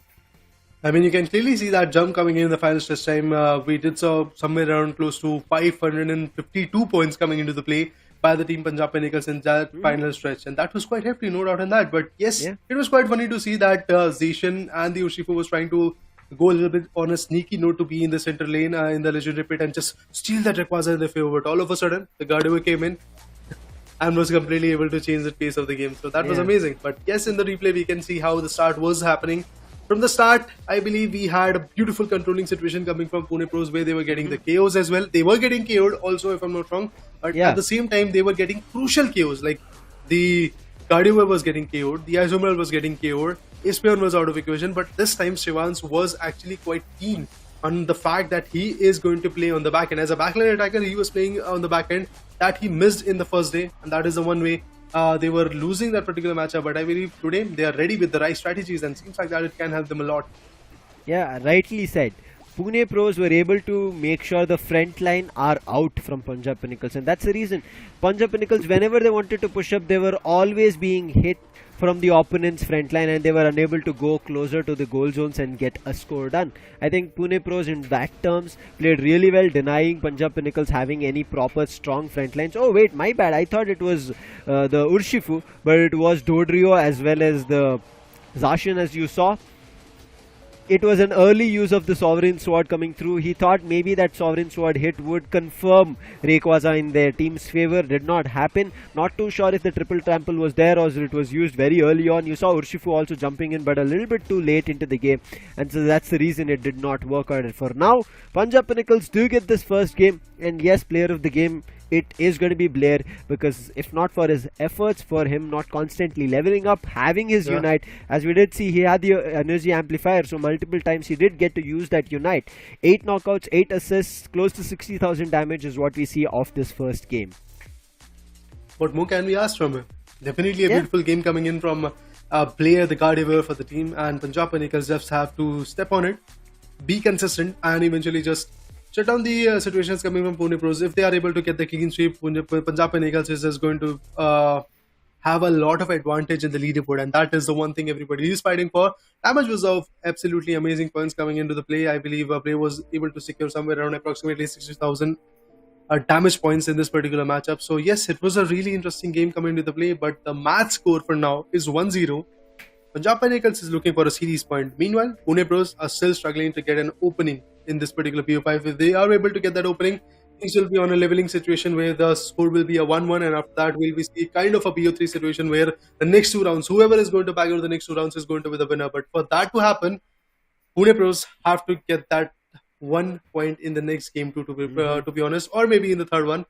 You can clearly see that jump coming in the final stretch time. We did saw somewhere around close to 552 points coming into the play by the team Punjab Pinnacles in that final stretch, and that was quite hefty, no doubt in that. But yes, it was quite funny to see that Zishan and the Urshifu was trying to go a little bit on a sneaky note to be in the center lane in the legendary pit and just steal that Rayquaza in their favor. But all of a sudden, the Gardevoir came in and was completely able to change the pace of the game. So that was amazing. But yes, in the replay, we can see how the start was happening. From the start, I believe we had a beautiful controlling situation coming from Pune Pros where they were getting the KOs as well. They were getting KO'd also, if I'm not wrong. But at the same time, they were getting crucial KOs. Like the Gardevoir was getting KO'd, the Isomeral was getting KO'd, Espeon was out of equation. But this time, Shivans was actually quite keen on the fact that he is going to play on the back end. As a backline attacker, he was playing on the back end that he missed in the first day. And that is the one way they were losing that particular matchup, but I believe today they are ready with the right strategies and seems like that it can help them a lot. Yeah, rightly said. Pune Pros were able to make sure the front line are out from Punjab Pinnacles, and that's the reason. Punjab Pinnacles, whenever they wanted to push up, they were always being hit from the opponent's front line and they were unable to go closer to the goal zones and get a score done. I think Pune Pros in that terms played really well, denying Punjab Pinnacles having any proper strong front lines. Oh wait, my bad, I thought it was the Urshifu, but it was Dodrio as well as the Zacian, as you saw. It was an early use of the Sovereign Sword coming through. He thought maybe that Sovereign Sword hit would confirm Rayquaza in their team's favor. Did not happen. Not too sure if the triple trample was there or it was used very early on. You saw Urshifu also jumping in, but a little bit too late into the game. And so that's the reason it did not work out. For now, Punjab Pinnacles do get this first game. And yes, player of the game, it is going to be Blair, because if not for his efforts, for him not constantly leveling up, having his Unite, as we did see, he had the energy amplifier, so multiple times he did get to use that Unite. 8 knockouts, 8 assists, close to 60,000 damage is what we see of this first game. What more can we ask from him? Definitely a beautiful game coming in from Blair, the Gardevoir for the team, and Punjab Pinnacles just have to step on it, be consistent, and eventually just shut down the situations coming from Pune Pros. If they are able to get the clean sweep, Punjab Pinnacles is just going to have a lot of advantage in the leaderboard, and that is the one thing everybody is fighting for. Damage was of absolutely amazing points coming into the play. I believe Play was able to secure somewhere around approximately 60,000 damage points in this particular matchup. So yes, it was a really interesting game coming into the play, but the match score for now is 1-0. Punjab Pinnacles is looking for a series point. Meanwhile, Pune Pros are still struggling to get an opening in this particular PO5. If they are able to get that opening, things will be on a leveling situation where the score will be a 1-1, and after that we'll be see kind of a PO3 situation where the next 2 rounds, whoever is going to back out the next 2 rounds is going to be the winner. But for that to happen, Pune Pros have to get that 1 point in the next game to be honest, or maybe in the third one.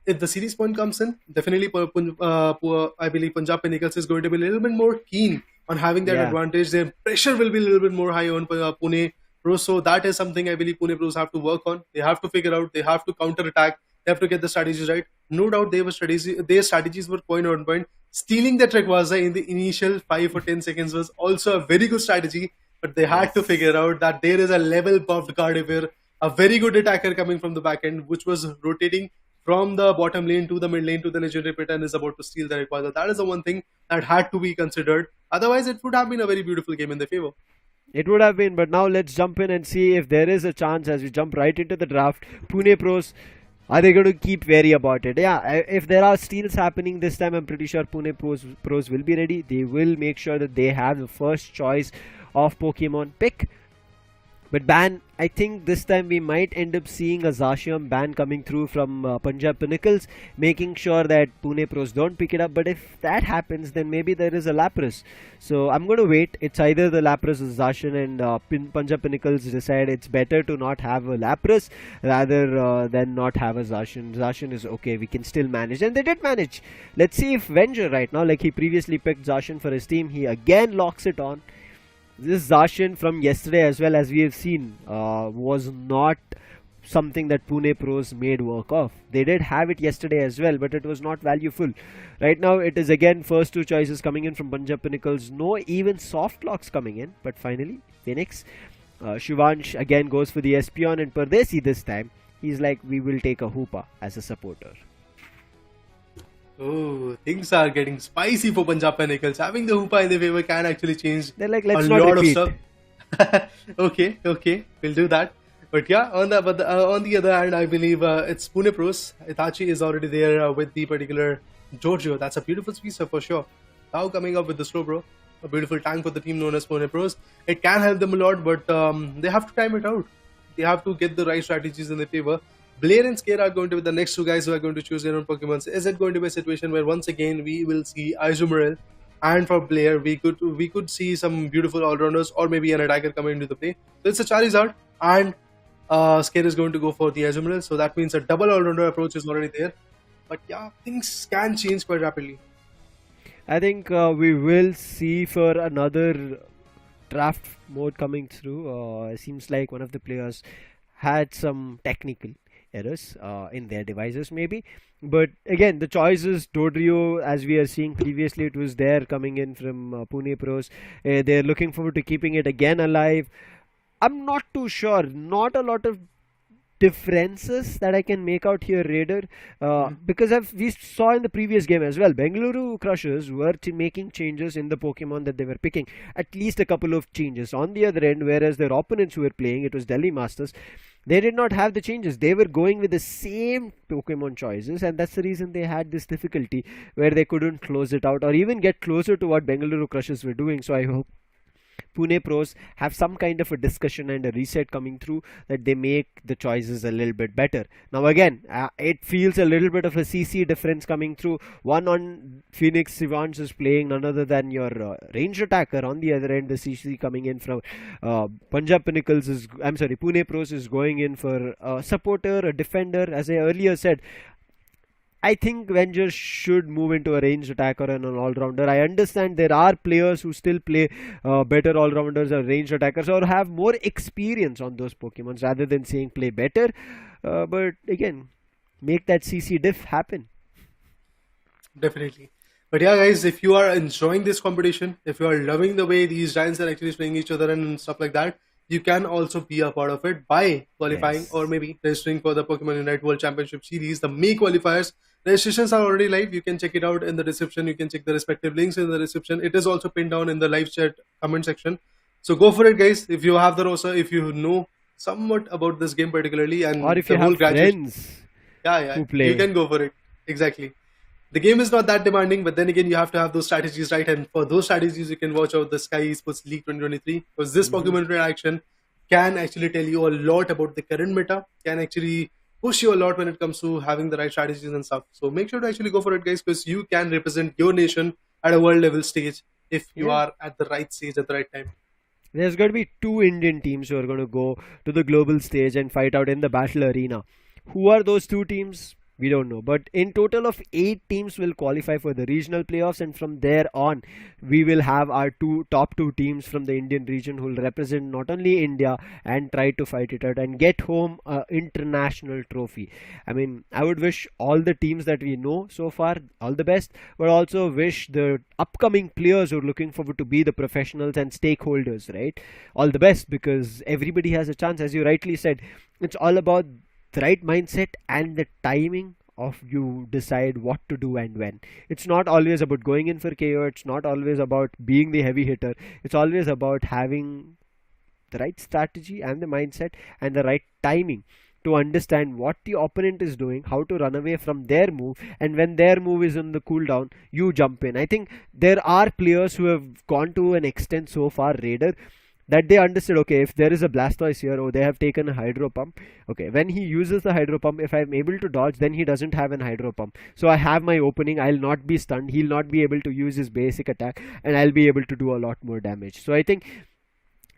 If the series point comes in, definitely I believe Punjab Pinnacles is going to be a little bit more keen on having that advantage. Their pressure will be a little bit more high on Pune Pros, so that is something I believe Pune Pros have to work on. They have to figure out, they have to counter attack, they have to get the strategies right. No doubt their strategies were point on point. Stealing that Rayquaza in the initial 5 or 10 seconds was also a very good strategy, but they had to figure out that there is a level buffed Gardevoir, a very good attacker coming from the back end, which was rotating from the bottom lane to the mid lane to the legendary pit and is about to steal the Rayquaza. That is the one thing that had to be considered. Otherwise, it would have been a very beautiful game in their favor. It would have been, but now let's jump in and see if there is a chance as we jump right into the draft. Pune Pros, are they going to keep wary about it? Yeah, if there are steals happening this time, I'm pretty sure Pune Pros will be ready. They will make sure that they have the first choice of Pokemon pick. But ban, I think this time we might end up seeing a Zacian ban coming through from Punjab Pinnacles, making sure that Pune Pros don't pick it up. But if that happens, then maybe there is a Lapras. So I'm going to wait. It's either the Lapras or Zacian, and Punjab Pinnacles decide it's better to not have a Lapras rather than not have a Zacian. Zacian is okay, we can still manage. And they did manage. Let's see if Venger right now, like he previously picked Zacian for his team, he again locks it on. This Zacian from yesterday, as well as we have seen, was not something that Pune Pros made work of. They did have it yesterday as well, but it was not valueful. Right now, it is again first 2 choices coming in from Punjab Pinnacles. No even soft locks coming in, but finally, Phoenix. Shivansh again goes for the Espeon, and Pardesi this time, he's like, we will take a Hoopa as a supporter. Oh, things are getting spicy for Punjab Pinnacles. Having the Hoopa in their favor can actually change They're like, let's not repeat. of stuff. Okay, we'll do that. But yeah, on the other hand, I believe it's Pune Pros. Itachi is already there with the particular Giorgio. That's a beautiful speedster for sure. Now coming up with the slow, bro. a beautiful tank for the team known as Pune Pros. It can help them a lot, but they have to time it out. They have to get the right strategies in their favor. Blair and Scare are going to be the next two guys who are going to choose their own Pokemon. Is it going to be a situation where once again we will see Izumarel, and for Blair we could see some beautiful all-rounders or maybe an attacker coming into the play. So it's a Charizard and Scare is going to go for the Izumarel. So that means a double all-rounder approach is already there. But yeah, things can change quite rapidly. I think we will see for another draft mode coming through. It seems like one of the players had some technical errors in their devices maybe, but again the choices Dodrio, as we are seeing previously, it was there coming in from Pune Pros. They're looking forward to keeping it again alive. I'm not too sure, not a lot of differences that I can make out here, Raider, because we saw in the previous game as well, Bengaluru Crushers were making changes in the Pokemon that they were picking, at least a couple of changes on the other end, whereas their opponents who were playing, it was Delhi Masters, they did not have the changes. They were going with the same Pokemon choices, and that's the reason they had this difficulty where they couldn't close it out or even get closer to what Bengaluru Crushers were doing. So I hope Pune Pros have some kind of a discussion and a reset coming through, that they make the choices a little bit better. Now again, it feels a little bit of a CC difference coming through. One on Phoenix Sivans is playing none other than your ranged attacker. On the other end, the CC coming in from Punjab Pinnacles is, Pune Pros is going in for a supporter, a defender. As I earlier said, I think Avengers should move into a ranged attacker and an all-rounder. I understand there are players who still play better all-rounders or ranged attackers or have more experience on those Pokemons rather than saying play better. But again, make that CC diff happen. Definitely. But yeah, guys, if you are enjoying this competition, if you are loving the way these giants are actually playing each other and stuff like that, you can also be a part of it by qualifying or maybe registering for the PokeUniteYT World Championship Series, the May qualifiers. Registrations are already live. You can check it out in the description. You can check the respective links in the description. It is also pinned down in the live chat comment section. So go for it, guys. If you have the roster, if you know somewhat about this game particularly, and or if you have friends who play, you can go for it. Exactly. The game is not that demanding, but then again, you have to have those strategies right. And for those strategies, you can watch out the Skyesports League 2023, because this Pokemon interaction can actually tell you a lot about the current meta, can actually push you a lot when it comes to having the right strategies and stuff. So make sure to actually go for it, guys, because you can represent your nation at a world level stage if you are at the right stage at the right time. There's going to be 2 Indian teams who are going to go to the global stage and fight out in the battle arena. Who are those 2 teams? We don't know, but in total of 8 teams will qualify for the regional playoffs, and from there on we will have our top 2 teams from the Indian region who will represent not only India and try to fight it out and get home an international trophy. I mean, I would wish all the teams that we know so far all the best, but also wish the upcoming players who are looking forward to be the professionals and stakeholders, right, all the best, because everybody has a chance. As you rightly said, it's all about the right mindset and the timing of you decide what to do and when. It's not always about going in for KO. It's not always about being the heavy hitter. It's always about having the right strategy and the mindset and the right timing to understand what the opponent is doing, how to run away from their move, and when their move is on the cooldown, you jump in. I think there are players who have gone to an extent so far, Raider, that they understood, okay, if there is a Blastoise here, they have taken a Hydro Pump. Okay, when he uses the Hydro Pump, if I'm able to dodge, then he doesn't have an Hydro Pump. So I have my opening, I'll not be stunned, he'll not be able to use his basic attack, and I'll be able to do a lot more damage. So I think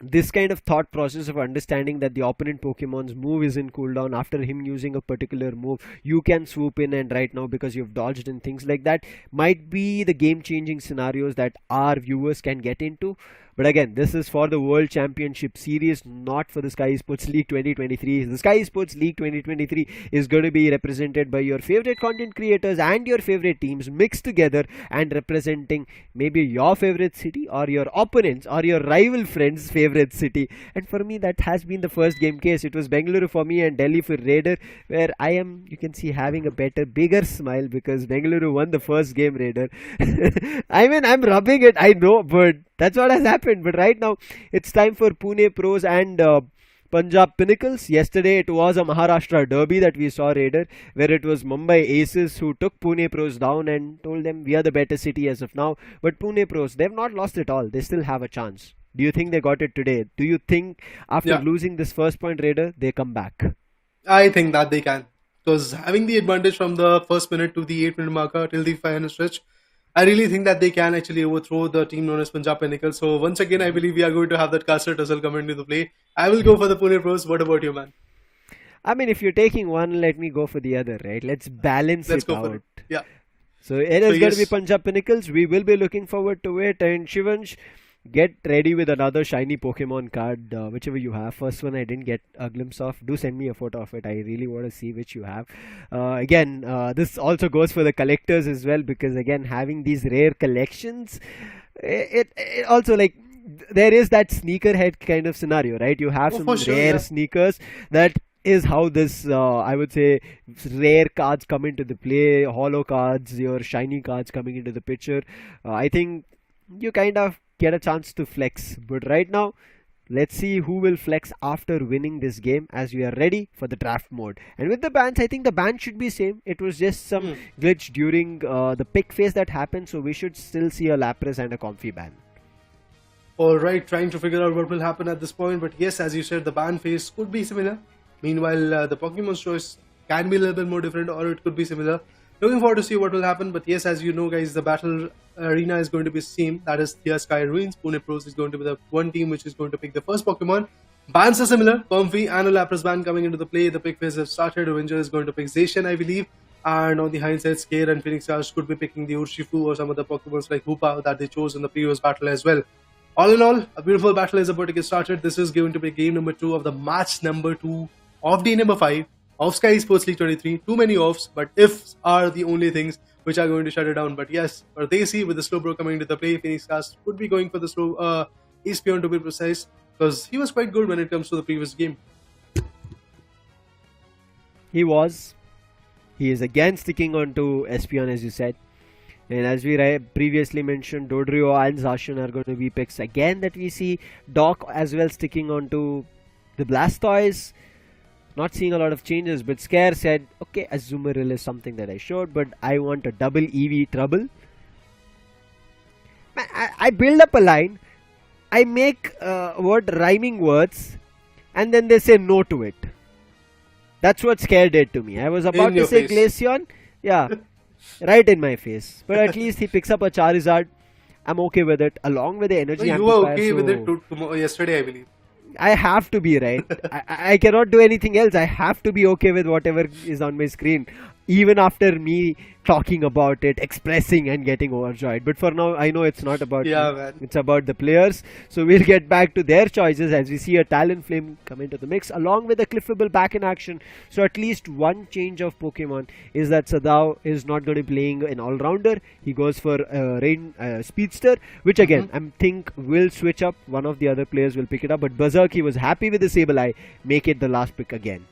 this kind of thought process of understanding that the opponent Pokemon's move is in cooldown after him using a particular move, you can swoop in and right now because you've dodged and things like that might be the game-changing scenarios that our viewers can get into. But again, this is for the World Championship Series, not for the Skyesports League 2023. The Skyesports League 2023 is going to be represented by your favorite content creators and your favorite teams mixed together and representing maybe your favorite city or your opponents or your rival friends' favorite city. And for me, that has been the first game case. It was Bengaluru for me and Delhi for Raider, where I am, you can see, having a bigger smile because Bengaluru won the first game, Raider. I mean, I'm rubbing it, I know, but that's what has happened. But right now, it's time for Pune Pros and Punjab Pinnacles. Yesterday it was a Maharashtra derby that we saw, Raider, where it was Mumbai Aces who took Pune Pros down and told them we are the better city as of now. But Pune Pros, they've not lost it all. They still have a chance. Do you think they got it today? Do you think after losing this first point, Raider, they come back? I think that they can. Because having the advantage from the first minute to the 8-minute marker till the final stretch, I really think that they can actually overthrow the team known as Punjab Pinnacles. So once again, I believe we are going to have that castle tussle come into the play. I will go for the Pune Pros. What about you, man? I mean, if you're taking one, let me go for the other, right? Let's balance Let's it go out. for it. Yeah. So it is going to be yes. Punjab Pinnacles. We will be looking forward to it. And Shivansh, get ready with another shiny Pokemon card, whichever you have. First one I didn't get a glimpse of. Do send me a photo of it. I really want to see which you have. Again, this also goes for the collectors as well, because again, having these rare collections, it also, like, there is that sneakerhead kind of scenario, right? You have some rare sneakers that is how this, I would say, rare cards come into the play, hollow cards, your shiny cards coming into the picture. I think you kind of get a chance to flex. But right now, let's see who will flex after winning this game, as we are ready for the draft mode. And with the bans, I think the ban should be same. It was just some glitch during the pick phase that happened, so we should still see a Lapras and a Comfy ban. Alright, trying to figure out what will happen at this point. But yes, as you said, the ban phase could be similar. Meanwhile, the Pokemon's choice can be a little bit more different, or it could be similar. Looking forward to see what will happen. But yes, as you know, guys, the battle arena is going to be the same. That is Thea Sky Ruins. Pune Pros is going to be the one team which is going to pick the first Pokemon. Bans are similar. Comfy and a Lapras ban coming into the play. The pick phase has started. Avenger is going to pick Zacian, I believe. And on the hindsight, Scare and Phoenix Stars could be picking the Urshifu or some other Pokemons like Hoopa that they chose in the previous battle as well. All in all, a beautiful battle is about to get started. This is going to be game number 2 of the match number 2 of day number 5 of Skyesports League 23. Too many offs, but ifs are the only things which are going to shut it down. But yes, for Desi with the slow bro coming into the play, Phoenix Stars would be going for the slow Espion to be precise, because he was quite good when it comes to the previous game. He was. He is again sticking on to Espion, as you said. And as we previously mentioned, Dodrio and Zacian are going to be picks again that we see. Doc as well sticking on to the Blastoise. Not seeing a lot of changes, but Scare said, okay, Azumarill is something that I showed, but I want a double EV trouble. I build up a line, I make rhyming words, and then they say no to it. That's what Scare did to me. I was about to say Glaceon, right in my face. But at least he picks up a Charizard. I'm okay with it, along with the energy amplifier. You were okay with it yesterday, I believe. I have to be, right? I cannot do anything else. I have to be okay with whatever is on my screen, even after me talking about it, expressing and getting overjoyed. But for now, I know it's not about me. Man. It's about the players. So we'll get back to their choices as we see a Talonflame come into the mix, along with a Cliffable back in action. So at least one change of Pokemon is that Sadao is not going to be playing an all-rounder. He goes for Rain Speedster, which again, I think will switch up. One of the other players will pick it up. But Berserk, he was happy with the Sableye. Make it the last pick again.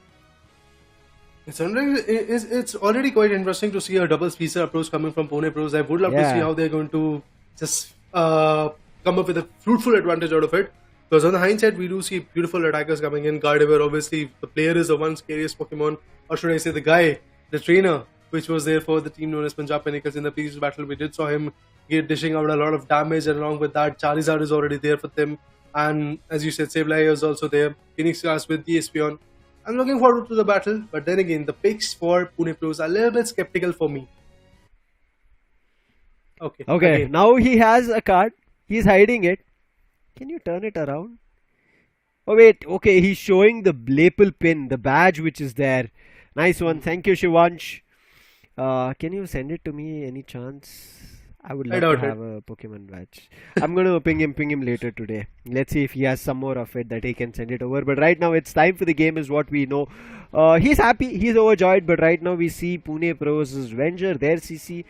It's already quite interesting to see a double speedster approach coming from Pune Pros. I would love to see how they're going to just come up with a fruitful advantage out of it. Because on the hindsight, we do see beautiful attackers coming in. Gardevoir, obviously, the player is the one scariest Pokemon, or should I say the guy, the trainer, which was there for the team known as Punjab Pinnacles in the previous battle. We did saw him dishing out a lot of damage, and along with that, Charizard is already there for them. And as you said, Sableye is also there. Phoenix Stars with the Espion. I'm looking forward to the battle, but then again, the picks for Pune Pros are a little bit skeptical for me. Okay. Now he has a card. He's hiding it. Can you turn it around? Oh wait, okay, he's showing the lapel pin, the badge which is there. Nice one. Thank you, Shivansh. Can you send it to me any chance? I would love to have a Pokemon badge. I'm going to ping him later today. Let's see if he has some more of it that he can send it over. But right now it's time for the game is what we know. He's happy. He's overjoyed. But right now we see Pune Pros' Venger, their CC,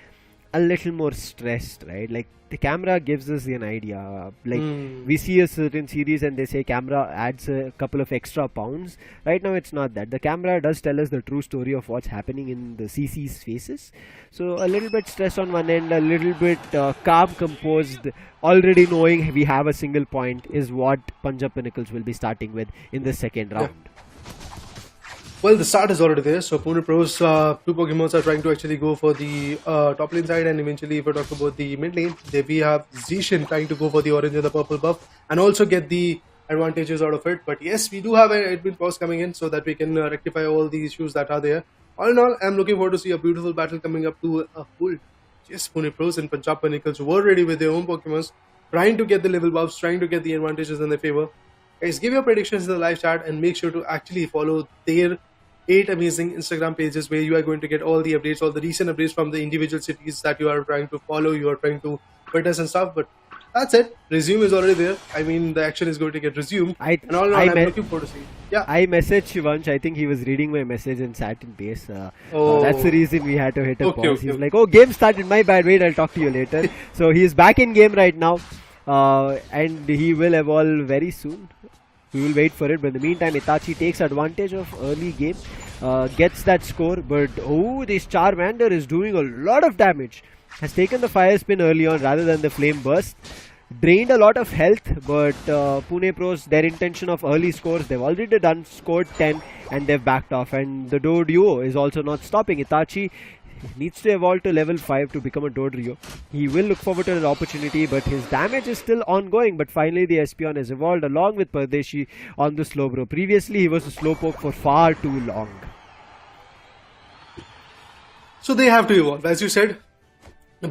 a little more stressed, right? Like the camera gives us an idea. Like we see a certain series and they say camera adds a couple of extra pounds. Right now it's not that. The camera does tell us the true story of what's happening in the CC's faces. So a little bit stress on one end, a little bit calm, composed, already knowing we have a single point is what Punjab Pinnacles will be starting with in the second round. Well, the start is already there. So Pune Pros, two Pokemons are trying to actually go for the top lane side, and eventually, if we talk about the mid lane, we have Zishin trying to go for the orange and the purple buff, and also get the advantages out of it. But yes, we do have an admin pause coming in so that we can rectify all the issues that are there. All in all, I'm looking forward to see a beautiful battle coming up to a hold. Yes, Pune Pros and Punjab Pinnacles were ready with their own Pokemons, trying to get the level buffs, trying to get the advantages in their favor. Guys, give your predictions in the live chat and make sure to actually follow their 8 amazing Instagram pages where you are going to get all the updates, all the recent updates from the individual cities that you are trying to follow, you are trying to witness and stuff. But that's it. Resume is already there. I mean, the action is going to get resumed. I'm looking forward to see. Yeah. I messaged Shivansh. I think he was reading my message and sat in base. That's the reason we had to hit a pause. He's like, oh, game started. My bad. Wait, I'll talk to you later. So he's back in game right now. And he will evolve very soon. We will wait for it, but in the meantime, Itachi takes advantage of early game, gets that score, but this Charmander is doing a lot of damage. Has taken the fire spin early on rather than the flame burst. Drained a lot of health, but Pune Pros, their intention of early scores, they've already scored 10 and they've backed off. And the duo is also not stopping. Itachi needs to evolve to level 5 to become a Dodrio. He will look forward to that opportunity, but his damage is still ongoing. But finally the Espeon has evolved along with Pardeshi on the Slowbro. Previously he was a Slowpoke for far too long. So they have to evolve. As you said,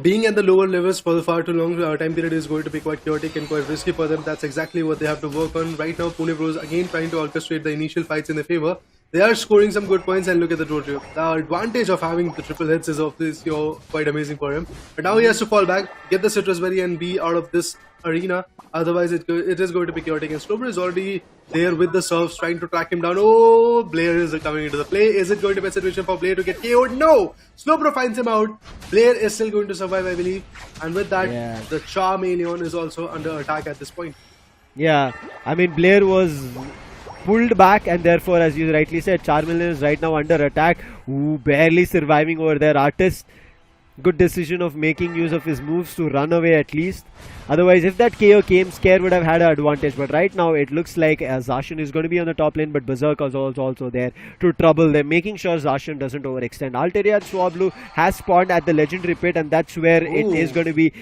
being at the lower levels for the far too long time period is going to be quite chaotic and quite risky for them. That's exactly what they have to work on. Right now Pune Pros again trying to orchestrate the initial fights in their favor. They are scoring some good points, and look at the Dodrio. The advantage of having the triple hits is obviously quite amazing for him. But now he has to fall back, get the Citrus Berry and be out of this arena. Otherwise it is going to be chaotic. And Slowbro is already there with the serves trying to track him down. Oh, Blair is coming into the play. Is it going to be a situation for Blair to get KO'd? No! Slowbro finds him out. Blair is still going to survive, I believe. And with that, the Charmeleon is also under attack at this point. Yeah, I mean Blair was pulled back, and therefore, as you rightly said, Charmeleon is right now under attack. Barely surviving over there. Artist, good decision of making use of his moves to run away at least. Otherwise, if that KO came, Scare would have had an advantage. But right now, it looks like Zacian is going to be on the top lane, but Berserk is also there to trouble them, making sure Zacian doesn't overextend. Altaria Swablu has spawned at the Legendary Pit, and that's where it is going to be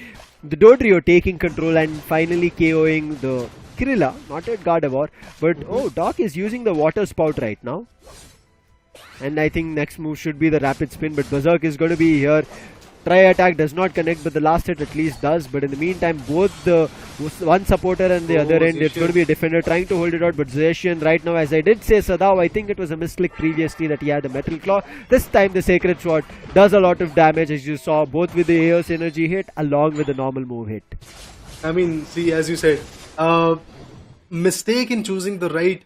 the Dodrio taking control and finally KOing the Kirilla, not at Gardevoir, but Doc is using the water spout right now. And I think next move should be the rapid spin, but Berserk is going to be here. Try attack does not connect, but the last hit at least does. But in the meantime, both the one supporter and the other end, it's going to be a defender trying to hold it out. But Zacian right now, as I did say, Sadao, I think it was a misclick previously that he had a Metal Claw. This time the Sacred Sword does a lot of damage, as you saw, both with the Eos energy hit along with the normal move hit. I mean, see, as you said, mistake in choosing the right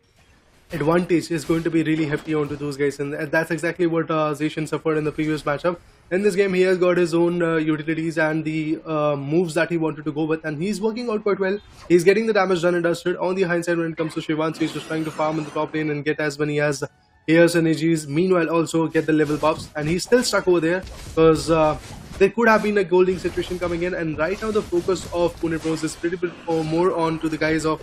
advantage is going to be really hefty onto those guys, and that's exactly what Zacian suffered in the previous matchup. In this game, he has got his own utilities and the moves that he wanted to go with, and he's working out quite well. He's getting the damage done and dusted. On the hindsight, when it comes to Shivansh, he's just trying to farm in the top lane and get as many as Eos energies. Meanwhile, also get the level buffs, and he's still stuck over there because there could have been a golding situation coming in, and right now the focus of Pune Pros is pretty bit more on to the guys of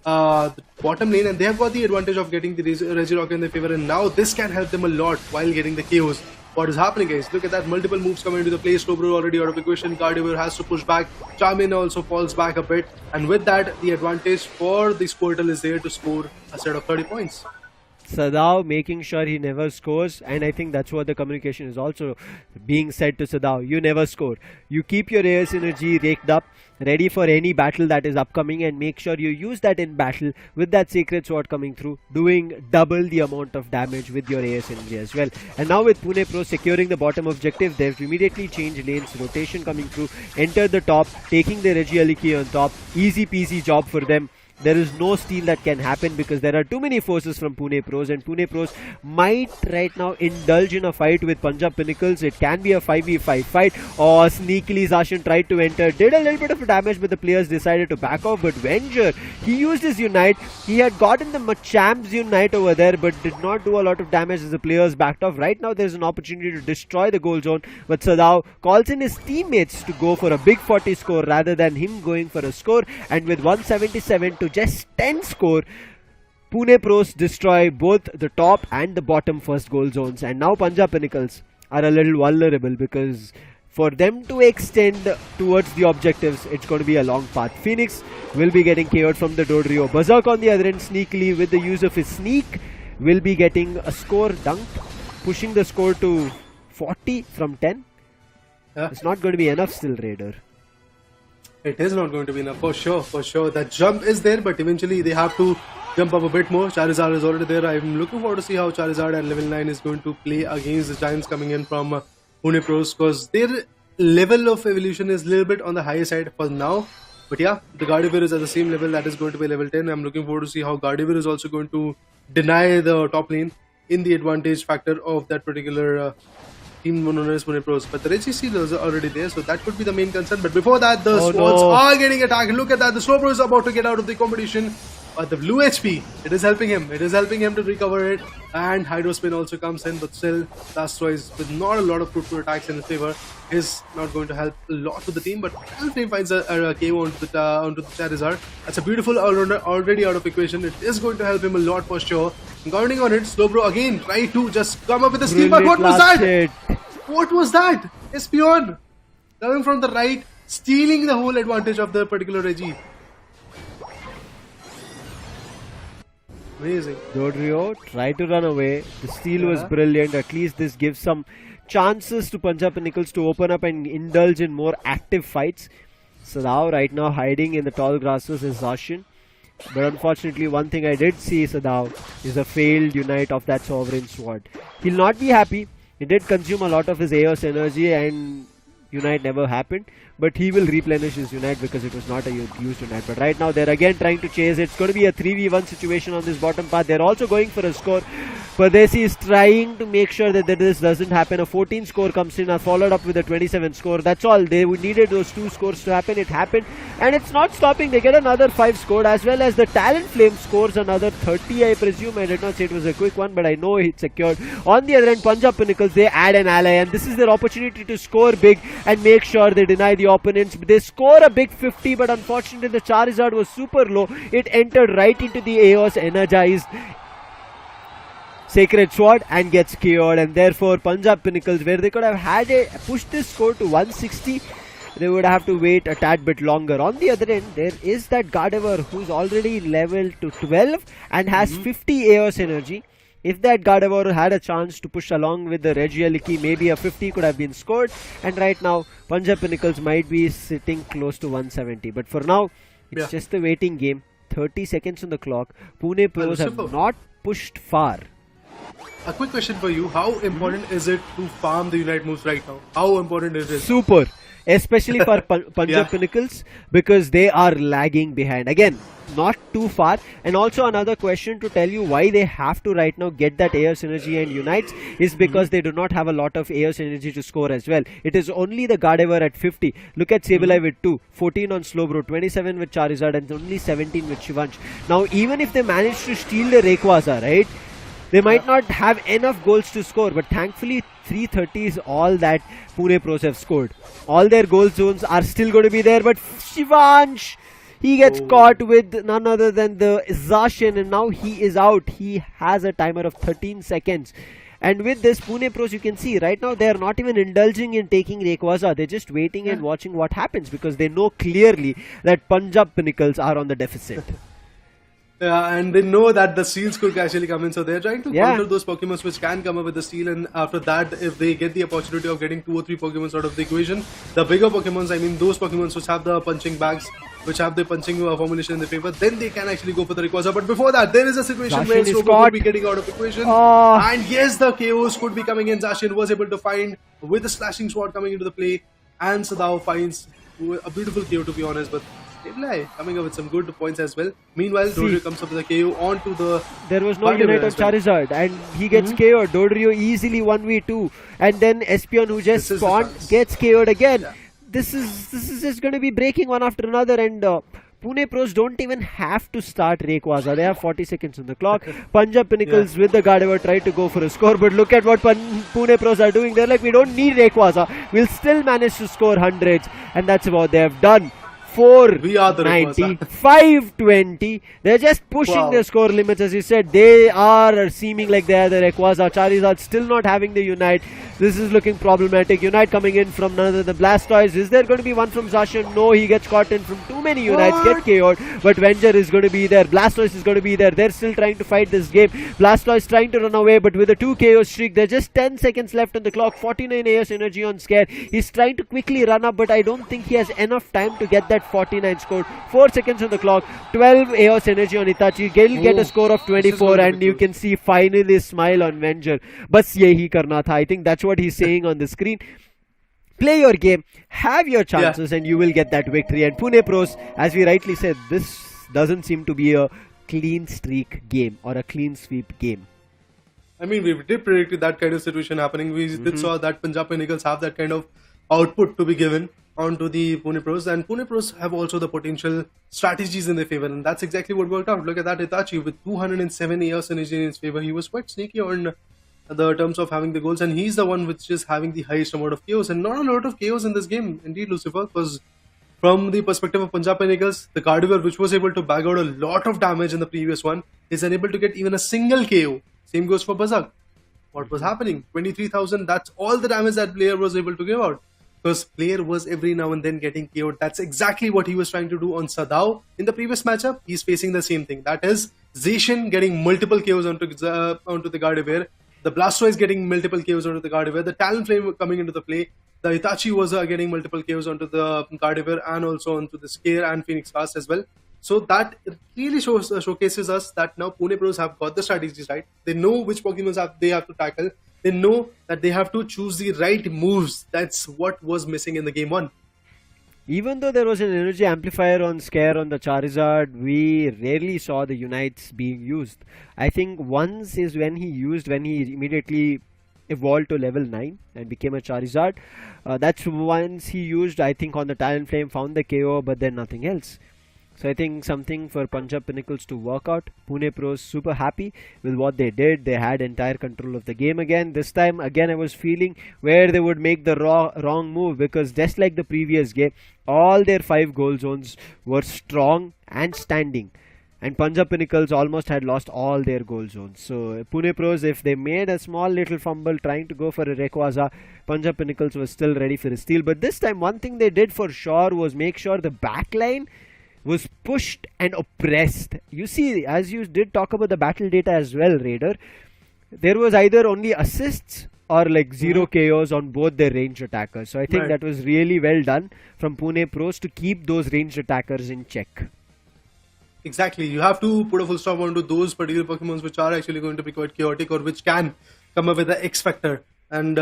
the bottom lane, and they have got the advantage of getting the Regirock in their favor, and now this can help them a lot while getting the KOs. What is happening, guys? Look at that, multiple moves coming into the play. Slowbro already out of equation. Gardevoir has to push back. Charmin also falls back a bit, and with that, the advantage for the Squirtle is there to score a set of 30 points. Sadao making sure he never scores, and I think that's what the communication is also being said to Sadao. You never score. You keep your Eos energy raked up, ready for any battle that is upcoming, and make sure you use that in battle with that Sacred Sword coming through, doing double the amount of damage with your Eos energy as well. And now with Pune Pro securing the bottom objective, they've immediately changed lanes, rotation coming through, enter the top, taking the Regieleki on top. Easy peasy job for them. there is no steal that can happen because there are too many forces from Pune Pros, and Pune Pros might right now indulge in a fight with Punjab Pinnacles. It can be a 5v5 fight, or sneakily Zacian tried to enter, did a little bit of damage, but the players decided to back off. But Venger, he used his Unite. He had gotten the Machamps Unite over there, but did not do a lot of damage as the players backed off. Right now there's an opportunity to destroy the goal zone, but Sadao calls in his teammates to go for a big 40 score rather than him going for a score, and with 177 to just 10 score, Pune Pros destroy both the top and the bottom first goal zones, and now Punjab Pinnacles are a little vulnerable because for them to extend towards the objectives, it's going to be a long path. Phoenix will be getting KO'd from the Dodrio. Berserk on the other end, sneakily with the use of his sneak, will be getting a score dunked, pushing the score to 40 from 10. It's not going to be enough still, Raider. It is not going to be enough, for sure, for sure. That jump is there, but eventually they have to jump up a bit more. Charizard is already there. I'm looking forward to see how Charizard at level 9 is going to play against the Giants coming in from Pune Pros, because their level of evolution is a little bit on the higher side for now. But yeah, the Gardevoir is at the same level. That is going to be level 10. I'm looking forward to see how Gardevoir is also going to deny the top lane in the advantage factor of that particular team known as Pune Pros. But the Reggie Seal is already there, so that could be the main concern. But before that, the Swords are getting attacked. Look at that, the Slowbro is about to get out of the competition. But the blue HP, it is helping him. It is helping him to recover it. And Hydro Spin also comes in, but still, Blastoise with not a lot of fruitful attacks in his favor is not going to help a lot to the team. But Alframe finds a KO onto the Charizard. That's a beautiful all-rounder already out of equation. It is going to help him a lot for sure. Counting on it, Slowbro again tried to just come up with a steal. But what was that? What was that? Espeon coming from the right, stealing the whole advantage of the particular Reggie. Amazing. Dodrio tried to run away. The steal was brilliant. At least this gives some chances to Punjab Pinnacles to open up and indulge in more active fights. Sadao right now hiding in the tall grasses is Zacian. But unfortunately, one thing I did see Sadao is a failed Unite of that Sovereign Sword. He'll not be happy. He did consume a lot of his Eos energy and Unite never happened, but he will replenish his Unite because it was not a used Unite. But right now they're again trying to chase. It's going to be a 3v1 situation on this bottom path. They're also going for a score. Pardesi is trying to make sure that this doesn't happen. A 14 score comes in, followed up with a 27 score. That's all. They needed those 2 scores to happen. It happened, and it's not stopping. They get another 5 scored, as well as the Talent Flame scores another 30, I presume. I did not say it was a quick one, but I know it's secured. On the other end, Punjab Pinnacles, they add an ally, and this is their opportunity to score big and make sure they deny the opponents. They score a big 50, but unfortunately the Charizard was super low. It entered right into the Eos energized Sacred Sword and gets KO'd, and therefore Punjab Pinnacles, where they could have had pushed this score to 160, they would have to wait a tad bit longer. On the other end, there is that Gardevoir who's already leveled to 12 and has 50 Eos energy. If that Gardevoir had a chance to push along with the Regieleki, maybe a 50 could have been scored. And right now, Punjab Pinnacles might be sitting close to 170. But for now, it's just a waiting game. 30 seconds on the clock. Pune Pros have not pushed far. A quick question for you. How important is it to farm the Unite moves right now? How important is it? Super. Especially for Punjab Pinnacles, because they are lagging behind. Again, not too far. And also another question to tell you why they have to right now get that Eos energy and Unites is because they do not have a lot of Eos energy to score as well. It is only the Gardevoir at 50. Look at Sableye with 2, 14 on Slowbro, 27 with Charizard, and only 17 with Shivansh. Now even if they manage to steal the Rayquaza, right, they might not have enough goals to score, but thankfully 330 is all that Pune Pros have scored. All their goal zones are still going to be there, but Shivansh, he gets caught with none other than the Zacian, and now he is out. He has a timer of 13 seconds. And with this, Pune Pros, you can see right now they are not even indulging in taking Rayquaza. They're just waiting and watching what happens, because they know clearly that Punjab Pinnacles are on the deficit. Yeah, and they know that the steals could actually come in, so they're trying to counter those Pokemons which can come up with the steal. And after that, if they get the opportunity of getting 2 or 3 Pokemons out of the equation, the bigger Pokemons, I mean those Pokemons which have the punching bags, which have the punching formulation in their favor, then they can actually go for the Rayquaza. But before that, there is a situation where Slowbro could be getting out of equation. And yes, the KOs could be coming in. Zacian was able to find with the slashing sword coming into the play, and Sadao finds a beautiful KO, to be honest. But Reply coming up with some good points as well. Meanwhile, Dodrio comes up with a KO onto the. There was no Badshah Unite on as well. Charizard, and he gets KO'd. Dodrio easily 1v2, and then Espeon, who just This is the spawned, chance. gets KO'd again. Yeah. This is just going to be breaking one after another, and Pune Pros don't even have to start Rayquaza. They have 40 seconds on the clock. Punjab Pinnacles with the Gardevoir tried to go for a score, but look at what Pune Pros are doing. They're like, we don't need Rayquaza. We'll still manage to score hundreds, and that's what they have done. We are the 490, Rayquaza. 520. They're just pushing Wow. their score limits, as you said. They are seeming like they are the Rayquaza. Charizard still not having the Unite. This is looking problematic. Unite coming in from none other than Blastoise. Is there going to be one from Zacian? No, he gets caught in from too many Unites, get KO'd. But Venger is going to be there. Blastoise is going to be there. They're still trying to fight this game. Blastoise trying to run away, but with a 2 KO streak, there's just 10 seconds left on the clock. 49 AS energy on Scare. He's trying to quickly run up, but I don't think he has enough time to get that 49 scored. 4 seconds on the clock. 12 AOS energy on Itachi. He'll get a score of 24, and you can see finally a smile on Venger. Bas yehi karna tha. I think that's what he's saying on the screen. Play your game, have your chances, and you will get that victory. And Pune Pros, as we rightly said, this doesn't seem to be a clean streak game or a clean sweep game. I mean, we did predict that kind of situation happening. We did saw that Punjab Pinnacles have that kind of output to be given onto the Pune Pros, and Pune Pros have also the potential strategies in their favor, and that's exactly what worked out. Look at that Itachi with 207 AOS energy in his favor. He was quite sneaky on the terms of having the goals, and he's the one which is having the highest amount of KOs, and not a lot of KOs in this game, indeed, Lucifer, because from the perspective of Punjab Pinnacles, the Gardevoir, which was able to bag out a lot of damage in the previous one, is unable to get even a single KO. Same goes for Bazak. What was happening? 23,000, that's all the damage that player was able to give out. Because player was every now and then getting KO'd. That's exactly what he was trying to do on Sadao. In the previous matchup, he's facing the same thing. That is, Zacian getting multiple KOs onto the Gardevoir. The Blastoise getting multiple KOs onto the Gardevoir. The Talonflame coming into the play. The Itachi was getting multiple KOs onto the Gardevoir and also onto the Scare and Phoenix Fast as well. So that really showcases us that now Pune Pros have got the strategies right. They know which Pokemon they have to tackle. They know that they have to choose the right moves. That's what was missing in the game 1. Even though there was an energy amplifier on Scare on the Charizard, we rarely saw the Unites being used. I think once is when he immediately evolved to level 9 and became a Charizard. That's once he used, I think, on the Talonflame, found the KO, but then nothing else. So I think something for Punjab Pinnacles to work out. Pune Pros super happy with what they did. They had entire control of the game again. This time again I was feeling where they would make the wrong move, because just like the previous game, all their 5 goal zones were strong and standing. And Punjab Pinnacles almost had lost all their goal zones. So Pune Pros, if they made a small little fumble trying to go for a Rayquaza, Punjab Pinnacles was still ready for a steal. But this time one thing they did for sure was make sure the backline was pushed and oppressed. You see, as you did talk about the battle data as well, Raider, there was either only assists or like 0 KOs on both their ranged attackers. So I think that was really well done from Pune Pros to keep those ranged attackers in check. Exactly. You have to put a full stop onto those particular Pokemons which are actually going to be quite chaotic or which can come up with the X factor. And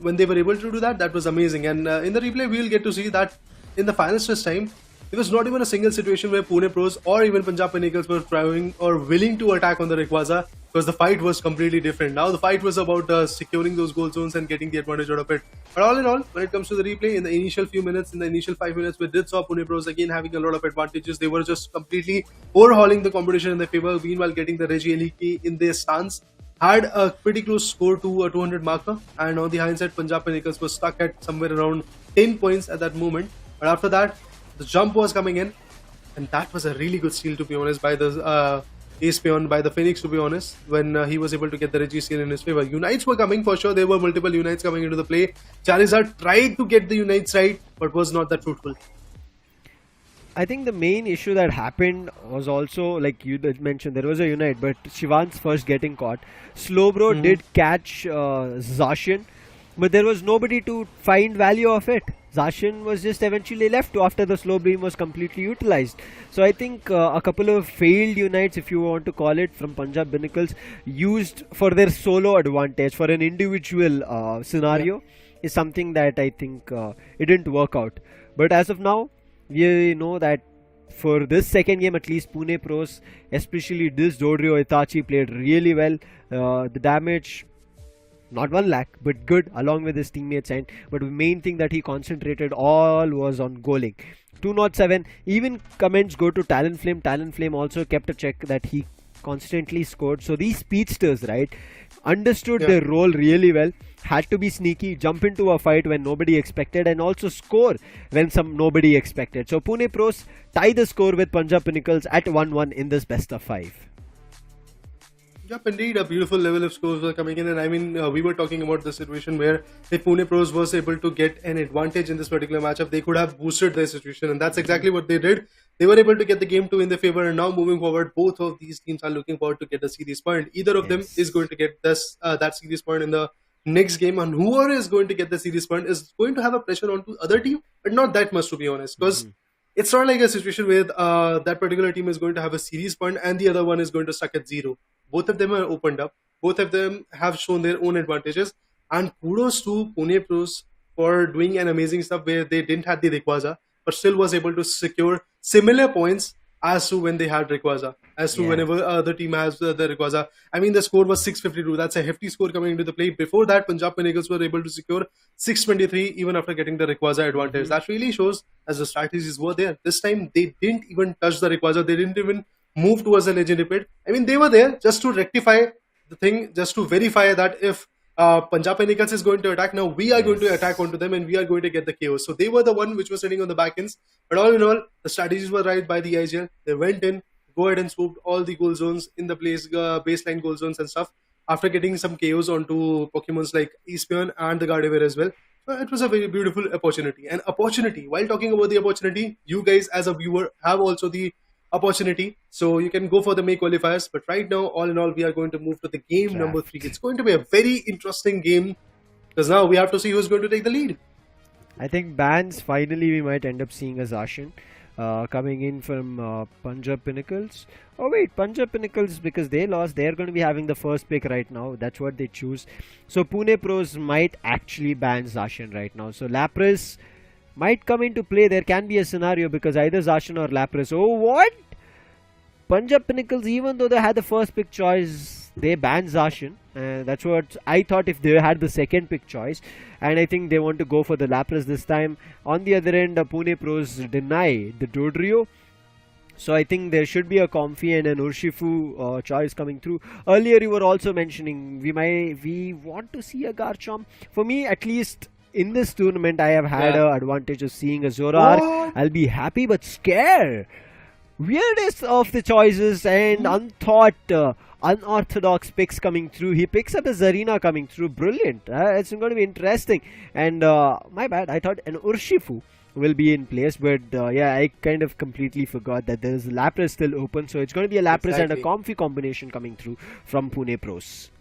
when they were able to do that, that was amazing. And in the replay, we'll get to see that in the final stress time, there was not even a single situation where Pune Pros or even Punjab Pinnacles were trying or willing to attack on the Rayquaza, because the fight was completely different. Now the fight was about securing those goal zones and getting the advantage out of it. But all in all, when it comes to the replay, in the initial few minutes, in the initial 5 minutes, we did saw Pune Pros again having a lot of advantages. They were just completely overhauling the competition in their favor, meanwhile getting the Reggie Eliki in their stance. Had a pretty close score to a 200 marker, and on the hindsight, Punjab Pinnacles was stuck at somewhere around 10 points at that moment. But after that, the jump was coming in, and that was a really good steal, to be honest, by the Ace Peon, by the Phoenix, to be honest, when he was able to get the Reggie seal in his favor. Unites were coming for sure. There were multiple Unites coming into the play. Charizard tried to get the Unites right, but was not that fruitful. I think the main issue that happened was also, like you did mention, there was a Unite, but Shivan's first getting caught. Slowbro did catch Zacian, but there was nobody to find value of it. Zacian was just eventually left after the slow beam was completely utilized. So I think a couple of failed Unites, if you want to call it, from Punjab Pinnacles, used for their solo advantage, for an individual scenario, is something that I think it didn't work out. But as of now, we know that for this second game, at least Pune Pros, especially this Dodrio Itachi played really well. The damage, not 1 lakh, but good along with his teammates. But the main thing that he concentrated all was on goaling. 207. Even comments go to Talonflame. Talonflame also kept a check that he constantly scored. So these speedsters, right, understood their role really well. Had to be sneaky, jump into a fight when nobody expected, and also score when nobody expected. So Pune Pros tie the score with Punjab Pinnacles at 1-1 in this best of 5. Yep, indeed, a beautiful level of scores were coming in, and I mean, we were talking about the situation where if Pune Pros was able to get an advantage in this particular matchup, they could have boosted their situation, and that's exactly what they did. They were able to get the game 2 in their favor, and now moving forward, both of these teams are looking forward to get the series point. Either of them is going to get this that series point in the next game, and whoever is going to get the series point is going to have a pressure on the other team, but not that much, to be honest, because it's not like a situation where that particular team is going to have a series point and the other one is going to stuck at 0. Both of them are opened up. Both of them have shown their own advantages, and kudos to Pune Pros for doing an amazing stuff where they didn't have the Rayquaza, but still was able to secure similar points as to when they had Rayquaza, as to whenever the team has the Rayquaza. I mean, the score was 652. That's a hefty score coming into the play. Before that, Punjab Pinnacles were able to secure 623 even after getting the Rayquaza advantage. That really shows as the strategies were there. This time, they didn't even touch the Rayquaza. They didn't even move towards the legendary pit. I mean, they were there just to rectify the thing, just to verify that if Punjab Pinnacles is going to attack, now we are going to attack onto them and we are going to get the KOs. So they were the one which was sitting on the back ends. But all in all, the strategies were right by the IGL. They went in, go ahead and swooped all the goal zones in the place, baseline goal zones and stuff, after getting some KOs onto Pokemons like Espion and the Gardevoir as well. So it was a very beautiful opportunity. And opportunity, while talking about the opportunity, you guys as a viewer have also the opportunity, so you can go for the May qualifiers. But right now, all in all, we are going to move to the game number 3. It's going to be a very interesting game because now we have to see who's going to take the lead. I think bans, finally we might end up seeing a Zacian coming in from Punjab Pinnacles. Oh wait, Punjab Pinnacles, because they lost, they're going to be having the first pick right now. That's what they choose. So Pune Pros might actually ban Zacian right now. So Lapras might come into play. There can be a scenario because either Zacian or Lapras. Oh, what? Punjab Pinnacles, even though they had the first pick choice, they banned Zacian. That's what I thought if they had the second pick choice. And I think they want to go for the Lapras this time. On the other end, Pune Pros deny the Dodrio. So I think there should be a Comfy and an Urshifu choice coming through. Earlier you were also mentioning we want to see a Garchomp. For me, at least, in this tournament, I have had an advantage of seeing a Zoroark. I'll be happy but scared. Weirdest of the choices and unthought, unorthodox picks coming through. He picks up a Zarina coming through. Brilliant. It's going to be interesting. And my bad, I thought an Urshifu will be in place. But I kind of completely forgot that there's Lapras still open. So it's going to be a Lapras and a Comfy combination coming through from Pune Pros.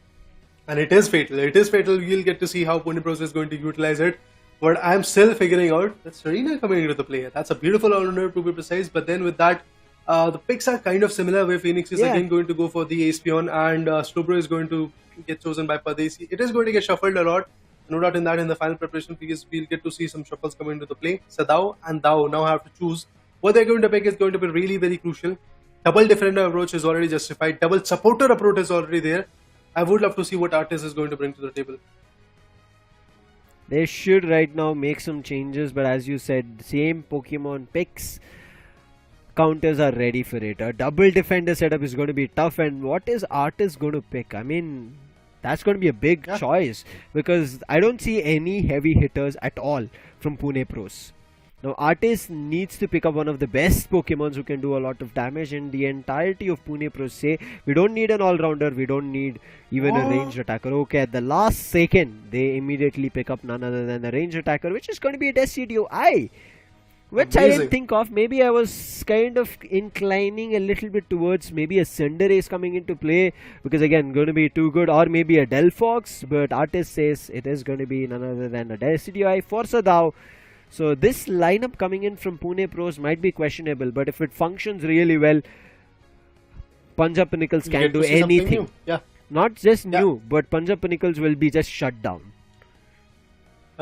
And it is fatal. It is fatal. We'll get to see how Pune Pros is going to utilize it. But I'm still figuring out that Serena coming into the play. That's a beautiful all-rounder to be precise. But then with that, the picks are kind of similar, where Phoenix is again going to go for the Espion and Slowbro is going to get chosen by Padesi. It is going to get shuffled a lot. No doubt in that. In the final preparation, because we'll get to see some shuffles come into the play. Sadao and Dao now have to choose. What they're going to pick is going to be really very crucial. Double defender approach is already justified. Double supporter approach is already there. I would love to see what Artist is going to bring to the table. They should right now make some changes, but as you said, same Pokemon picks, counters are ready for it. A double defender setup is going to be tough, and what is Artist going to pick? I mean, that's going to be a big choice because I don't see any heavy hitters at all from Pune Pros. Now, Artist needs to pick up one of the best Pokemons who can do a lot of damage, and the entirety of Pune Pros say, we don't need an all-rounder, we don't need even a ranged attacker. Okay, at the last second, they immediately pick up none other than the ranged attacker, which is going to be a Decidueye, which I didn't think of. Maybe I was kind of inclining a little bit towards maybe a Cinderace coming into play, because again, going to be too good, or maybe a Delphox, but Artist says it is going to be none other than a Decidueye for Sadao. So this lineup coming in from Pune Pros might be questionable, but if it functions really well, Punjab Pinnacles can do anything. Yeah. Not just new, but Punjab Pinnacles will be just shut down.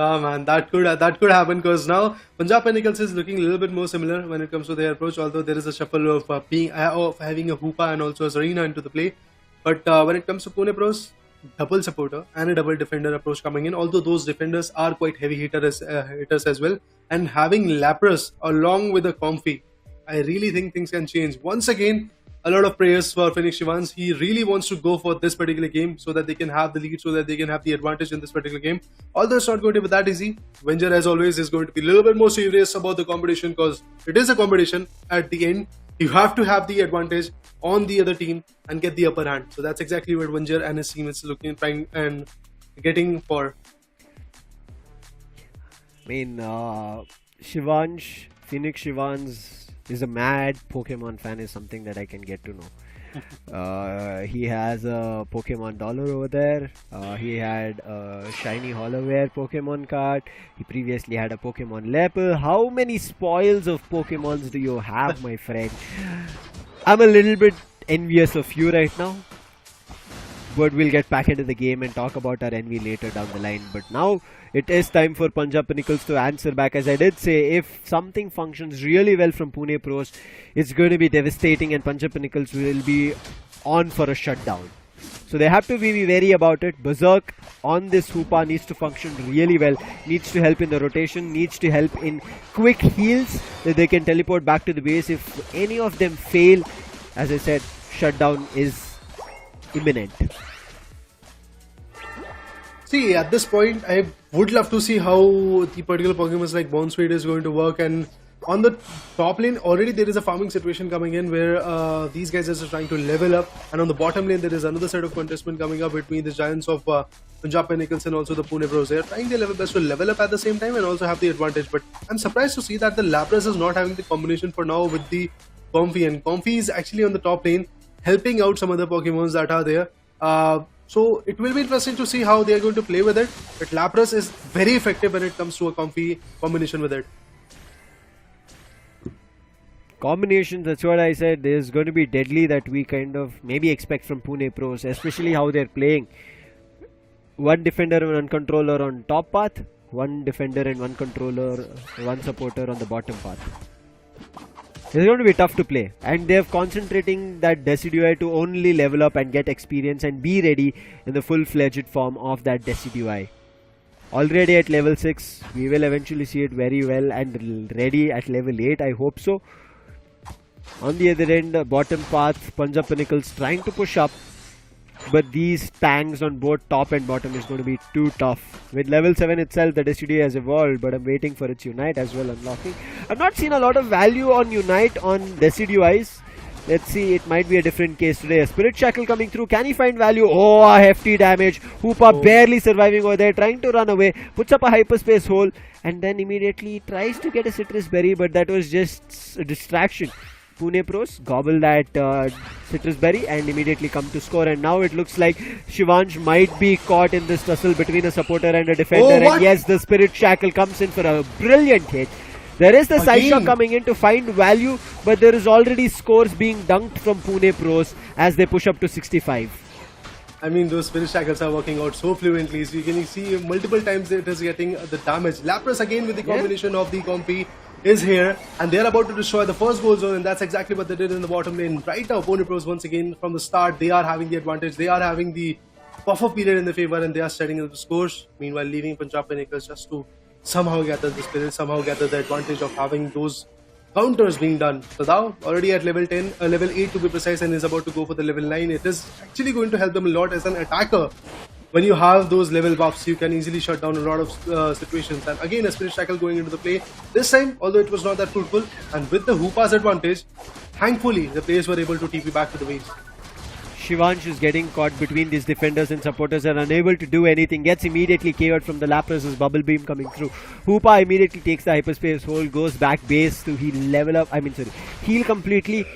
Oh man, that could happen because now Punjab Pinnacles is looking a little bit more similar when it comes to their approach. Although there is a shuffle of of having a Hoopa and also a Zarina into the play, but when it comes to Pune Pros, double supporter and a double defender approach coming in. Although those defenders are quite heavy hitters as well, and having Lapras along with a Comfy, I really think things can change once again. A lot of prayers for Phoenix Shivans. He really wants to go for this particular game so that they can have the lead, so that they can have the advantage in this particular game. Although it's not going to be that easy, Venger as always is going to be a little bit more serious about the competition because it is a competition at the end. You have to have the advantage on the other team and get the upper hand. So that's exactly what Venger and his team is trying and getting for. I mean, Phoenix Shivans is a mad Pokemon fan is something that I can get to know. He has a Pokemon dollar over there. He had a shiny holoware Pokemon card. He previously had a Pokemon Lepel. How many spoils of Pokemons do you have, my friend? I'm a little bit envious of you right now. But we'll get back into the game and talk about our envy later down the line. But now it is time for Punjab Pinnacles to answer back. As I did say, if something functions really well from Pune Pros, it's going to be devastating and Punjab Pinnacles will be on for a shutdown. So they have to be wary about it. Berserk on this Hoopa needs to function really well. Needs to help in the rotation. Needs to help in quick heals that they can teleport back to the base. If any of them fail, as I said, shutdown is imminent. See, at this point, I would love to see how the particular Pokemon like Bounsweet is going to work. And on the top lane, already there is a farming situation coming in where these guys are just trying to level up. And on the bottom lane, there is another set of contestment coming up between the Giants of Punjab Pinnacles and also the Pune Bros. They are trying their level best to level up at the same time and also have the advantage. But I'm surprised to see that the Lapras is not having the combination for now with the Comfy. And Comfy is actually on the top lane, helping out some other Pokemons that are there. So it will be interesting to see how they are going to play with it. But Lapras is very effective when it comes to a Comfy combination with it. Combinations, that's what I said, is going to be deadly that we kind of maybe expect from Pune Pros, especially how they're playing. One defender and one controller on top path, one defender and one controller, one supporter on the bottom path. It's going to be tough to play, and they're concentrating that Decidueye to only level up and get experience and be ready in the full-fledged form of that Decidueye. Already at level 6, we will eventually see it very well and ready at level 8, I hope so. On the other end, bottom path, Punjab Pinnacles trying to push up, but these tanks on both top and bottom is going to be too tough. With level 7 itself, the Decidueye has evolved, but I'm waiting for its Unite as well unlocking. I've not seen a lot of value on Unite on Decidueyes. Let's see, it might be a different case today. A Spirit Shackle coming through, can he find value? Oh, a hefty damage. Hoopa barely surviving over there, trying to run away, puts up a hyperspace hole, and then immediately tries to get a Citrus Berry, but that was just a distraction. Pune Pros gobble that Citrus Berry and immediately come to score, and now it looks like Shivansh might be caught in this tussle between a supporter and a defender, and yes, the Spirit Shackle comes in for a brilliant hit. There is the side shot coming in to find value, but there is already scores being dunked from Pune Pros as they push up to 65. I mean, those Spirit Shackles are working out so fluently. So you can see multiple times it is getting the damage. Lapras again with the combination of the Comfy is here, and they are about to destroy the first goal zone, and that's exactly what they did in the bottom lane. Right now, Pune Pros once again from the start, they are having the advantage. They are having the buffer period in their favor, and they are setting up the scores. Meanwhile, leaving Punjab Pinnacles just to somehow gather the spirit, somehow gather the advantage of having those counters being done. So now already at level 10, level 8 to be precise, and is about to go for the level 9. It is actually going to help them a lot as an attacker. When you have those level buffs, you can easily shut down a lot of situations. And again, a Spirit Shackle going into the play. This time, although it was not that fruitful, and with the Hoopa's advantage, thankfully the players were able to TP back to the base. Shivansh is getting caught between these defenders and supporters and unable to do anything. Gets immediately KO'd from the Lapras' bubble beam coming through. Hoopa immediately takes the hyperspace hole, goes back base to heal completely.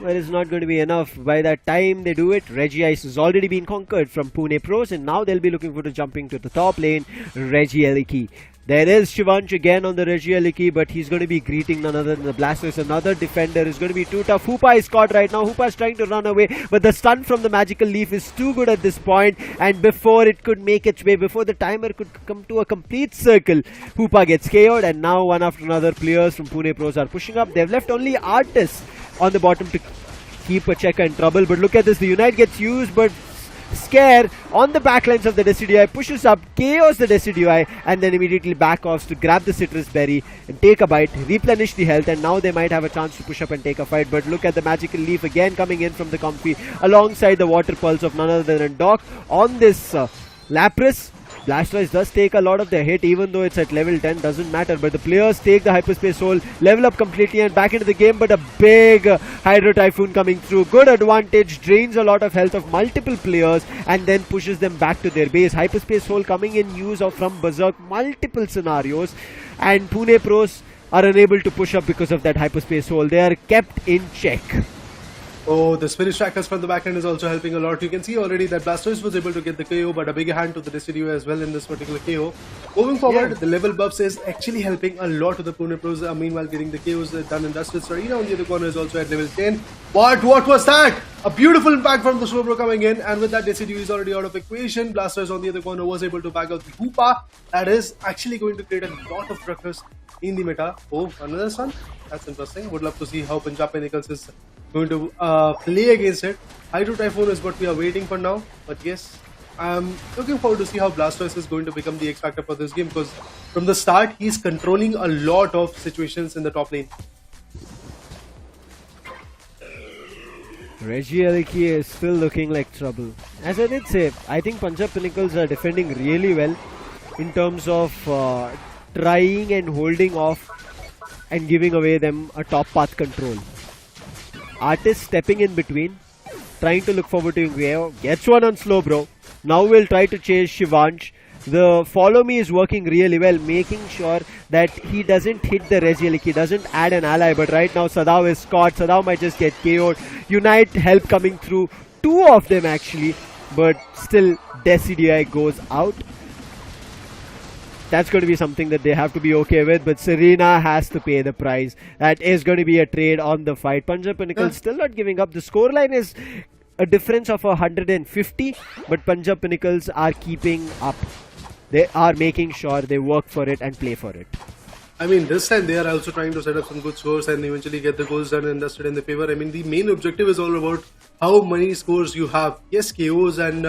But it's not going to be enough. By that time they do it, Regice has already been conquered from Pune Pros, and now they'll be looking for the jumping to the top lane. Regieliki There is Shivansh again on the Regieliki, but he's going to be greeting none other than the Blastoise. Another defender is going to be too tough. Hoopa is caught right now. Hoopa is trying to run away, but the stun from the Magical Leaf is too good at this point. And before it could make its way, before the timer could come to a complete circle, Hoopa gets KO'd. And now one after another players from Pune Pros are pushing up. They've left only Artis on the bottom to keep a checker in trouble. But look at this. The Unite gets used, but Scare on the backlines of the Decidueye pushes up, KOs the Decidueye, and then immediately back offs to grab the Citrus Berry and take a bite, replenish the health, and now they might have a chance to push up and take a fight. But look at the Magical Leaf again coming in from the Comfy alongside the Water Pulse of none other than Doc on this Lapras. Blastoise does take a lot of the hit, even though it's at level 10, doesn't matter. But the players take the Hyperspace Soul, level up completely and back into the game. But a big Hydro Typhoon coming through. Good advantage, drains a lot of health of multiple players and then pushes them back to their base. Hyperspace Soul coming in use of from Berserk multiple scenarios. And Pune Pros are unable to push up because of that Hyperspace Soul. They are kept in check. Oh, the Spirit Trackers from the back end is also helping a lot. You can see already that Blastoise was able to get the KO, but a big hand to the Decidueye as well in this particular KO. Moving forward, the level buffs is actually helping a lot to the Pune Pros. Meanwhile, getting the KOs done in Dust with Sarina on the other corner is also at level 10. What was that? A beautiful impact from the Slowbro coming in, and with that Decidueye is already out of equation. Blastoise on the other corner was able to back out the Hoopa. That is actually going to create a lot of ruckus in the meta. Oh, another Sun? That's interesting. Would love to see how Punjab Pinnacles is going to play against it. Hydro Typhoon is what we are waiting for now. But yes, I'm looking forward to see how Blastoise is going to become the X Factor for this game, because from the start, he's controlling a lot of situations in the top lane. Regieliki is still looking like trouble. As I did say, I think Punjab Pinnacles are defending really well in terms of trying and holding off and giving away them a top path control. Artist stepping in between, trying to look forward to Yuaa, gets one on Slowbro. Now we'll try to chase Shivansh. The follow me is working really well, making sure that he doesn't hit the Regieliki, doesn't add an ally. But right now Sadao is caught, Sadao might just get KO'd. Unite help coming through, two of them actually, but still Decidueye goes out. That's going to be something that they have to be okay with, but Serena has to pay the price. That is going to be a trade on the fight. Punjab Pinnacles still not giving up. The scoreline is a difference of 150, but Punjab Pinnacles are keeping up. They are making sure they work for it and play for it. I mean, this time they are also trying to set up some good scores and eventually get the goals done and dusted in the favor. I mean, the main objective is all about how many scores you have. Yes, KOs and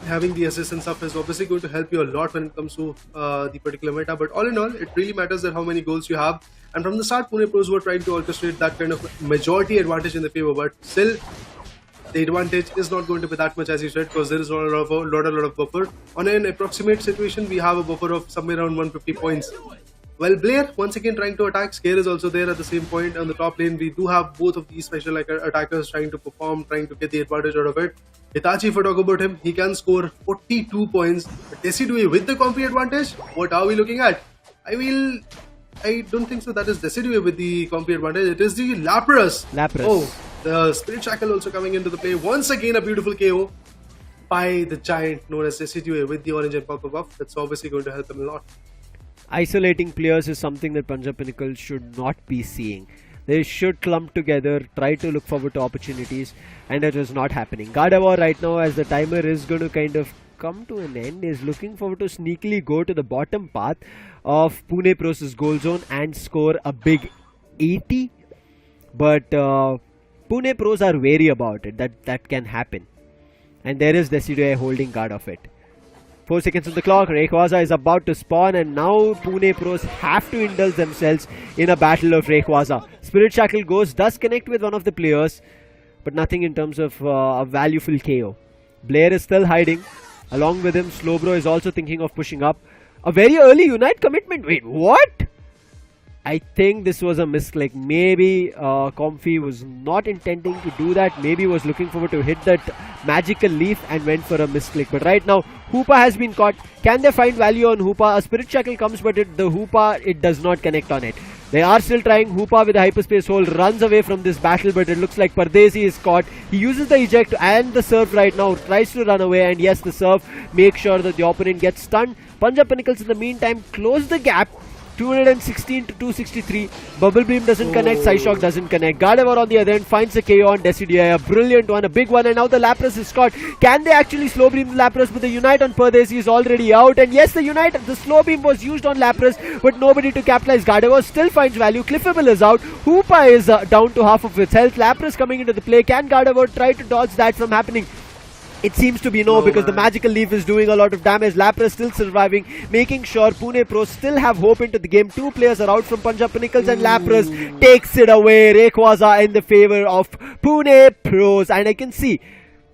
having the assist and stuff is obviously going to help you a lot when it comes to the particular meta, but all in all, it really matters that how many goals you have. And from the start, Pune Pros were trying to orchestrate that kind of majority advantage in the favor, but still the advantage is not going to be that much, as you said, because there is not a lot of buffer. On an approximate situation, we have a buffer of somewhere around 150 points. Well, Blair once again trying to attack. Scare is also there at the same point. On the top lane, we do have both of these special attackers trying to perform, trying to get the advantage out of it. Hitachi, if I talk about him, he can score 42 points. But Decidueye with the comfy advantage, what are we looking at? I don't think so. That is Decidueye with the comfy advantage. It is the Lapras. Oh, the Spirit Shackle also coming into the play. Once again, a beautiful KO by the giant known as Decidueye with the orange and purple buff. That's obviously going to help him a lot. Isolating players is something that Punjab Pinnacles should not be seeing. They should clump together, try to look forward to opportunities, and it is not happening. Gardevoir right now, as the timer is going to kind of come to an end, is looking forward to sneakily go to the bottom path of Pune Pros' goal zone and score a big 80. But Pune Pros are wary about it, that can happen. And there is Decidueye holding guard of it. 4 seconds on the clock, Rayquaza is about to spawn, and now Pune Pros have to indulge themselves in a battle of Rayquaza. Spirit Shackle does connect with one of the players, but nothing in terms of a valuable KO. Blair is still hiding. Along with him, Slowbro is also thinking of pushing up. A very early Unite commitment. Wait, what? I think this was a misclick. Maybe Comfy was not intending to do that. Maybe was looking forward to hit that magical leaf and went for a misclick. But right now, Hoopa has been caught. Can they find value on Hoopa? A Spirit Shackle comes, but the Hoopa, it does not connect on it. They are still trying. Hoopa with a Hyperspace Hole runs away from this battle, but it looks like Pardesi is caught. He uses the eject and the serve right now. Tries to run away, and yes, the serve makes sure that the opponent gets stunned. Punjab Pinnacles in the meantime close the gap. 216 to 263. Bubble Beam doesn't connect, Psyshock doesn't connect. Gardevoir on the other end finds a KO on Decidueye, a brilliant one, a big one, and now the Lapras is caught. Can they actually slow beam the Lapras? But the Unite on Pardesi is already out, and yes, the slow beam was used on Lapras, but nobody to capitalize. Gardevoir still finds value. Cliffable is out. Hoopa is down to half of its health. Lapras coming into the play. Can Gardevoir try to dodge that from happening? It seems to be no, because the Magical Leaf is doing a lot of damage. Lapras still surviving, making sure Pune Pros still have hope into the game. 2 players are out from Punjab Pinnacles, and Lapras takes it away. Rayquaza in the favor of Pune Pros, and I can see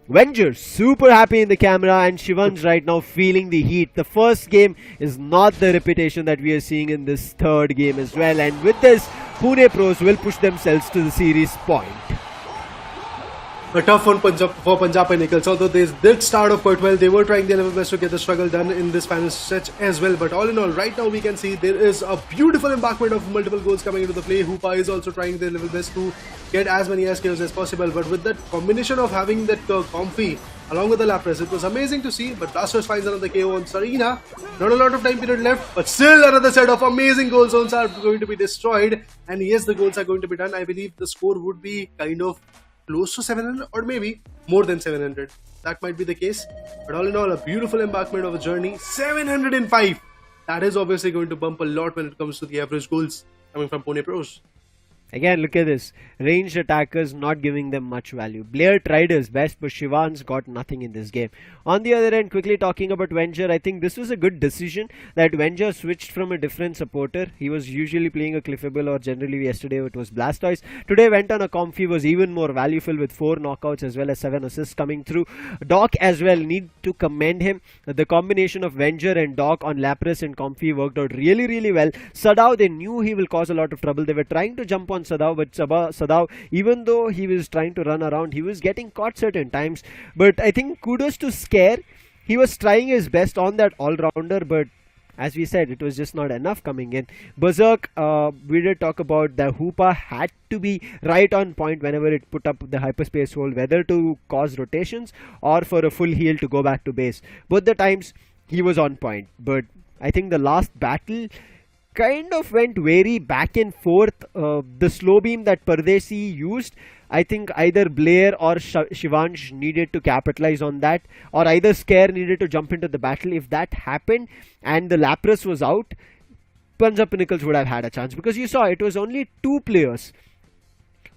Venger super happy in the camera, and Shivan's right now feeling the heat. The first game is not the reputation that we are seeing in this third game as well, and with this, Pune Pros will push themselves to the series point. A tough one for Punjab Pinnacles. Although they did start off quite well, they were trying their level best to get the struggle done in this final stretch as well. But all in all, right now we can see there is a beautiful embarkment of multiple goals coming into the play. Hoopa is also trying their level best to get as many SKOs as possible. But with that combination of having that Comfy along with the Lapras, it was amazing to see. But Blasters finds another KO on Serena. Not a lot of time period left, but still another set of amazing goal zones are going to be destroyed. And yes, the goals are going to be done. I believe the score would be kind of close to 700 or maybe more than 700. That might be the case. But all in all, a beautiful embarkment of a journey. 705. That is obviously going to bump a lot when it comes to the average goals coming from Pune Pros. Again, look at this. Ranged attackers not giving them much value. Blair tried his best, but Shivan's got nothing in this game. On the other end, quickly talking about Venger, I think this was a good decision that Venger switched from a different supporter. He was usually playing a Cliffable, or generally yesterday it was Blastoise. Today went on a Comfy, was even more valuable with 4 knockouts as well as 7 assists coming through. Doc as well, need to commend him. The combination of Venger and Doc on Lapras and Comfy worked out really, really well. Sadao, they knew he will cause a lot of trouble. They were trying to jump on Sadao, but Sadao, even though he was trying to run around, he was getting caught certain times. But I think kudos to Scare. He was trying his best on that all-rounder, but as we said, it was just not enough coming in. Berserk, we did talk about the Hoopa had to be right on point whenever it put up the hyperspace hold, whether to cause rotations or for a full heal to go back to base. Both the times he was on point, but I think the last battle kind of went very back and forth. The slow beam that Pardesi used, I think either Blair or Shivansh needed to capitalize on that, or either Scare needed to jump into the battle. If that happened and the Lapras was out, Punjab Pinnacles would have had a chance, because you saw it was only 2 players.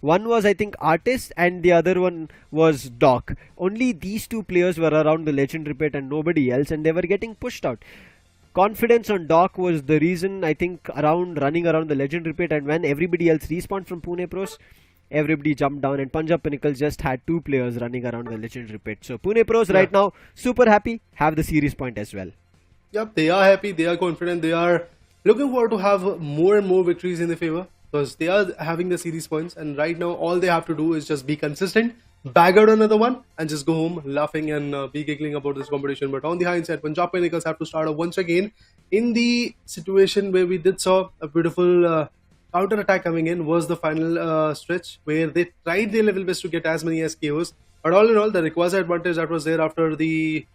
One was, I think, Artist, and the other one was Doc. Only these 2 players were around the Legendary Pit and nobody else, and they were getting pushed out. Confidence on Doc was the reason, I think, running around the Legendary Pit, and when everybody else respawned from Pune Pros, everybody jumped down, and Punjab Pinnacles just had 2 players running around the Legendary Pit. So Pune Pros right now super happy, have the series point as well. Yep, they are happy, they are confident, they are looking forward to have more and more victories in their favor, because they are having the series points, and right now all they have to do is just be consistent, bag out another one, and just go home laughing and be giggling about this competition. But on the hindsight, Punjab Pinnacles have to start off once again in the situation where we did saw a beautiful counter attack coming in. Was the final stretch where they tried their level best to get as many SKOs. But all in all, the Rayquaza advantage that was there after the,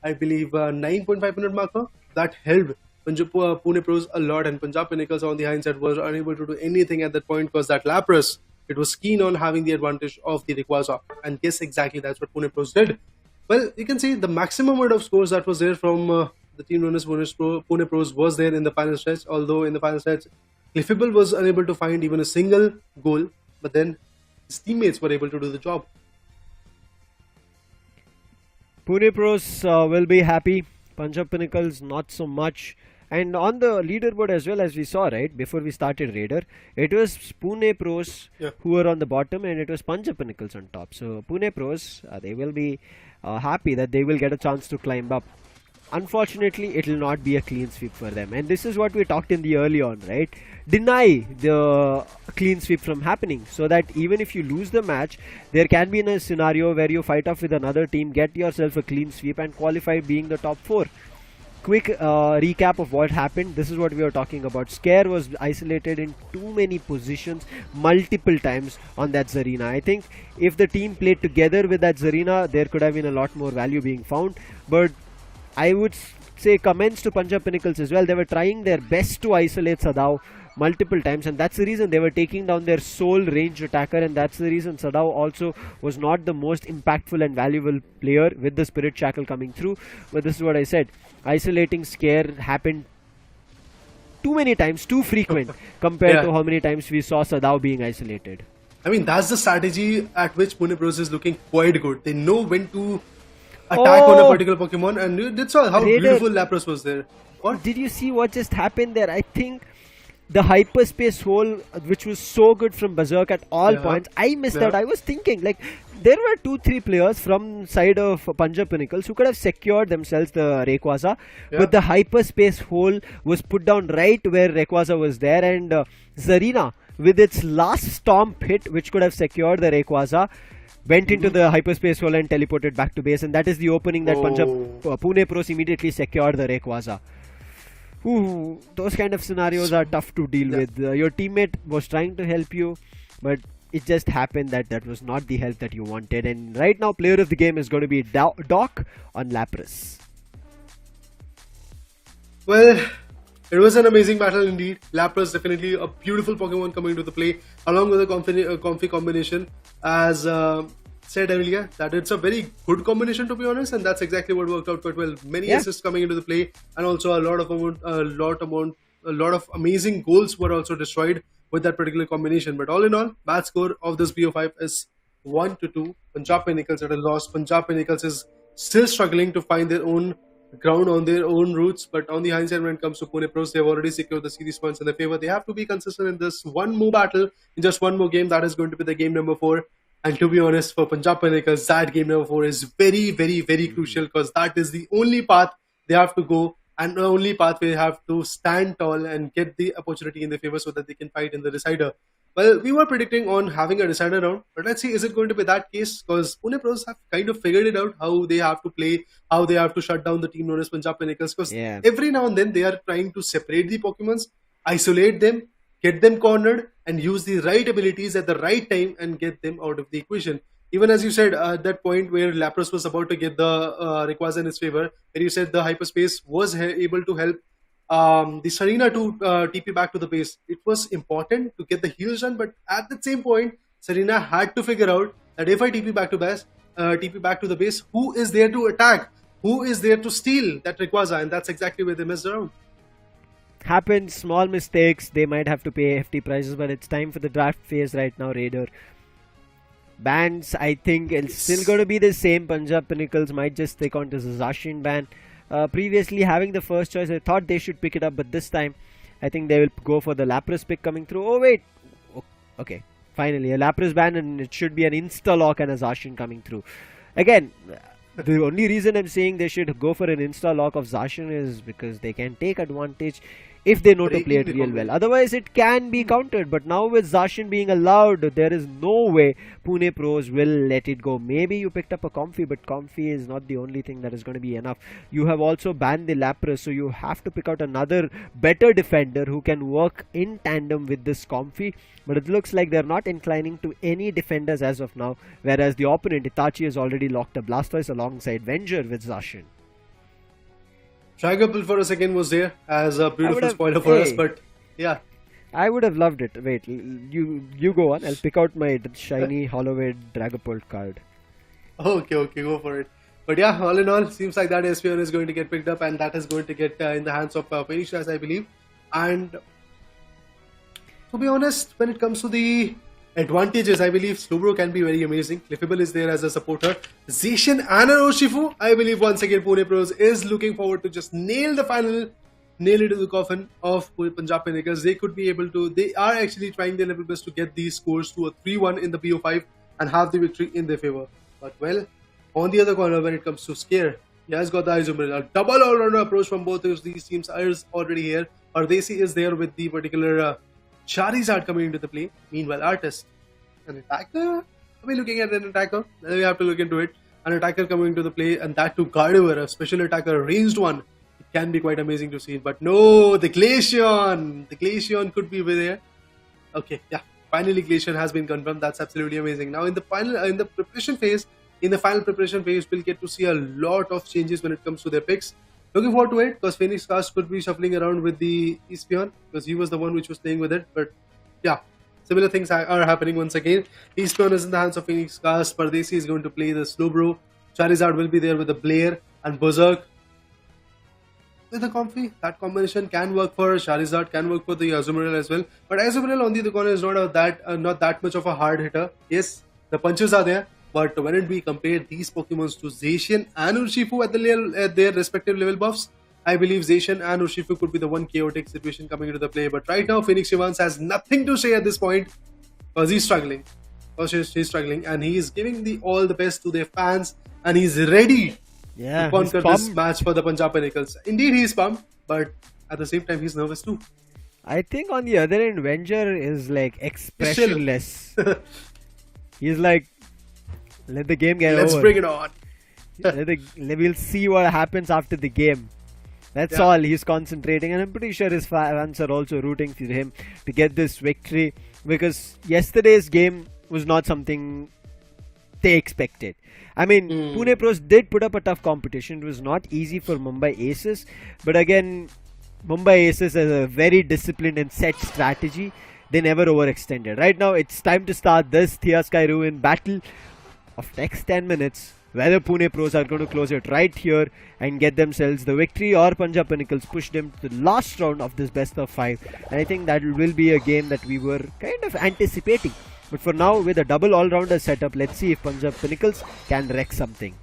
I believe, 9.5 minute marker, that helped Pune Pros a lot, and Punjab Pinnacles on the hindsight was unable to do anything at that point, because that Lapras, it was keen on having the advantage of the Rayquaza, and yes, exactly that's what Pune Pros did. Well, you can see the maximum amount of scores that was there from the team known as Pune Pros was there in the final stretch, although in the final stretch, Cliffable was unable to find even a single goal, but then his teammates were able to do the job. Pune Pros will be happy, Punjab Pinnacles not so much. And on the leaderboard as well, as we saw right before we started Raider, it was Pune Pros who were on the bottom, and it was Punjab Pinnacles on top. So Pune Pros, they will be happy that they will get a chance to climb up. Unfortunately, it will not be a clean sweep for them, and this is what we talked in the early on, right? Deny the clean sweep from happening, so that even if you lose the match, there can be a scenario where you fight off with another team, get yourself a clean sweep, and qualify being the top 4. Quick recap of what happened. This is what we were talking about. Scare was isolated in too many positions multiple times on that Zarina. I think if the team played together with that Zarina, there could have been a lot more value being found, but I would say commends to Punjab Pinnacles as well. They were trying their best to isolate Sadao multiple times, and that's the reason they were taking down their sole range attacker, and that's the reason Sadao also was not the most impactful and valuable player with the Spirit Shackle coming through. But this is what I said, isolating Scare happened too many times, too frequent compared to how many times we saw Sadao being isolated. I mean, that's the strategy at which Pune Pros is looking quite good. They know when to attack on a particular Pokemon, and you saw how beautiful Lapras was there. What? Did you see what just happened there? I think the hyperspace hole, which was so good from Berserk at all points, I missed out. I was thinking, like, there were 2-3 players from side of Punjab Pinnacles who could have secured themselves the Rayquaza, but the hyperspace hole was put down right where Rayquaza was there, and Zarina, with its last stomp hit, which could have secured the Rayquaza, went into the hyperspace hole and teleported back to base, and that is the opening that Pune Pros immediately secured the Rayquaza. Ooh, those kind of scenarios are tough to deal with. Your teammate was trying to help you, but it just happened that that was not the help that you wanted. And right now, player of the game is going to be Doc on Lapras. Well, it was an amazing battle indeed. Lapras definitely a beautiful Pokemon coming to the play, along with a comfy combination. As said earlier, that it's a very good combination, to be honest, and that's exactly what worked out quite well. Many assists coming into the play, and also a lot of amazing goals were also destroyed with that particular combination. But all in all, match score of this BO5 is 1-2. Punjab Pinnacles at a loss. Punjab Pinnacles is still struggling to find their own ground on their own roots, but on the hindsight, when it comes to Pune Pros, they have already secured the series points in their favor. They have to be consistent in this one more battle, in just one more game. That is going to be the game number 4. And to be honest, for Punjab Pinnacles, that game number 4 is very, very, very crucial, because that is the only path they have to go, and the only path they have to stand tall and get the opportunity in their favor so that they can fight in the decider. Well, we were predicting on having a decider round, but let's see, is it going to be that case? Because Pune Pros have kind of figured it out, how they have to play, how they have to shut down the team known as Punjab Pinnacles. Because every now and then they are trying to separate the Pokemons, isolate them, get them cornered, and use the right abilities at the right time and get them out of the equation. Even as you said, at that point where Lapras was about to get the Rayquaza in his favor, where you said the hyperspace was able to help the Serena to TP back to the base. It was important to get the heals done, but at the same point, Serena had to figure out that if I TP back to the base, who is there to attack? Who is there to steal that Rayquaza? And that's exactly where they messed around. Happened, small mistakes, they might have to pay hefty prices, but it's time for the draft phase right now, Raider. Bans, I think it's still going to be the same. Punjab Pinnacles might just take on this Zacian ban. Previously having the first choice, I thought they should pick it up, but this time I think they will go for the Lapras pick coming through. Oh wait, okay, finally a Lapras ban, and it should be an insta-lock and a Zacian coming through. Again, the only reason I'm saying they should go for an insta-lock of Zacian is because they can take advantage if they know to play it real well. Otherwise, it can be countered. But now with Zacian being allowed, there is no way Pune Pros will let it go. Maybe you picked up a Comfy, but Comfy is not the only thing that is going to be enough. You have also banned the Lapras, so you have to pick out another better defender who can work in tandem with this Comfy. But it looks like they're not inclining to any defenders as of now, whereas the opponent, Itachi, has already locked a Blastoise alongside Venger with Zacian. Dragapult for a second was there as a beautiful spoiler for us, but yeah. I would have loved it. Wait, you go on. I'll pick out my shiny Holloway Dragapult card. Okay, go for it. But yeah, all in all, seems like that Espeon is going to get picked up, and that is going to get in the hands of Penishas, I believe. And to be honest, when it comes to the advantages, I believe Slowbro can be very amazing. Cliffable is there as a supporter. Zacian and Urshifu, I believe once again Pune Pros is looking forward to just nail it to the coffin of Punjab Pinnacles. They are actually trying their level best to get these scores to a 3-1 in the BO5 and have the victory in their favor. But well, on the other corner, when it comes to Scare, he has got the Izumill. A double all-rounder approach from both of these teams is already here. Ardesi is there with the particular Charizard coming into the play. Meanwhile, Artist, an attacker? Are we looking at an attacker? Then we have to look into it. An attacker coming into the play, and that to Gardevoir, a special attacker, ranged one. It can be quite amazing to see. But no, the Glaceon! The Glaceon could be there. Okay, yeah. Finally, Glaceon has been confirmed. That's absolutely amazing. Now, in the final preparation phase, we'll get to see a lot of changes when it comes to their picks. Looking forward to it because Phoenix Cast could be shuffling around with the Espion because he was the one which was playing with it. But yeah, similar things are happening once again. Espion is in the hands of Phoenix Cast. Pardesi is going to play the Slowbro. Charizard will be there with the Blair and Berserk. With the Comfy, that combination can work for Charizard, can work for the Azumarill as well. But Azumarill on the other corner is not that much of a hard hitter. Yes, the punches are there, but when we compare these Pokemons to Zacian and Urshifu at their respective level buffs, I believe Zacian and Urshifu could be the one chaotic situation coming into the play. But right now, Phoenix Evans has nothing to say at this point because he's struggling. He's struggling, and he is giving all the best to their fans, and he's ready to conquer this match for the Punjab Pinnacles. Indeed, he's pumped, but at the same time, he's nervous too. I think on the other end, Venger is like expressionless. He's like, let the game get over. Let's bring it on. We'll see what happens after the game. That's all. He's concentrating, and I'm pretty sure his fans are also rooting for him to get this victory, because yesterday's game was not something they expected. I mean, Pune Pros did put up a tough competition. It was not easy for Mumbai Aces, but again, Mumbai Aces has a very disciplined and set strategy. They never overextended. Right now, it's time to start this Thea Skyruin battle of next 10 minutes. Whether Pune Pros are going to close it right here and get themselves the victory, or Punjab Pinnacles push them to the last round of this best of 5. And I think that will be a game that we were kind of anticipating. But for now, with a double all-rounder setup, let's see if Punjab Pinnacles can wreck something.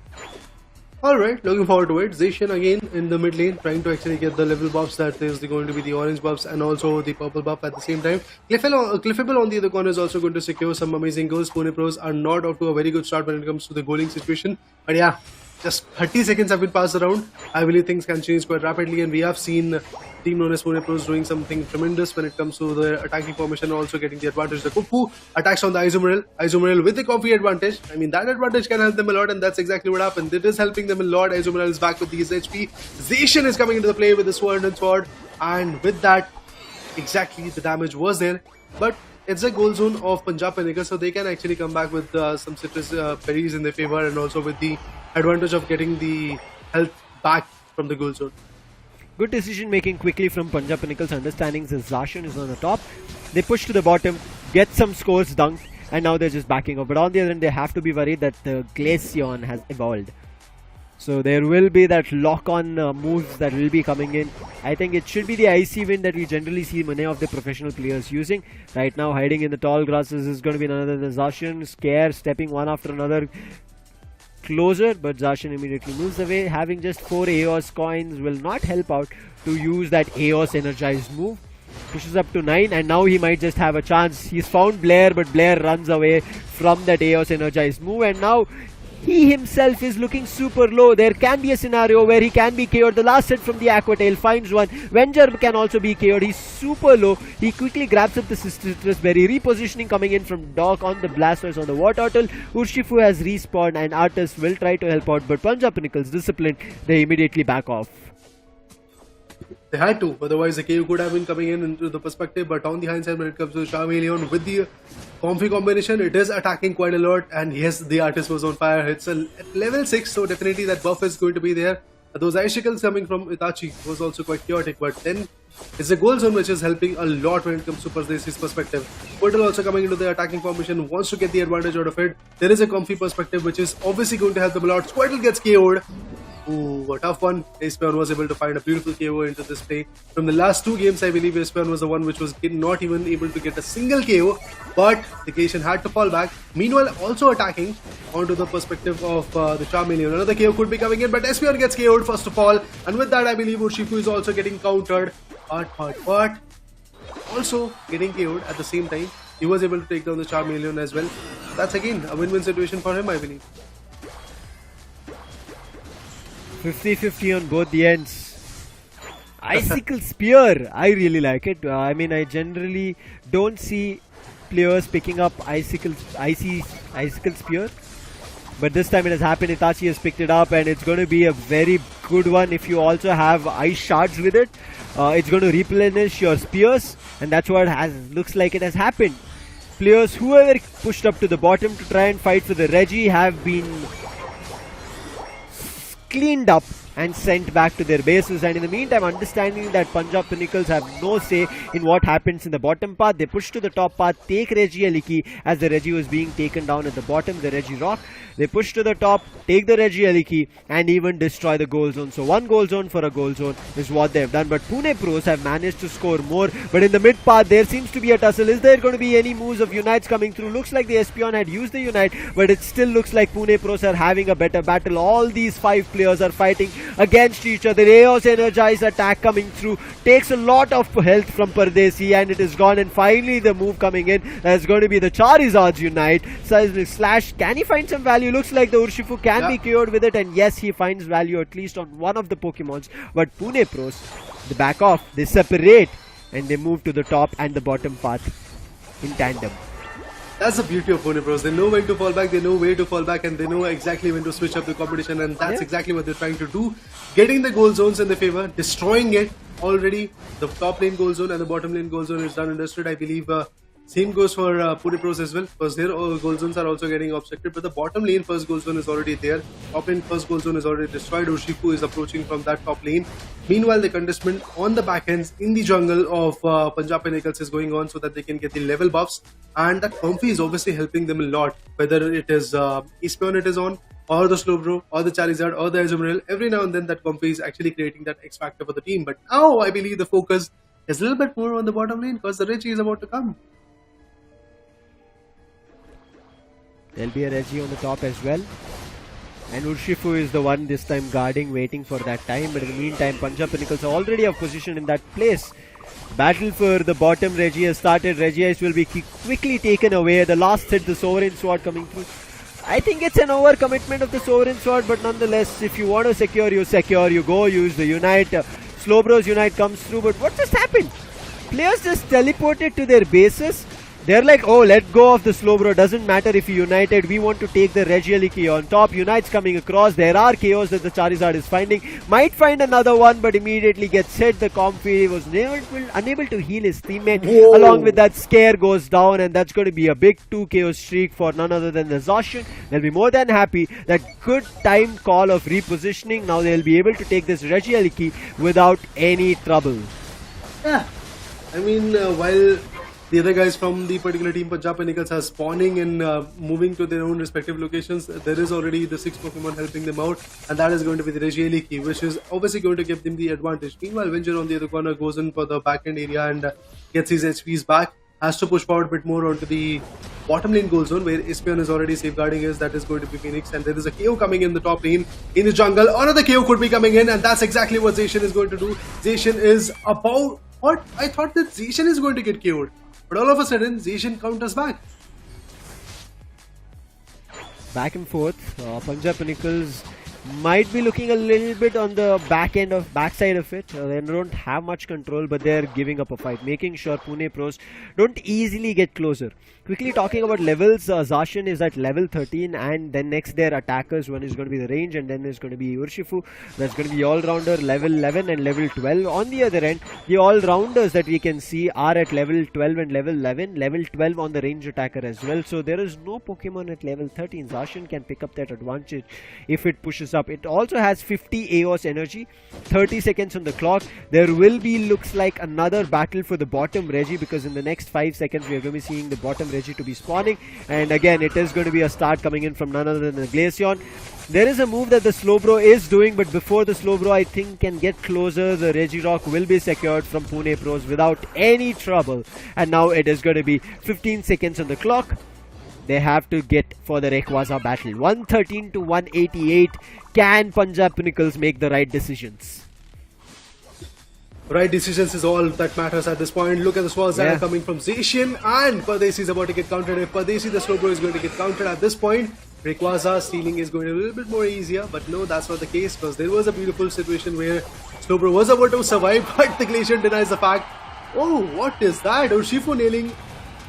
Alright, looking forward to it. Zacian again in the mid lane, trying to actually get the level buffs. That is going to be the orange buffs and also the purple buff at the same time. Cliffable on the other corner is also going to secure some amazing goals. Pune Pros are not off to a very good start when it comes to the goaling situation. But yeah, just 30 seconds have been passed around. I believe things can change quite rapidly, and we have seen team known as Pune Pros doing something tremendous when it comes to the attacking formation, also getting the advantage. The Kufu attacks on the Azumarill with the Comfy advantage. I mean, that advantage can help them a lot, and that's exactly what happened. It is helping them a lot. Azumarill is back with his HP. Zacian is coming into the play with the Sword and Sword, and with that, exactly the damage was there. But it's a goal zone of Punjab Pinnacles, so they can actually come back with some citrus berries in their favor, and also with the advantage of getting the health back from the goal zone. Good decision making quickly from Punjab Pinnacles, understanding that Zacian is on the top. They push to the bottom, get some scores dunked, and now they're just backing up. But on the other end, they have to be worried that the Glaceon has evolved. So there will be that lock-on moves that will be coming in. I think it should be the Icy Wind that we generally see many of the professional players using. Right now, hiding in the tall grasses is going to be none other than Zacian. Scare, stepping one after another closer, but Zacian immediately moves away. Having just 4 Aeos coins will not help out to use that Aeos energized move. Pushes up to 9, and now he might just have a chance. He's found Blair, but Blair runs away from that Aeos energized move, and now he himself is looking super low. There can be a scenario where he can be KO'd. The last hit from the Aqua Tail finds one. Venger can also be KO'd. He's super low. He quickly grabs up the Citrus Berry. Repositioning coming in from Doc on the Blastoise on the Water Turtle. Urshifu has respawned, and Artis will try to help out, but Punjab Pinnacles disciplined. They immediately back off. They had to, otherwise the KO could have been coming in into the perspective. But on the hindsight, when it comes to Charmeleon with the Comfy combination, it is attacking quite a lot, and yes, the Artist was on fire. It's a level 6, so definitely that buff is going to be there. Those icicles coming from Itachi was also quite chaotic, but then it's a goal zone which is helping a lot when it comes to Pardesi's perspective. Portal also coming into the attacking formation, wants to get the advantage out of it. There is a Comfy perspective which is obviously going to help them a lot. Squirtle gets KO'd. Ooh, a tough one. Espion was able to find a beautiful KO into this play. From the last 2 games, I believe Espion was the one which was not even able to get a single KO, but the Glacian had to fall back. Meanwhile, also attacking onto the perspective of the Charmeleon. Another KO could be coming in, but Espion gets KO'd first of all, and with that, I believe Urshifu is also getting countered. But also getting KO'd at the same time. He was able to take down the Charmeleon as well. That's again a win-win situation for him, I believe. 50-50 on both the ends. Icicle Spear, I really like it. I mean, I generally don't see players picking up Icicle Spear, but this time it has happened. Itachi has picked it up, and it's going to be a very good one if you also have Ice Shards with it. It's going to replenish your spears, and that's what looks like it has happened. Players, whoever pushed up to the bottom to try and fight for the Reggie, have been cleaned up, and sent back to their bases. And in the meantime, understanding that Punjab Pinnacles have no say in what happens in the bottom path, they push to the top path, take Regieliki as the Regi was being taken down at the bottom, the Regi Rock. They push to the top, take the Regieliki, and even destroy the goal zone. So 1 goal zone for a goal zone is what they've done. But Pune Pros have managed to score more. But in the mid path, there seems to be a tussle. Is there going to be any moves of Unites coming through? Looks like the Espion had used the Unite, but it still looks like Pune Pros are having a better battle. All these 5 players are fighting against each other. Eos Energize attack coming through takes a lot of health from Pardesi, and it is gone. And finally the move coming in, that's going to be the Charizard's Unite. Seismic Slash, can he find some value? Looks like the Urshifu can be KO'd with it, and yes, he finds value at least on one of the Pokemons. But Pune Pros, they back off, they separate, and they move to the top and the bottom path in tandem. That's the beauty of Pune Pros. They know when to fall back, they know where to fall back, and they know exactly when to switch up the competition, and that's exactly what they're trying to do. Getting the goal zones in their favor, destroying it already. The top lane goal zone and the bottom lane goal zone is done and dusted. I believe same goes for Pune Pros as well, because their goal zones are also getting obstructed, but the bottom lane first goal zone is already there. Top lane first goal zone is already destroyed. Urshifu is approaching from that top lane. Meanwhile, the contestment on the back ends in the jungle of Punjab Pinnacles is going on so that they can get the level buffs, and that Comfy is obviously helping them a lot, whether it is Espion it is on, or the Slowbro, or the Charizard, or the Azumarill. Every now and then that Comfy is actually creating that X factor for the team, but now I believe the focus is a little bit more on the bottom lane because the Reggie is about to come. There'll be a Regi on the top as well. And Urshifu is the one this time guarding, waiting for that time. But in the meantime, Punjab Pinnacles are already have position in that place. Battle for the bottom Regi has started. Regiice will be quickly taken away. The last hit, the Sovereign Sword coming through. I think it's an overcommitment of the Sovereign Sword, but nonetheless, if you want to secure, you go use the Unite. Slowbro's Unite comes through, but what just happened? Players just teleported to their bases. They're like, oh, let go of the Slowbro. Doesn't matter if you united. We want to take the Regieliki on top. Unite's coming across. There are KOs that the Charizard is finding. Might find another one, but immediately gets hit. The Comfy was unable to heal his teammate. Whoa. Along with that, Scare goes down, and that's going to be a big 2 KO streak for none other than the Zacian. They'll be more than happy. That good time call of repositioning. Now they'll be able to take this Regieliki without any trouble. Yeah. I mean, while the other guys from the particular team, Punjab Pinnacles, are spawning and moving to their own respective locations, there is already the 6 Pokemon helping them out, and that is going to be the Regieliki, which is obviously going to give them the advantage. Meanwhile, Venger on the other corner goes in for the back end area and gets his HPs back, has to push forward a bit more onto the bottom lane goal zone where Espion is already safeguarding us. That is going to be Phoenix, and there is a KO coming in the top lane in the jungle. Another KO could be coming in, and that's exactly what Zacian is going to do. Zacian is about... What? I thought that Zacian is going to get KO'd. But all of a sudden, Zacian counters back. Back and forth. Punjab Pinnacles might be looking a little bit on the backside of it. They don't have much control, but they're giving up a fight, making sure Pune Pros don't easily get closer. Quickly talking about levels, Zacian is at level 13, and then next their attackers, one is going to be the range, and then is going to be Urshifu. That's going to be all-rounder level 11 and level 12. On the other end, the all-rounders that we can see are at level 12 and level 11, level 12 on the range attacker as well. So there is no Pokemon at level 13. Zacian can pick up that advantage if it pushes up. It also has 50 Eos energy, 30 seconds on the clock. There will be, looks like, another battle for the bottom Regi, because in the next 5 seconds we are going to be seeing the bottom Regi to be spawning, and again it is going to be a start coming in from none other than the Glaceon. There is a move that the Slowbro is doing, but before the Slowbro I think can get closer, the Regirock will be secured from Pune Pros without any trouble, and now it is going to be 15 seconds on the clock. They have to get for the Rayquaza battle. 113 to 188. Can Punjab Pinnacles make the right decisions? Right decisions is all that matters at this point. Look at the swallows that are coming from Zacian, and Pardesi is about to get countered. If Pardesi, the Slowbro, is going to get countered at this point, Rayquaza stealing is going to be a little bit more easier, but no, that's not the case, because there was a beautiful situation where Slowbro was about to survive, but the Glacian denies the fact. Oh, what is that? Urshifu nailing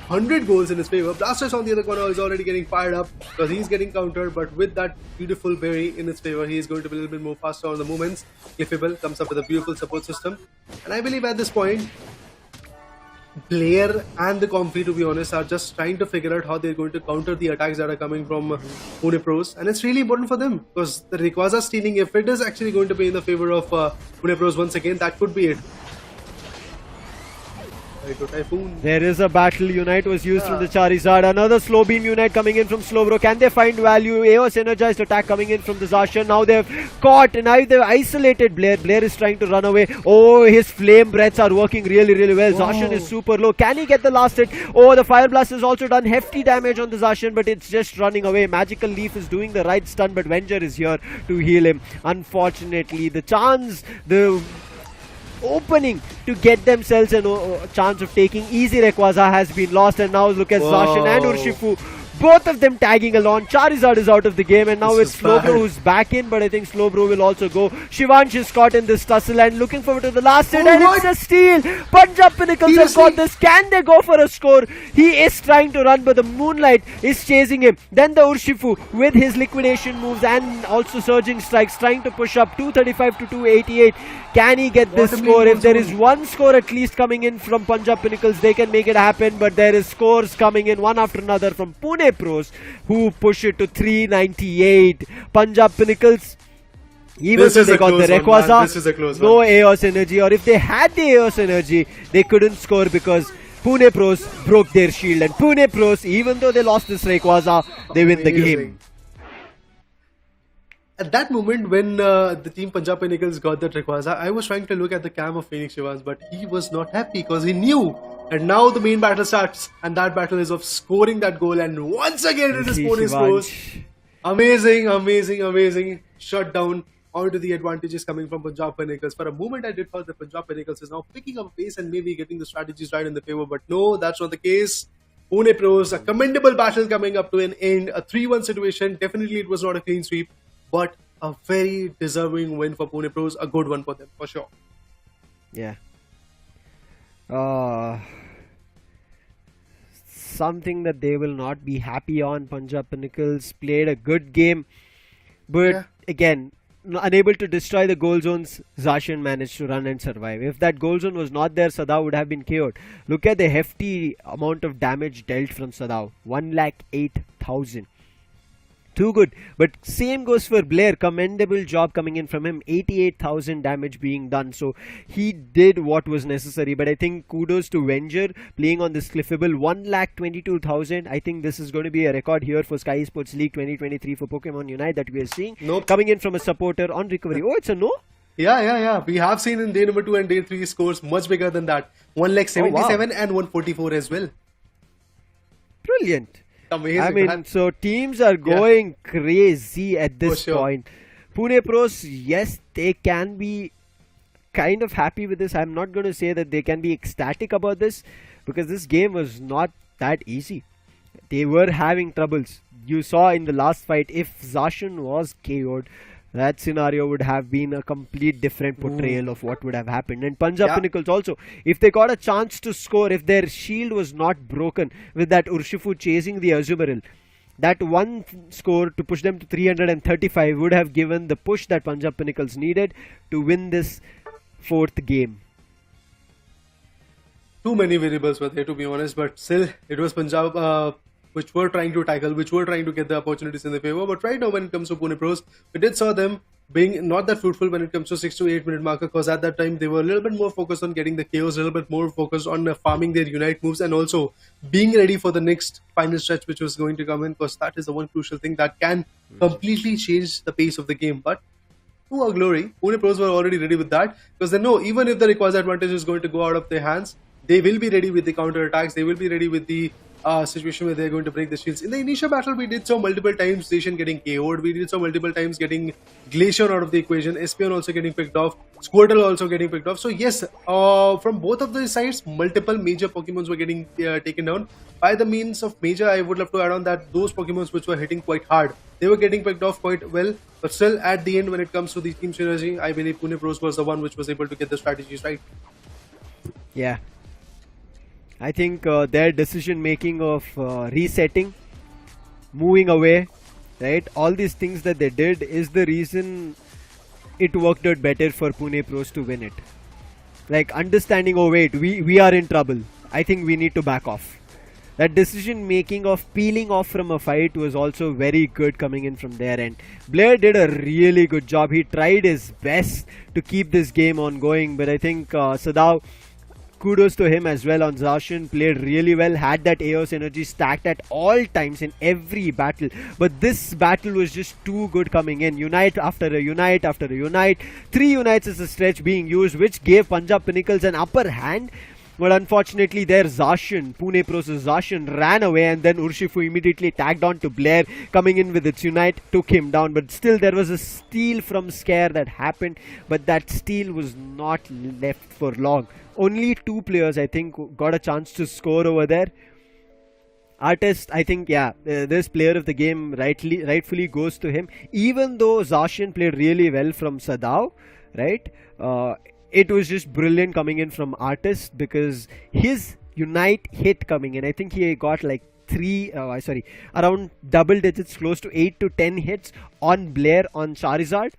100 goals in his favor. Blastoise on the other corner is already getting fired up because he's getting countered, but with that beautiful berry in his favor, he is going to be a little bit more faster on the movements. Cliffable comes up with a beautiful support system, and I believe at this point Blair and the Comfy, to be honest, are just trying to figure out how they're going to counter the attacks that are coming from Pune Pros, and it's really important for them because the Rayquaza stealing, if it is actually going to be in the favor of Pune Pros once again, that could be it. There is a battle. Unite was used from the Charizard. Another slow beam Unite coming in from Slowbro. Can they find value? Eos energized attack coming in from the Zacian. Now they've caught. Now they've isolated Blair. Blair is trying to run away. Oh, his flame breaths are working really well. Zacian is super low. Can he get the last hit? Oh, the Fire Blast has also done hefty damage on the Zacian, but it's just running away. Magical Leaf is doing the right stun, but Venger is here to heal him. Unfortunately, the chance, the opening to get themselves a chance of taking easy Rayquaza has been lost, and now look at Zacian and Urshifu, both of them tagging along. Charizard is out of the game, and now it's Slowbro who's back in, but I think Slowbro will also go. Shivansh is caught in this tussle and looking forward to the last hit, and it's a steal. Punjab Pinnacles have got this. Can they go for a score? He is trying to run, but the Moonlight is chasing him. Then the Urshifu with his liquidation moves and also surging strikes, trying to push up 235 to 288. Can he get this score? If there is one score at least coming in from Punjab Pinnacles, they can make it happen, but there is scores coming in one after another from Pune Pros, who push it to 398. Punjab Pinnacles, even though they got the Rayquaza, no Eos energy, or if they had the Eos energy, they couldn't score because Pune Pros broke their shield, and Pune Pros, even though they lost this Rayquaza, they win the game. At that moment when the team Punjab Pinnacles got that Rayquaza, I was trying to look at the cam of Phoenix Shivans, but he was not happy because he knew. And now the main battle starts, and that battle is of scoring that goal, and once again it is Pune scores. Amazing shutdown onto the advantages coming from Punjab Pinnacles. For a moment I did thought that Punjab Pinnacles is now picking up pace and maybe getting the strategies right in the favor, but no, that's not the case. Pune Pros, a commendable battle coming up to an end, a 3-1 situation. Definitely it was not a clean sweep, but a very deserving win for Pune Pros, a good one for them, for sure. Yeah. Something that they will not be happy on. Punjab Pinnacles played a good game, but again, unable to destroy the goal zones. Zacian managed to run and survive. If that goal zone was not there, Sadao would have been KO'd. Look at the hefty amount of damage dealt from Sadao, 108,000. Too good. But same goes for Blair. Commendable job coming in from him. 88,000 damage being done. So he did what was necessary. But I think kudos to Venger playing on this cliffable. 122,000. I think this is going to be a record here for Skyesports League 2023 for Pokemon Unite that we are seeing. Coming in from a supporter on recovery. Oh, it's a no? Yeah. We have seen in day number 2 and day 3 scores much bigger than that. 177 and 144 as well. Brilliant. Amazing. I mean, so teams are going crazy at this point. Pune Pros, yes, they can be kind of happy with this. I'm not going to say that they can be ecstatic about this because this game was not that easy. They were having troubles. You saw in the last fight, if Zacian was KO'd, that scenario would have been a complete different portrayal of what would have happened. And Punjab Pinnacles also, if they got a chance to score, if their shield was not broken with that Urshifu chasing the Azumarill, that one score to push them to 335 would have given the push that Punjab Pinnacles needed to win this 4th game. Too many variables were there, to be honest, but still it was Punjab which were trying to tackle, which were trying to get the opportunities in their favor. But right now when it comes to Pune Pros, we did saw them being not that fruitful when it comes to 6 to 8 minute marker, because at that time they were a little bit more focused on getting the KOs, a little bit more focused on farming their Unite moves, and also being ready for the next final stretch which was going to come in, because that is the one crucial thing that can completely change the pace of the game. But to our glory, Pune Pros were already ready with that, because they know even if the Rayquaza advantage is going to go out of their hands, they will be ready with the counter attacks, they will be ready with the situation where they're going to break the shields. In the initial battle, we did saw multiple times Station getting KO'd, we did saw multiple times getting Glacier out of the equation, Espion also getting picked off, Squirtle also getting picked off. So yes, from both of the sides, multiple major Pokemons were getting taken down. By the means of major, I would love to add on that those Pokemons which were hitting quite hard, they were getting picked off quite well. But still, at the end, when it comes to the team synergy, I believe Pune Pros was the one which was able to get the strategies right. Yeah. I think their decision making of resetting, moving away, right? All these things that they did is the reason it worked out better for Pune Pros to win it. Like understanding, oh wait, we are in trouble. I think we need to back off. That decision making of peeling off from a fight was also very good coming in from there, and Blair did a really good job. He tried his best to keep this game on going, but I think Sadao, kudos to him as well on Zacian, played really well, had that Eos energy stacked at all times in every battle, but this battle was just too good coming in. Unite after a unite after a unite, 3 unites is a stretch being used, which gave Punjab Pinnacles an upper hand. But unfortunately there Zacian, Pune Pro's Zacian ran away, and then Urshifu immediately tagged on to Blair, coming in with its unite, took him down. But still there was a steal from Scare that happened, but that steal was not left for long. Only 2 players I think got a chance to score over there. Artist, I think, this player of the game rightfully goes to him. Even though Zacian played really well from Sadao, right? It was just brilliant coming in from Artist, because his unite hit coming in, I think he got like around double digits, close to 8 to 10 hits on Blair on Charizard,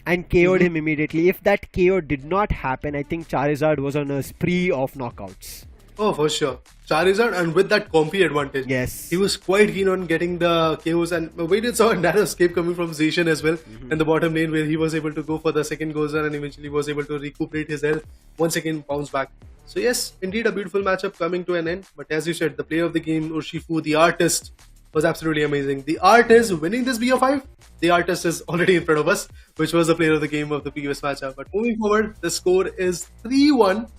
and KO'd him immediately. If that KO did not happen, I think Charizard was on a spree of knockouts. Oh, for sure. Charizard, and with that compy advantage. Yes. He was quite keen on getting the KOs, and we did saw a narrow escape coming from Zacian as well in the bottom lane, where he was able to go for the second Gozer and eventually was able to recuperate his health, once again bounce back. So yes, indeed a beautiful matchup coming to an end. But as you said, the player of the game, Urshifu, the artist, was absolutely amazing. The art is winning this BO5. The artist is already in front of us, which was the player of the game of the previous matchup. But moving forward, the score is 3-1.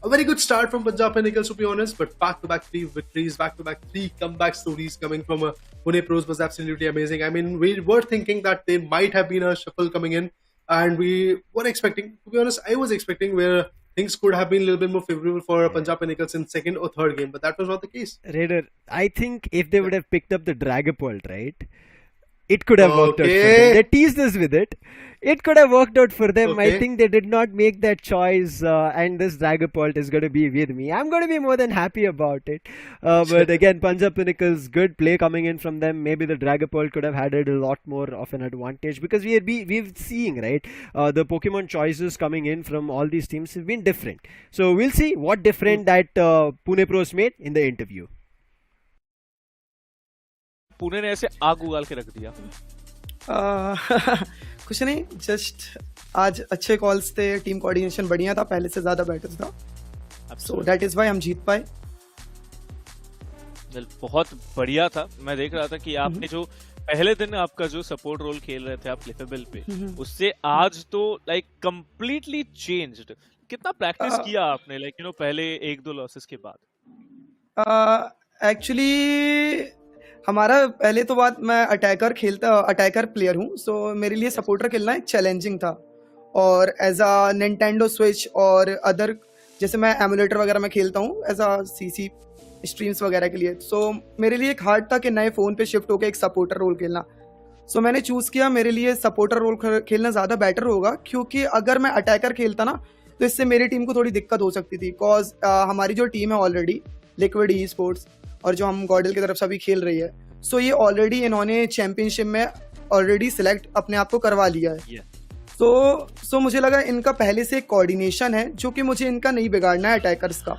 A very good start from Punjab Pinnacles, to be honest, but back-to-back 3 victories, back-to-back 3 comeback stories coming from Pune Pros was absolutely amazing. I mean, we were thinking that there might have been a shuffle coming in, and we were expecting, to be honest, I was expecting where things could have been a little bit more favorable for Punjab Pinnacles in second or third game, but that was not the case. Raider, I think if they would have picked up the Dragapult, right, it could have worked out for them. They teased us with it. It could have worked out for them. I think they did not make that choice, and this Dragapult is going to be with me. I'm going to be more than happy about it. But again, Punjab Pinnacles, good play coming in from them. Maybe the Dragapult could have had a lot more of an advantage, because we've seeing, right, the Pokemon choices coming in from all these teams have been different. So we'll see what different that Pune Pros made in the interview. Pune ने ऐसे आग उगाल के रख दिया। कुछ नहीं, just आज अच्छे कॉल्स थे, टीम कोऑर्डिनेशन बढ़िया था, पहले से ज्यादा बेटर था, सो दैट इज व्हाई हम जीत पाए। बहुत बढ़िया था। मैं देख रहा था कि आपने जो पहले दिन आपका जो सपोर्ट रोल खेल रहे थे आप क्लिफेबल पे, उससे आज तो लाइक कंप्लीटली चेंज्ड। कितना प्रैक्टिस किया आपने, लाइक यू नो, पहले 1-2 लॉसेस के बाद? एक्चुअली हमारा पहले तो बात, मैं अटैकर प्लेयर हूँ, सो मेरे लिए सपोर्टर खेलना एक चैलेंजिंग था। और एज अ निंटेंडो स्विच और अदर, जैसे मैं एमुलेटर वगैरह में खेलता हूँ एज अ सीसी स्ट्रीम्स वगैरह के लिए, सो मेरे लिए एक हार्ड था कि नए फ़ोन पे शिफ्ट होकर एक सपोर्टर रोल खेलना। सो मैंने चूज़ किया, मेरे लिए सपोर्टर रोल खेलना ज़्यादा बेटर होगा, क्योंकि अगर मैं अटैकर खेलता ना तो इससे मेरी टीम को थोड़ी दिक्कत हो सकती थी। बिकॉज हमारी जो टीम है ऑलरेडी लिक्विड ई स्पोर्ट्स, और जो हम गॉडल की तरफ से अभी खेल रही है, सो ये ऑलरेडी इन्होंने चैंपियनशिप में ऑलरेडी सिलेक्ट अपने आप को करवा लिया है। सो मुझे लगा इनका पहले से एक कोऑर्डिनेशन है जो कि मुझे इनका नहीं बिगाड़ना है अटैकर्स का।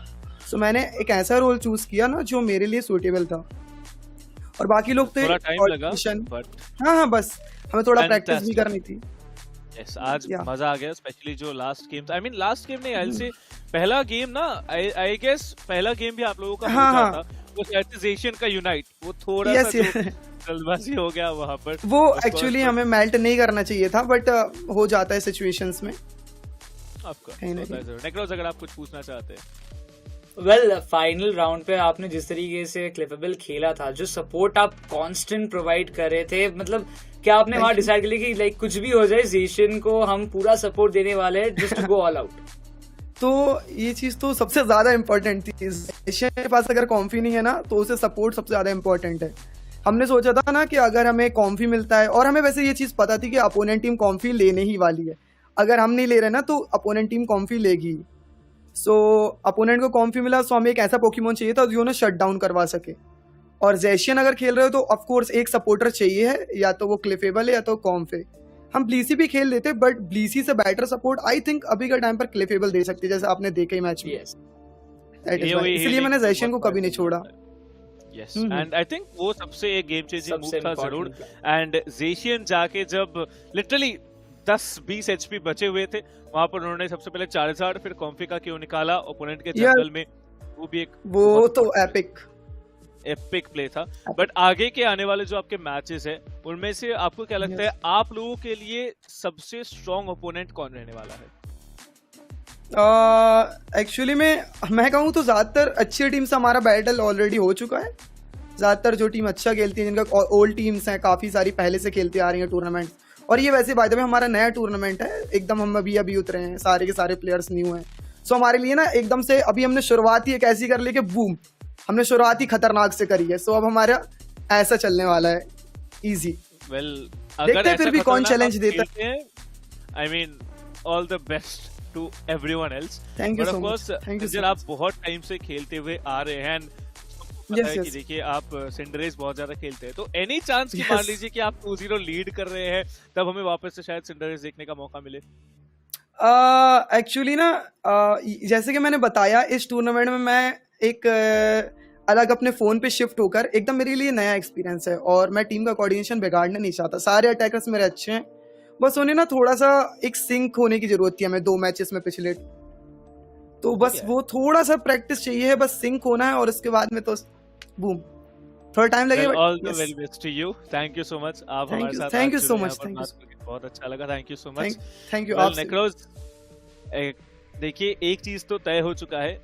सो मैंने एक ऐसा रोल चूज किया ना जो मेरे लिए सूटेबल था, और बाकी लोग तो कोऑर्डिनेशन, हाँ बस हमें थोड़ा प्रैक्टिस भी करनी थी। Yes, आज मजा आ गया, स्पेशली जो last game, I mean last game नहीं, आई से पहला गेम ना, आई गेस पहला गेम भी आप लोगों का था, वो एशियन का यूनाइट, वो थोड़ा सा जल्दबाजी हो गया वहां पर। वो एक्चुअली हमें मेल्ट नहीं करना चाहिए था, बट हो जाता है सिचुएशंस में। नेक्रोस, अगर आप कुछ पूछना चाहते हैं। वेल, फाइनल राउंड पे आपने जिस तरीके से क्लिफेबल खेला था, जो सपोर्ट आप कांस्टेंट प्रोवाइड कर रहे थे, मतलब क्या आपने वहां डिसाइड कर लिया कि लाइक कुछ भी हो जाए जेशन को हम पूरा सपोर्ट देने वाले हैं, just to go all out? तो ये चीज तो सबसे ज्यादा इम्पोर्टेंट थी। जेशन के पास अगर कॉम्फी नहीं है ना, तो उसे सपोर्ट सबसे ज्यादा इम्पोर्टेंट है। हमने सोचा था ना कि अगर हमें कॉम्फी मिलता है, और हमें वैसे ये चीज पता थी कि अपोनेंट टीम कॉम्फी लेने ही वाली है, अगर हम नहीं ले रहे ना तो अपोनेंट टीम कॉम्फी लेगी। सो अपोनेंट को कॉम्फी मिला, सो हमें एक ऐसा पोकेमॉन चाहिए था जो उन्हें शट डाउन करवा सके। और जेशियन अगर खेल रहे हो तो ऑफ कोर्स एक सपोर्टर चाहिए है, या तो वो क्लिफेबल है या तो कॉम्फे। हम ब्लीसी भी खेल लेते, बट ब्लीसी से बेटर सपोर्ट आई थिंक अभी के टाइम पर क्लिफेबल दे सकती है, जैसे आपने देखा ही मैच में। That is AoE why. इसलिए healing मैंने तो जैशियन को बहुत कभी नहीं छोड़ा. यस एंड आई थिंक वो सबसे एक गेम चेंजिंग मूव था जरूर. एंड जेशियन जाके जब लिटरली 10-20 एचपी बचे हुए थे वहां पर उन्होंने सबसे पहले 4000 फिर कॉन्फी का क्यों निकाला ओपोनेंट के जंगल में, वो भी एक वो तो एपिक प्ले था. बट आगे के आने वाले जो आपके मैचेस है उनमें से आपको क्या लगता है आप लोगों के लिए सबसे स्ट्रॉन्ग ओपोनेंट कौन रहने वाला है? एक्चुअली मैं कहूँ तो ज्यादातर अच्छी टीम से हमारा बैटल ऑलरेडी हो चुका है. ज्यादातर जो टीम अच्छा खेलती है जिनका ओल्ड टीम्स हैं काफी सारी पहले से खेलती आ रही हैं टूर्नामेंट. और ये वैसे बाय द वे हमारा नया टूर्नामेंट है एकदम. हम अभी उतरे हैं, सारे के सारे प्लेयर्स न्यू हैं. सो हमारे लिए ना एकदम से अभी हमने शुरुआत ही एक ऐसी कर ली कि बूम, हमने शुरुआत ही खतरनाक से करी है. सो अब हमारा ऐसा चलने वाला है इजी. देखते हैं फिर भी कौन चैलेंज देता है. I mean all the best to everyone else. Thank you so much. Sir आप बहुत टाइम से खेलते हुए आ रहे हैं पता है कि देखिए आप सिंडरेज बहुत ज्यादा खेलते हैं, तो एनी चांस की मान लीजिए कि आप 2-0 लीड कर रहे हैं तब हमें वापस से शायद सिंडरेज देखने का मौका मिले? एक्चुअली ना जैसे कि मैंने बताया इस टूर्नामेंट में मैं एक अलग अपने फोन पे शिफ्ट होकर एकदम मेरे लिए नया एक्सपीरियंस है और मैं टीम का कोऑर्डिनेशन बिगाड़ना नहीं चाहता. सारे अटैकर्स मेरे अच्छे हैं, बस उन्हें ना थोड़ा सा एक सिंक होने की जरूरत थी हमें 2 मैचेस में पिछले. तो बस वो थोड़ा सा प्रैक्टिस चाहिए है, बस सिंक होना है और उसके बाद में तो बूम थोड़ा टाइम लगेगा. All the very best to you. Thank you so much. आप हमारे साथ थैंक यू सो मच. बहुत अच्छा लगा. Thank you so much. Thank you. Necrose देखिए एक चीज तो तय हो चुका है.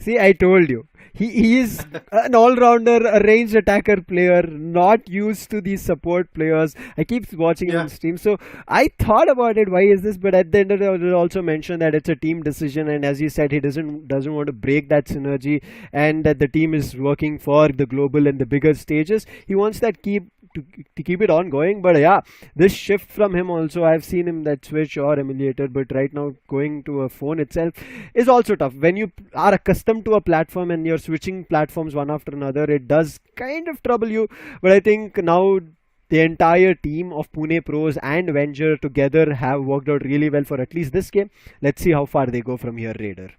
See, I told you. He is an all-rounder, a ranged attacker player, not used to these support players. I keep watching him on stream. So I thought about it, why is this? But at the end of the day, I also mentioned that it's a team decision. And as you said, he doesn't want to break that synergy and that the team is working for the global and the bigger stages. He wants that to keep it ongoing. But yeah, this shift from him also, I've seen him that switch or emulator, but right now going to a phone itself is also tough. When you are accustomed to a platform and you're switching platforms one after another, it does kind of trouble you. But I think now the entire team of Pune Pros and Venture together have worked out really well for at least this game. Let's see how far they go from here, Raider.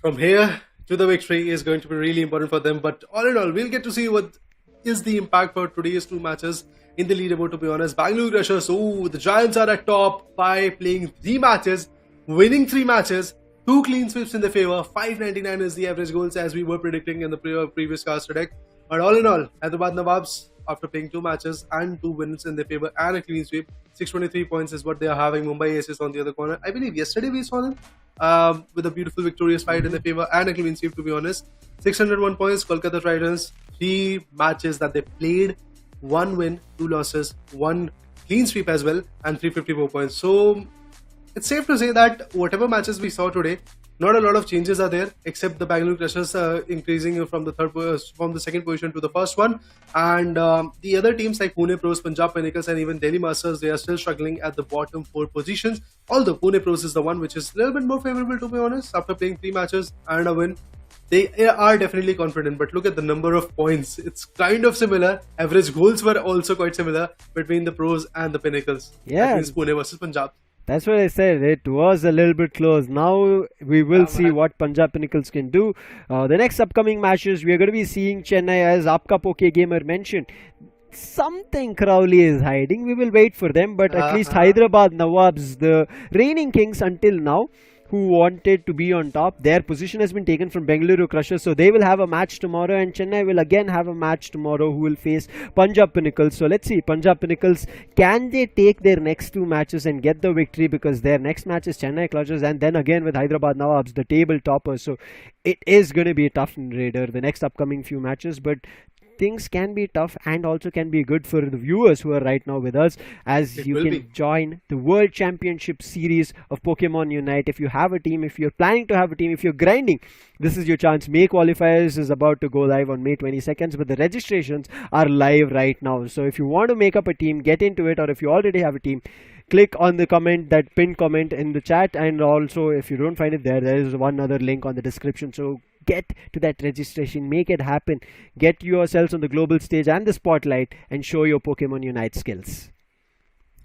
From here to the victory is going to be really important for them. But all in all, we'll get to see what is the impact for today's 2 matches in the leaderboard. To be honest, Bangaluru Crushers, the Giants are at top by playing 3 matches, winning 3 matches, 2 clean sweeps in their favor. 599 is the average goals as we were predicting in the previous caster deck. But all in all, Hyderabad Nawabs, after playing 2 matches and 2 wins in their favor and a clean sweep, 623 points is what they are having. Mumbai Aces on the other corner. I believe yesterday we saw them with a beautiful victorious fight in their favor and a clean sweep, to be honest. 601 points, Kolkata Tridents, 3 matches that they played, 1 win, 2 losses, 1 clean sweep as well, and 354 points. So it's safe to say that whatever matches we saw today, not a lot of changes are there, except the Bangalore Crushers increasing from the second position to the first one, and the other teams like Pune Pros, Punjab Pinnacles, and even Delhi Masters, they are still struggling at the bottom 4 positions. Although Pune Pros is the one which is a little bit more favorable, to be honest, after playing 3 matches and a win. They are definitely confident, but look at the number of points. It's kind of similar. Average goals were also quite similar between the Pros and the Pinnacles. Yeah. That means Pune versus Punjab. That's what I said. It was a little bit close. Now we will see what Punjab Pinnacles can do. The next upcoming matches, we are going to be seeing Chennai, as Aapka Poke Gamer mentioned. Something Crowley is hiding. We will wait for them. But at least Hyderabad Nawabs, the reigning kings until now, who wanted to be on top, their position has been taken from Bengaluru Crushers, so they will have a match tomorrow, and Chennai will again have a match tomorrow, who will face Punjab Pinnacles. So let's see, Punjab Pinnacles, can they take their next 2 matches and get the victory, because their next match is Chennai Crushers and then again with Hyderabad Nawabs, the table toppers. So it is going to be a tough Raider, the next upcoming few matches, but things can be tough and also can be good for the viewers who are right now with us, as you can join the World Championship Series of Pokemon Unite. If you have a team, if you're planning to have a team, if you're grinding, this is your chance. May qualifiers is about to go live on May 22nd, but the registrations are live right now. So if you want to make up a team, get into it, or if you already have a team, click on the comment, that pinned comment in the chat, and also if you don't find it there is one other link on the description. So get to that registration, make it happen, get yourselves on the global stage and the spotlight, and show your Pokemon Unite skills.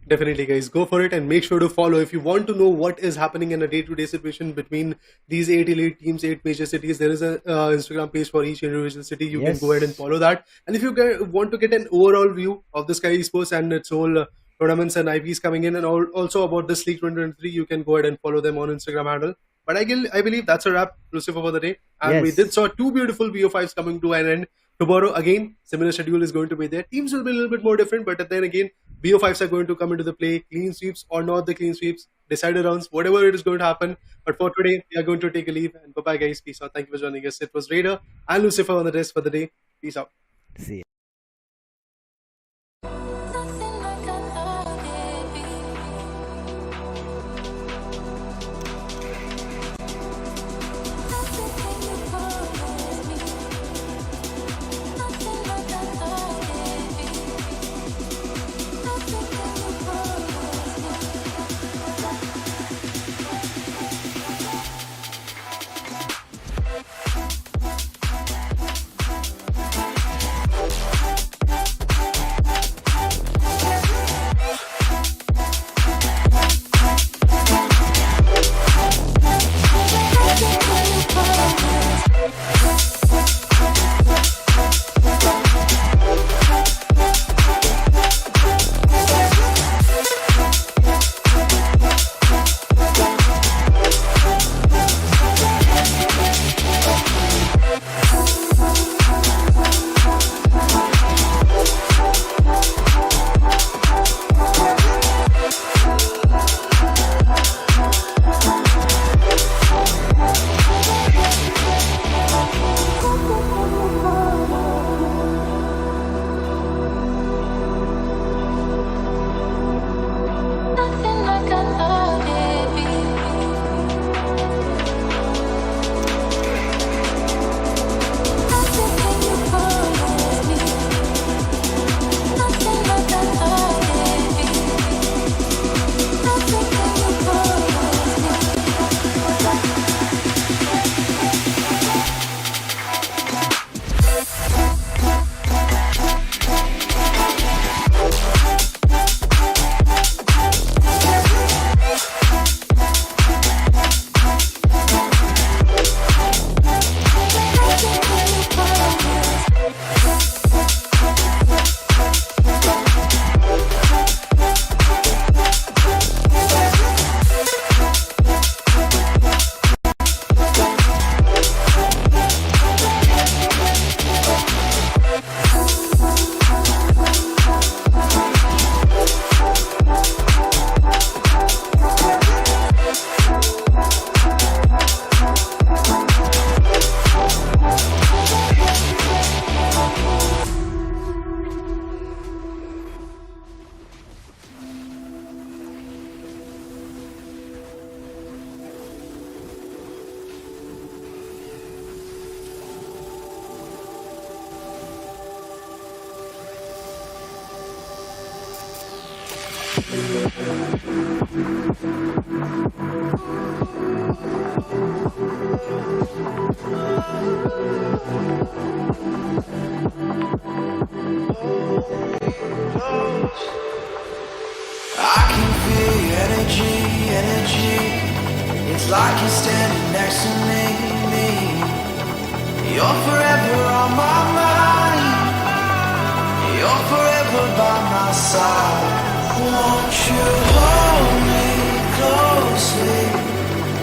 Definitely, guys, go for it and make sure to follow. If you want to know what is happening in a day-to-day situation between these 8 elite teams, 8 major cities, there is a Instagram page for each individual city. You can go ahead and follow that. And if you want to get an overall view of the Skyesports and its whole tournaments and IPs coming in, and also about this League 2023, you can go ahead and follow them on Instagram handle. But I believe that's a wrap, Lucifer, for the day. And we did saw 2 beautiful BO5s coming to an end. Tomorrow, again, similar schedule is going to be there. Teams will be a little bit more different, but then again, BO5s are going to come into the play. Clean sweeps or not the clean sweeps, decided rounds, whatever it is going to happen. But for today, we are going to take a leave. And bye-bye, guys. Peace out. Thank you for joining us. It was Raider and Lucifer on the desk for the day. Peace out. See ya. I can feel your energy. It's like you're standing next to me. You're forever on my mind. You're forever by my side. Won't you hold me closely?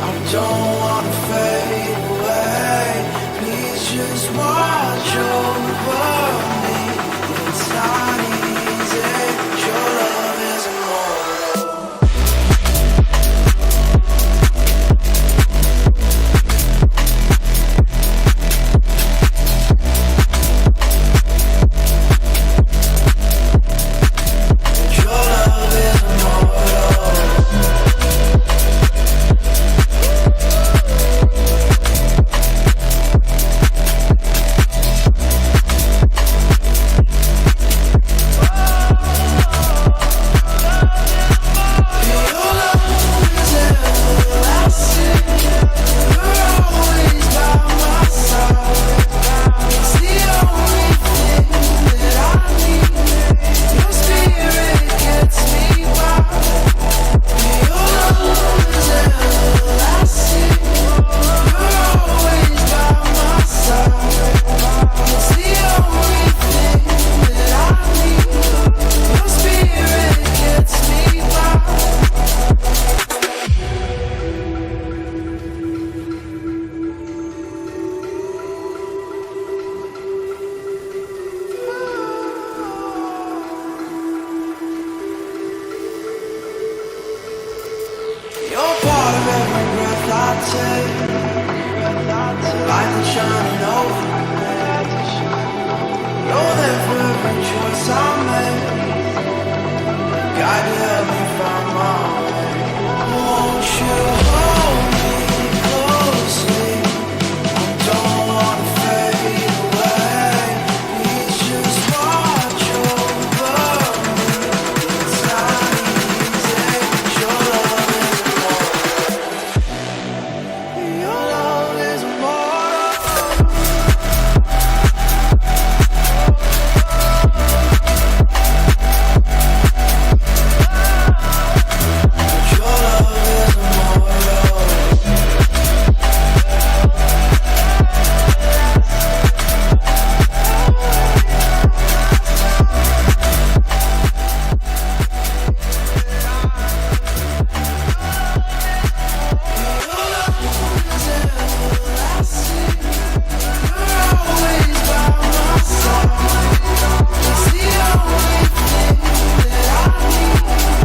I don't wanna fade away. Please just watch over me. It's not easy. Your love is immortal. Your love is immortal. take.